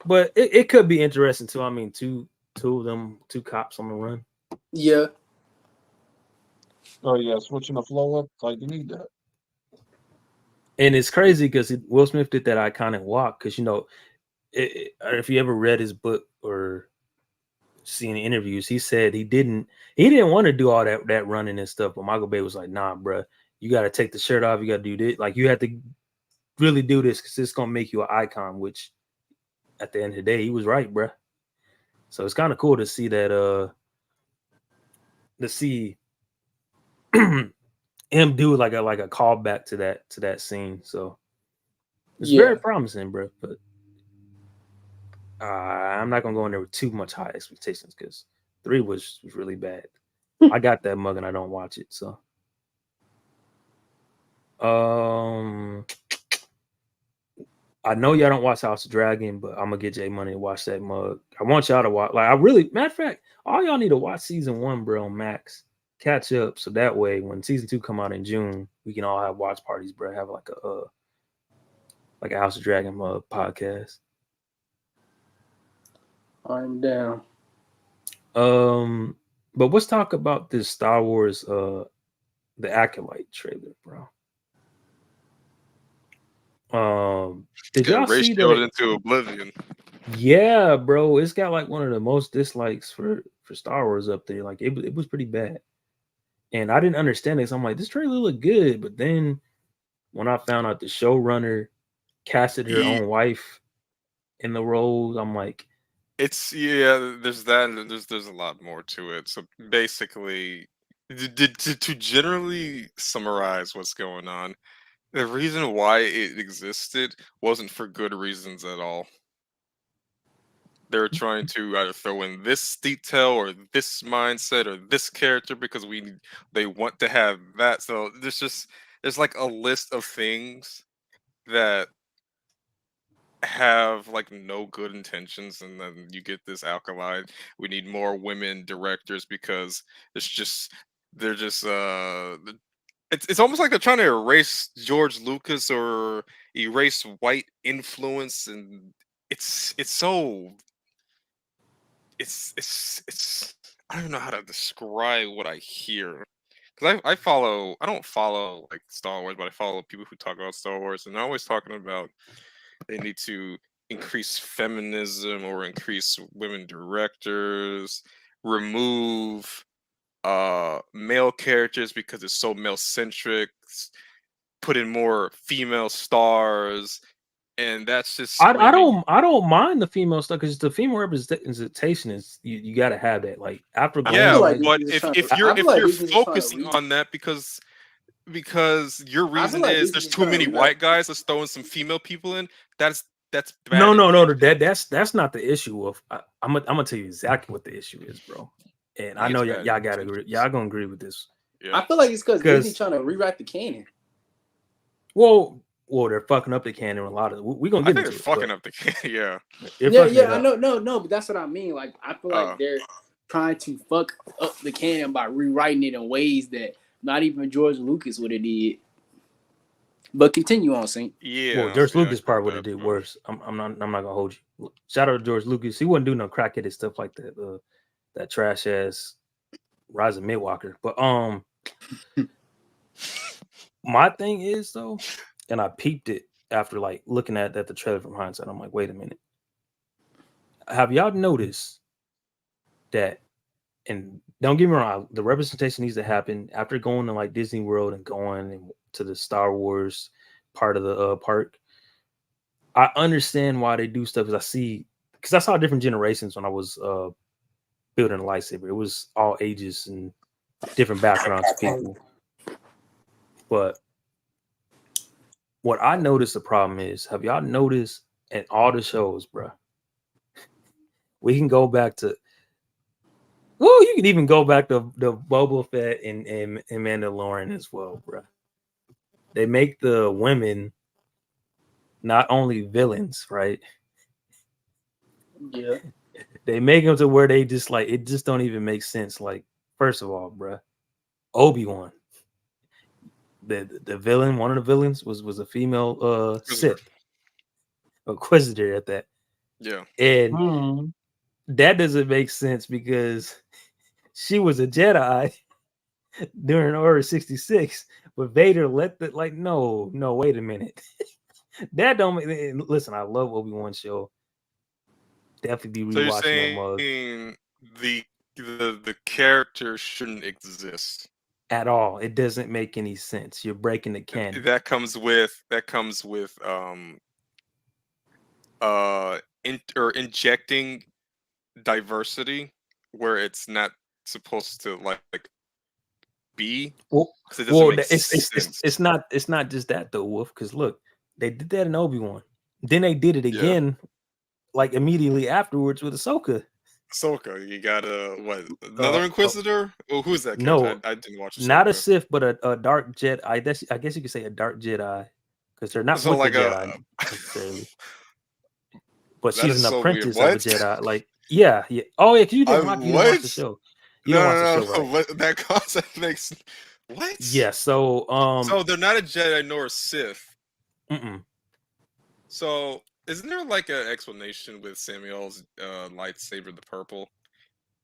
Speaker 3: but it could be interesting too. I mean, two of them, two cops on the run.
Speaker 4: Yeah.
Speaker 5: Oh yeah, switching the flow up, like you need that.
Speaker 3: And it's crazy because Will Smith did that iconic walk. Because if you ever read his book or seen the interviews, he said he didn't want to do all that running and stuff. But Michael Bay was like, "Nah, bro, you got to take the shirt off. You got to do this. Like you have to really do this because it's gonna make you an icon." Which, at the end of the day, he was right, bro. So it's kind of cool to see that. To see him do like a callback to that scene. So it's very promising, bro. But I'm not gonna go in there with too much high expectations because 3 was really bad. I got that mug and I don't watch it. So I know y'all don't watch House of Dragon, but I'm gonna get Jay Money to watch that mug. I want y'all to watch. Like, matter of fact, all y'all need to watch season 1, bro, on Max. Catch up, so that way when season 2 come out in June, we can all have watch parties, bro. Have like a House of Dragon mug podcast.
Speaker 4: I'm down.
Speaker 3: But let's talk about this Star Wars, the Acolyte trailer, bro. Did y'all see that?
Speaker 1: Into oblivion.
Speaker 3: Yeah, bro, it's got like one of the most dislikes for Star Wars up there. Like it was pretty bad, and I didn't understand it. So I'm like, this trailer looked good, but then when I found out the showrunner casted her own wife in the roles, I'm like,
Speaker 1: there's that, and there's a lot more to it. So basically, to generally summarize what's going on, the reason why it existed wasn't for good reasons at all. They were trying to either throw in this detail or this mindset or this character because they want to have that. So there's like a list of things that have like no good intentions, and then you get this Alkali. We need more women directors because they're just it's almost like they're trying to erase George Lucas or erase white influence, and it's I don't know how to describe what I hear, because I don't follow like Star Wars, but I follow people who talk about Star Wars, and they're always talking about they need to increase feminism or increase women directors, remove male characters because it's so male centric, put in more female stars, and that's just
Speaker 3: I don't mind the female stuff because the female representation is you got to have that. Like after going,
Speaker 1: but if you're focusing on that because your reason is there's too many white guys, let's throw in some female people in. That's bad.
Speaker 3: No. That's not the issue. I'm gonna tell you exactly what the issue is, bro. And I know y'all gotta agree. Y'all gonna agree with this.
Speaker 4: Yeah. I feel like it's because Disney trying to rewrite the canon.
Speaker 3: Well, they're fucking up the canon a lot of. We're gonna get into it.
Speaker 1: Fucking up the canon,
Speaker 4: I know, no, but that's what I mean. Like I feel like they're trying to fuck up the canon by rewriting it in ways that not even George Lucas would have did. But continue on, Saint.
Speaker 1: Yeah.
Speaker 3: Well, George Lucas probably would have did worse. I'm not gonna hold you. Shout out to George Lucas. He wouldn't do no crackheaded stuff like that. That trash ass Rise of Midwalker. But my thing is though, and I peeped it after like looking at the trailer from hindsight. I'm like, wait a minute. Have y'all noticed that? And don't get me wrong, the representation needs to happen after going to like Disney World and going to the Star Wars part of the park. I understand why they do stuff because I saw different generations when I was building a lightsaber. It was all ages and different backgrounds of people. But what I noticed the problem is, have y'all noticed in all the shows, bro? We can go back to. Well, you can even go back to the Boba Fett and Mandalorian as well, bro. They make the women not only villains, right?
Speaker 4: Yeah.
Speaker 3: They make them to where they just like it just don't even make sense. Like, first of all, bro, Obi-Wan, the villain, one of the villains was a female Sith. Inquisitor at that.
Speaker 1: Yeah.
Speaker 3: And that doesn't make sense because she was a Jedi during Order 66, but Vader let the no, wait a minute. That don't make listen, I love Obi-Wan show. Definitely be rewatching that mug.
Speaker 1: The character shouldn't exist
Speaker 3: At all. It doesn't make any sense. You're breaking the canon.
Speaker 1: That comes with injecting diversity where it's not supposed to be.
Speaker 3: Well,
Speaker 1: it doesn't make
Speaker 3: it's not just that though, Wolf. Because look, they did that in Obi-Wan. Then they did it again, immediately afterwards with Ahsoka.
Speaker 1: You got another Inquisitor? Well, who's that character?
Speaker 3: No,
Speaker 1: I didn't watch.
Speaker 3: Not a Sith, but a dark Jedi. I guess you could say a dark Jedi because they're not with the Jedi necessarily. But she's an apprentice of a Jedi. Yeah. Oh yeah, because you didn't watch the show. You didn't watch the show, right?
Speaker 1: That concept makes what?
Speaker 3: Yeah. So
Speaker 1: so they're not a Jedi nor a Sith. So isn't there an explanation with Samuel's lightsaber, the purple?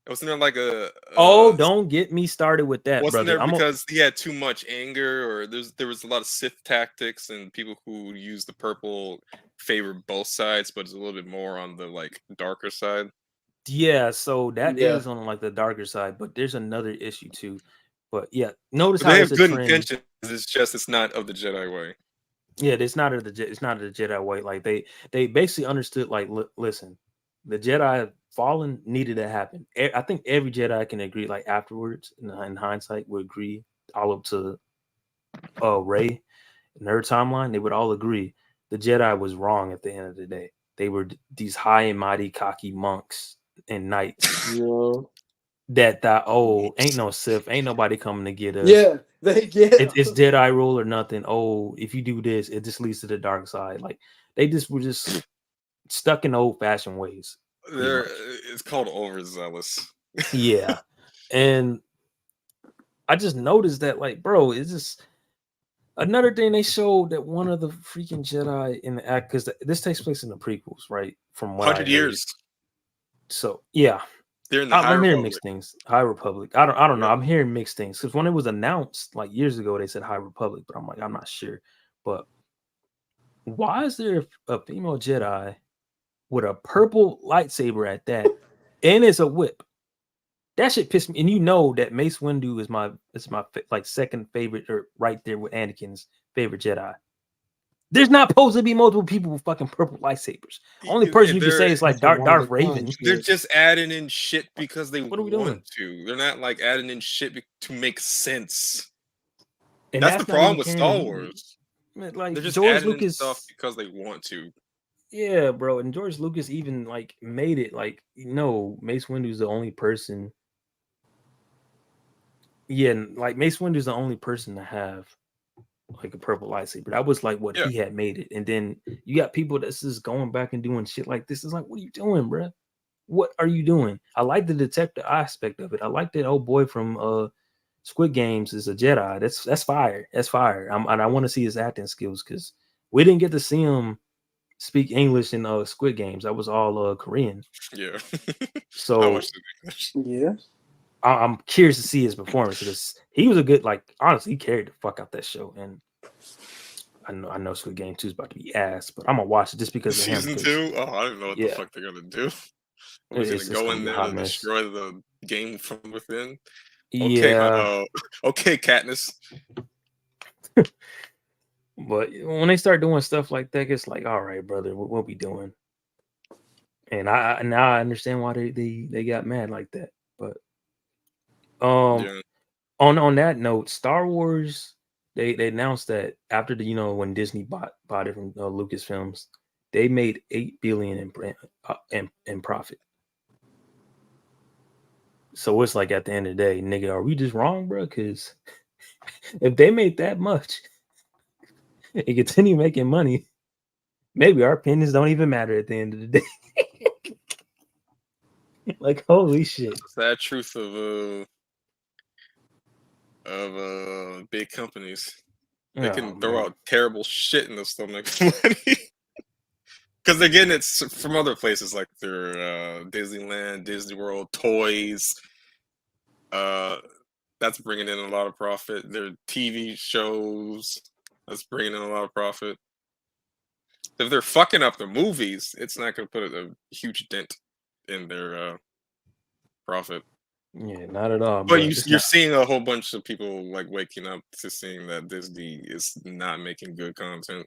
Speaker 1: Wasn't there
Speaker 3: don't get me started with that,
Speaker 1: wasn't
Speaker 3: brother.
Speaker 1: There because he had too much anger, or there was a lot of Sith tactics, and people who use the purple favor both sides, but it's a little bit more on the darker side.
Speaker 3: Yeah, so that is on the darker side, but there's another issue too. But yeah, notice how
Speaker 1: they have good intentions. It's just it's not of the Jedi way.
Speaker 3: Yeah, it's not of the Jedi way. They basically understood listen, the Jedi fallen needed to happen. I think every Jedi can agree afterwards in hindsight would agree all up to Rey in her timeline. They would all agree the Jedi was wrong at the end of the day. They were these high and mighty cocky monks and knights that ain't no Sith, ain't nobody coming to get us. It's Jedi rule or nothing. If you do this, it just leads to the dark side. They just were just stuck in old fashioned ways.
Speaker 1: It's called overzealous.
Speaker 3: Yeah, and I just noticed that bro, it's just another thing they showed that one of the freaking Jedi in the act, because this takes place in the prequels, right? From
Speaker 1: 100 years.
Speaker 3: So yeah, I'm hearing mixed things. High Republic. I don't know. I'm hearing mixed things because when it was announced years ago, they said High Republic, but I'm not sure. But why is there a female Jedi with a purple lightsaber at that, and it's a whip? That shit pissed me. And you know that Mace Windu is my second favorite, or right there with Anakin's favorite Jedi. There's not supposed to be multiple people with fucking purple lightsabers. Only person you can say is Darth Raven.
Speaker 1: They're just adding in shit because they want to. They're not adding in shit to make sense. And that's the problem with Star Wars. They're just
Speaker 3: George
Speaker 1: adding
Speaker 3: Lucas
Speaker 1: in stuff because they want to.
Speaker 3: Yeah, bro. And George Lucas even made it Mace Windu's the only person. Yeah, Mace Windu's the only person to have a purple lightsaber. That was what he had made it. And then you got people that's just going back and doing shit like this. It's what are you doing, bro? What are you doing? I like the detective aspect of it. I like that old boy from Squid Games is a Jedi. That's fire. That's fire. And I want to see his acting skills because we didn't get to see him speak English in Squid Games. That was all Korean.
Speaker 1: Yeah.
Speaker 3: So
Speaker 4: yeah.
Speaker 3: I'm curious to see his performance because he was a good, honestly, he carried the fuck out that show. And I know Squid Game 2 is about to be ass, but I'm gonna watch it just because of
Speaker 1: Season 2? Oh, I don't know what the fuck they're gonna do. He's gonna go in there and destroy the game from within. Okay, okay, Katniss.
Speaker 3: But when they start doing stuff like that, it's all right, brother, what we doing? And now I understand why they got mad like that. But on that note, Star Wars, they announced that after when Disney bought it from Lucasfilms, they made $8 billion in profit. So it's at the end of the day, nigga, are we just wrong, bro? Because if they made that much and continue making money, maybe our opinions don't even matter at the end of the day. Holy shit.
Speaker 1: Sad truth of big companies. They can throw out terrible shit and they'll still make money. Because they're getting it from other places like their Disneyland, Disney World, toys. That's bringing in a lot of profit. Their TV shows, that's bringing in a lot of profit. If they're fucking up the movies, it's not going to put a huge dent in their profit.
Speaker 3: Yeah, not at all.
Speaker 1: But you're seeing a whole bunch of people like waking up to seeing that Disney is not making good content.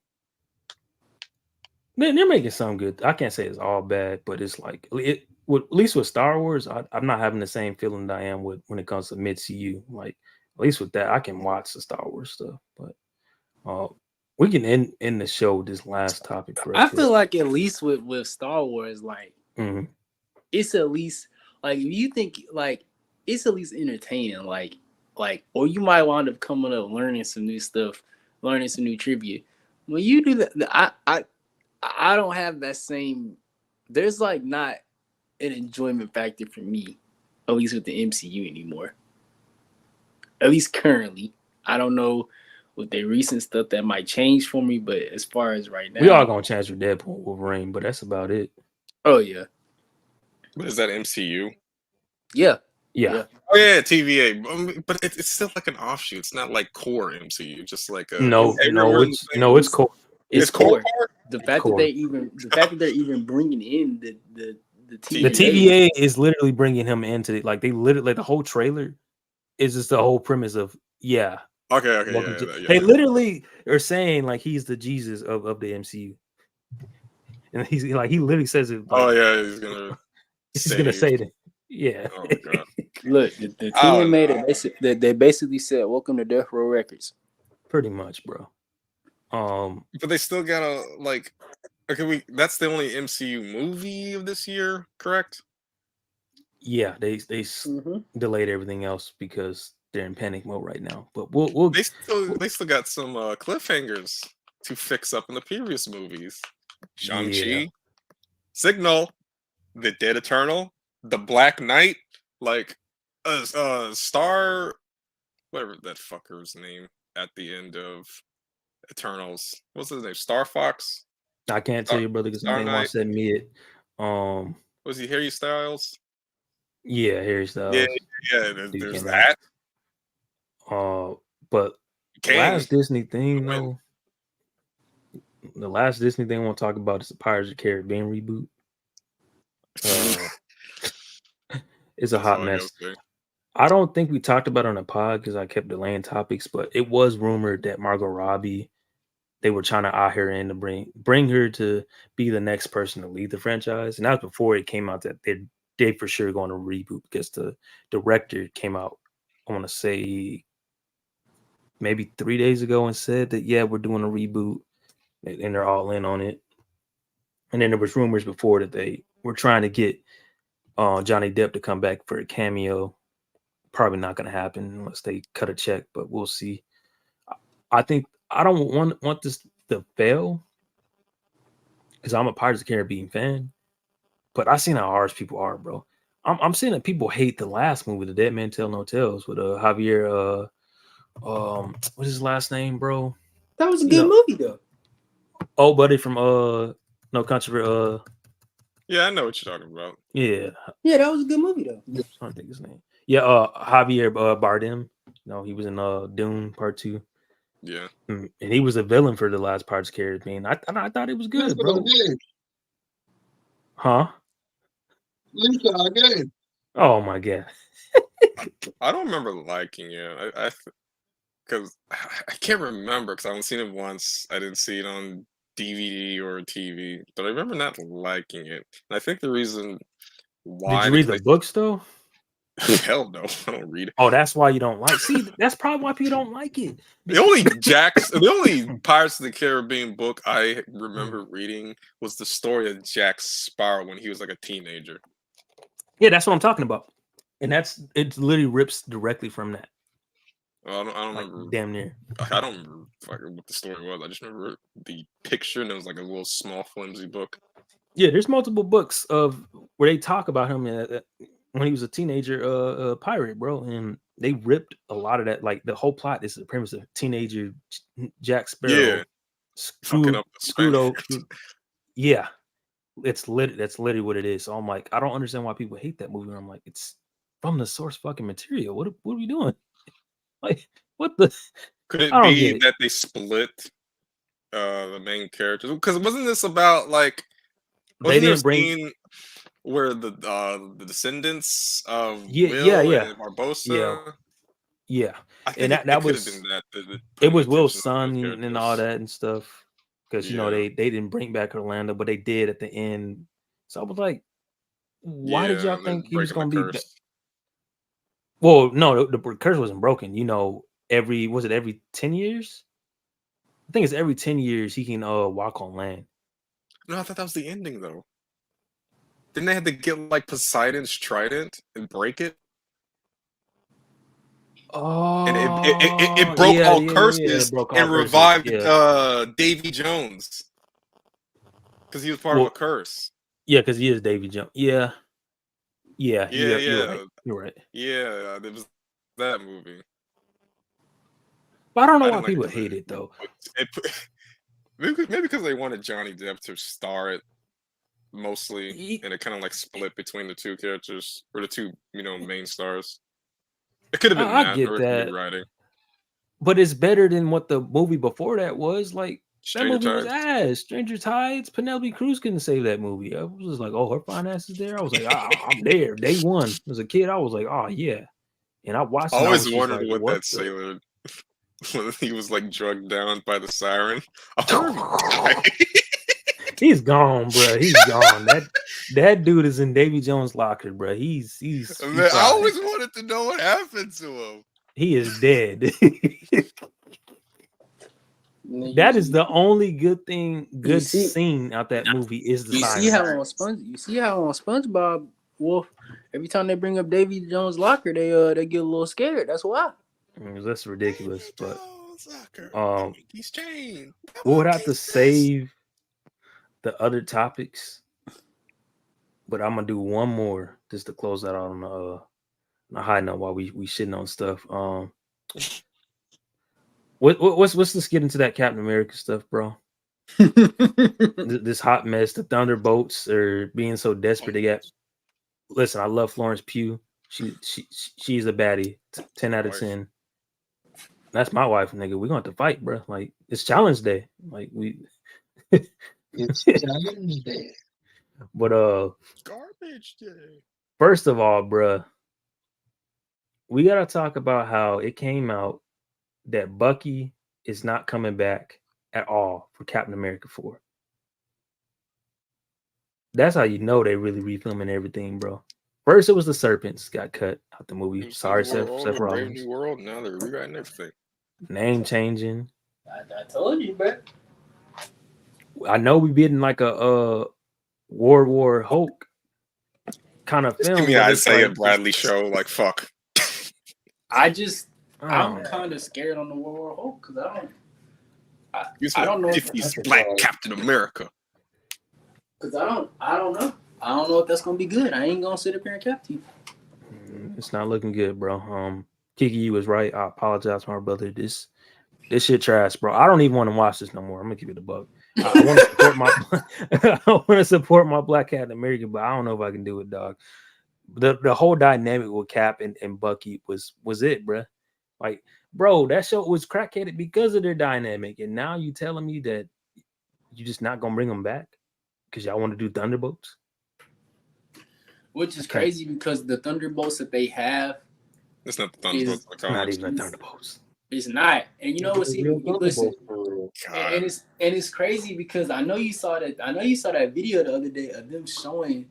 Speaker 3: Man, they're making some good. I can't say it's all bad, but it's like at least with Star Wars, I'm not having the same feeling that I am with when it comes to mid-CU. Like at least with that, I can watch the Star Wars stuff. But we can end the show with this last topic.
Speaker 4: I feel like at least with Star Wars, like it's at least like you think like it's at least entertaining. Like or you might wind up coming up learning some new stuff, learning some new trivia. When you do that, I don't have that same. There's like not an enjoyment factor for me, at least with the MCU anymore. At least currently, I don't know with the recent stuff that might change for me, but as far as right now,
Speaker 3: we are gonna change for Deadpool, Wolverine, but that's about it.
Speaker 4: Oh yeah,
Speaker 1: but is that MCU?
Speaker 3: Yeah.
Speaker 1: Oh yeah, TVA, but it's still like an offshoot. It's not like core MCU, just like a
Speaker 3: it's core.
Speaker 4: It's core. The fact that they're even bringing in the TVA.
Speaker 3: The TVA is literally bringing him into like they literally the whole trailer is just the whole premise of
Speaker 1: Okay.
Speaker 3: They literally are saying like he's the Jesus of the MCU, and he's like he literally says it. Like, he's gonna say that. Yeah.
Speaker 1: Oh my God.
Speaker 4: Look, the team made it. They basically said, "Welcome to Death Row Records."
Speaker 3: Pretty much, bro.
Speaker 1: But they still gotta like. Okay, that's the only MCU movie of this year, correct?
Speaker 3: Yeah, they delayed everything else because they're in panic mode right now. But we'll
Speaker 1: they still got some cliffhangers to fix up in the previous movies. Shang-Chi, Signal, The Dead Eternal, The Black Knight, like Star, whatever that fucker's name at the end of Eternals. What's his name? Star Fox?
Speaker 3: I can't tell you, brother, because I didn't watch that mid.
Speaker 1: Was he Harry Styles?
Speaker 3: Yeah, Harry Styles.
Speaker 1: Yeah. There's that.
Speaker 3: But the last Disney thing, though. The last Disney thing I want to talk about is the Pirates of the Caribbean reboot. It's a hot mess. I don't think we talked about it on the pod because I kept delaying topics, but it was rumored that Margot Robbie, they were trying to eye her in to bring her to be the next person to lead the franchise. And that was before it came out that they for sure going to reboot because the director came out, I want to say maybe 3 days ago and said that, yeah, we're doing a reboot and they're all in on it. And then there was rumors before that they were trying to get Johnny Depp to come back for a cameo. Probably not going to happen unless they cut a check, but we'll see. I think I don't want this to fail because I'm a Pirates of the Caribbean fan, but I've seen how harsh people are, bro. I'm seeing that people hate the last movie, The Dead Man Tell No Tales, with Javier. What's his last name, bro?
Speaker 4: That was a good movie, though.
Speaker 3: Oh, buddy from No Country for
Speaker 1: Yeah, I know what you're talking about.
Speaker 3: Yeah,
Speaker 4: that was a good movie, though.
Speaker 3: I don't think his name. Yeah, Javier Bardem. No, he was in Dune Part 2.
Speaker 1: Yeah,
Speaker 3: and he was a villain for the last Pirates of the Caribbean. I thought it was good, bro. Huh? Oh my God.
Speaker 1: I don't remember liking it. Because I can't remember because I haven't seen it once. I didn't see it on DVD or TV, but I remember not liking it. And I think the reason why.
Speaker 3: Did you read the books though?
Speaker 1: Hell no, I don't read it.
Speaker 3: Oh, that's why you don't like. See, that's probably why people don't like it.
Speaker 1: The only Pirates of the Caribbean book I remember reading was the story of Jack Sparrow when he was like a teenager.
Speaker 3: Yeah, that's what I'm talking about, and it literally rips directly from that.
Speaker 1: I don't remember.
Speaker 3: Damn near.
Speaker 1: I don't remember what the story was. I just remember the picture, and it was like a little small, flimsy book.
Speaker 3: Yeah, there's multiple books of where they talk about him when he was a teenager, pirate, bro, and they ripped a lot of that. Like the whole plot is the premise of teenager Jack Sparrow,
Speaker 1: screwed up.
Speaker 3: Yeah, That's literally what it is. So I'm like, I don't understand why people hate that movie. And I'm like, it's from the source fucking material. What are we doing? Like, what the?
Speaker 1: Could it
Speaker 3: I don't
Speaker 1: be
Speaker 3: get it.
Speaker 1: that they split the main characters? Because wasn't this about like
Speaker 3: They didn't bring
Speaker 1: scene where the descendants of
Speaker 3: yeah
Speaker 1: and Barbosa?
Speaker 3: Yeah.
Speaker 1: I think
Speaker 3: And that
Speaker 1: it could have
Speaker 3: was
Speaker 1: been that.
Speaker 3: it was Will's son and all that and stuff. Because
Speaker 1: Yeah.
Speaker 3: they didn't bring back Orlando, but they did at the end. So I was like, why did y'all think he was
Speaker 1: breaking
Speaker 3: gonna
Speaker 1: the
Speaker 3: be
Speaker 1: curse?
Speaker 3: Well, no, the curse wasn't broken. Every 10 years? I think it's every 10 years he can walk on land.
Speaker 1: No, I thought that was the ending though. Didn't they have to get like Poseidon's trident and break it?
Speaker 3: Oh,
Speaker 1: And it broke all curses and revived Davy Jones because he was part of a curse.
Speaker 3: Yeah, because he is Davy Jones. Yeah. You're right.
Speaker 1: Yeah, it was that movie.
Speaker 3: But I don't know why people hate it though.
Speaker 1: Maybe because they wanted Johnny Depp to star it mostly, and it kind of like split between the two characters or the two main stars. It could have been
Speaker 3: I get that
Speaker 1: writing,
Speaker 3: but it's better than what the movie before that was. Like
Speaker 1: Stranger
Speaker 3: that movie
Speaker 1: Tides.
Speaker 3: was ass. Stranger Tides. Penelope Cruz couldn't save that movie. I was just like, oh, her fine ass is there. I was like, I'm there. Day one as a kid, I was like, oh yeah, and I watched.
Speaker 1: I always wondered what that sailor. When he was like drugged down by the siren.
Speaker 3: He's gone, bro. He's gone. That dude is in Davy Jones' locker, bro. He's
Speaker 1: I always wanted to know what happened to him.
Speaker 3: He is dead. That is the only good scene out that movie is the siren.
Speaker 4: You see how on SpongeBob, Wolf, every time they bring up Davy Jones' locker, they get a little scared. That's why.
Speaker 3: That's ridiculous, but
Speaker 1: he's chained.
Speaker 3: We would have to save the other topics, but I'm gonna do one more just to close that out on a high note while we shitting on stuff. Let's get into that Captain America stuff, bro. This hot mess. The Thunderbolts are being so desperate. They got. Listen, I love Florence Pugh. She's a baddie. 10 out of 10. That's my wife, nigga. We're going to fight, bro. Like, it's challenge day. Like,
Speaker 5: it's challenge day.
Speaker 3: But
Speaker 1: garbage day.
Speaker 3: First of all, bro, we gotta talk about how it came out that Bucky is not coming back at all for Captain America 4. That's how you know they really refilming everything, bro. First, it was the Serpents got cut out the movie. Sorry, Seth Rollins.
Speaker 1: New World. Now they're rewriting everything.
Speaker 3: Name changing.
Speaker 4: I told you, bro.
Speaker 3: I know we been like a World War Hulk kind of film.
Speaker 1: Give me Isaiah Bradley show. Like fuck.
Speaker 4: I'm kind of scared on the World War Hulk because I don't know
Speaker 1: if he's Black Captain America.
Speaker 4: Because I don't know. I don't know if that's gonna be good. I ain't gonna sit up here and cap to you.
Speaker 3: It's not looking good, bro. Kiki, you was right. I apologize, my brother. This shit trash, bro. I don't even want to watch this no more. I'm gonna give it a buck. I want to support my Black Captain America, but I don't know if I can do it, dog. The whole dynamic with Cap and Bucky was it, bro. Like, bro, that show was crackheaded because of their dynamic, and now you telling me that you're just not gonna bring them back because y'all want to do Thunderbolts,
Speaker 4: which is crazy because the Thunderbolts that they have,
Speaker 1: it's not the Thunderbolts.
Speaker 3: It's not even the Thunderbolts.
Speaker 4: It's not, and you know what's even listen, and it's crazy because I know you saw that video the other day of them showing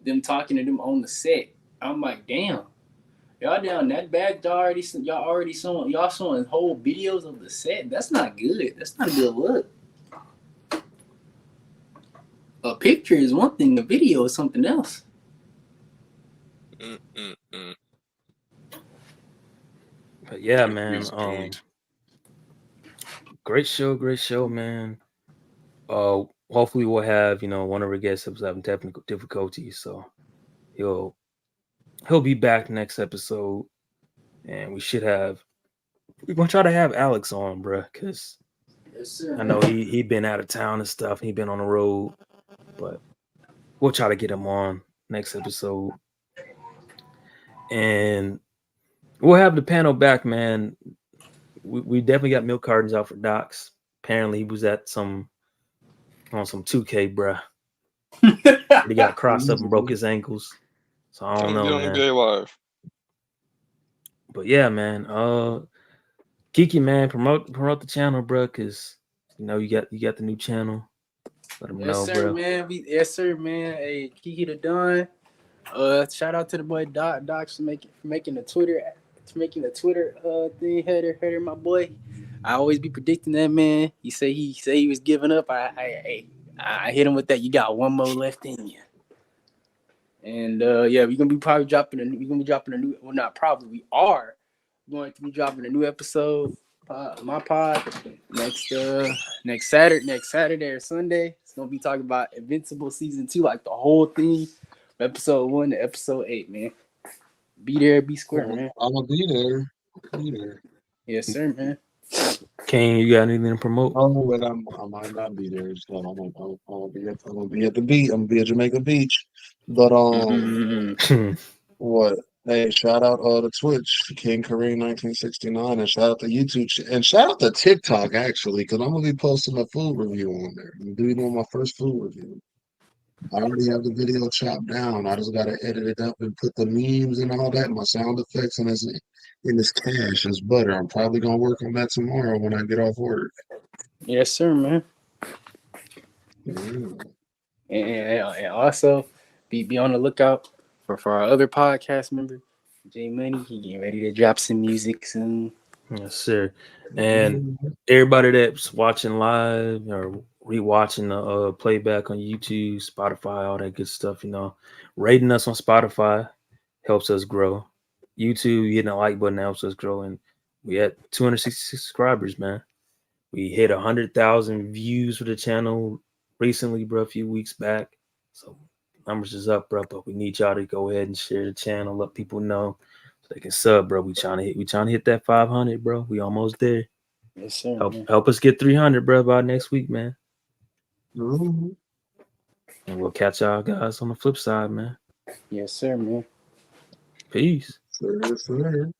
Speaker 4: them talking to them on the set. I'm like, damn, y'all down that bad? Y'all showing whole videos of the set. That's not good. That's not a good look. A picture is one thing. A video is something else.
Speaker 3: But yeah, man. Great show, man. Hopefully we'll have one of our guests who's having technical difficulties, so he'll be back next episode, and we're gonna try to have Alex on, bro, because I know he been out of town and stuff. He been on the road, but we'll try to get him on next episode. And we'll have the panel back, man. We definitely got milk cartons out for Docs. Apparently he was at on some 2K, bruh. He got crossed up and broke his ankles. So I don't know, man.
Speaker 1: NBA Live.
Speaker 3: But yeah, man. Kiki, man, promote the channel, bro, because you know you got the new channel. Let them know,
Speaker 4: sir,
Speaker 3: bro.
Speaker 4: Man. Yes, sir, man. Hey, Kiki the Don. Shout out to the boy Docs for making the Twitter thing header, my boy. I always be predicting that, man. He was giving up. I hit him with that. You got one more left in you. And yeah, we are dropping a new. Well, not probably. We are going to be dropping a new episode. My pod next Saturday or Sunday. It's gonna be talking about Invincible season 2, like the whole thing, episode 1 to episode 8. Man, be there, be square, man.
Speaker 5: I'm gonna be there. Be there.
Speaker 4: Yes, sir, man.
Speaker 3: Kane, you got anything to promote?
Speaker 5: Oh, but I might not be there. So I'm gonna be at the beach. I'm gonna be at Jamaica Beach. But what? Hey, shout out the Twitch, King Kareem 1969, and shout out the YouTube and shout out the TikTok actually, because I'm gonna be posting a food review on there. I'm doing my first food review. I already have the video chopped down. I just gotta edit it up and put the memes and all that, my sound effects, and it's cash, it's butter. I'm probably gonna work on that tomorrow when I get off work.
Speaker 4: Yes, sir, man. And also be on the lookout for our other podcast member, J Money. He getting ready to drop some music soon.
Speaker 3: Yes, sir. And everybody that's watching live or rewatching the playback on YouTube, Spotify, all that good stuff, you know, rating us on Spotify helps us grow. YouTube, hitting the like button helps us grow. And we had 260 subscribers, man. We hit 100,000 views for the channel recently, bro, a few weeks back. So numbers is up, bro. But we need y'all to go ahead and share the channel, let people know so they can sub, bro. We trying to hit that 500, bro. We almost there.
Speaker 4: Yes, sir.
Speaker 3: Help us get 300, bro, by next week, man.
Speaker 5: Mm-hmm.
Speaker 3: And we'll catch y'all guys on the flip side, man.
Speaker 4: Yes, sir, man.
Speaker 3: Peace.
Speaker 5: Sure.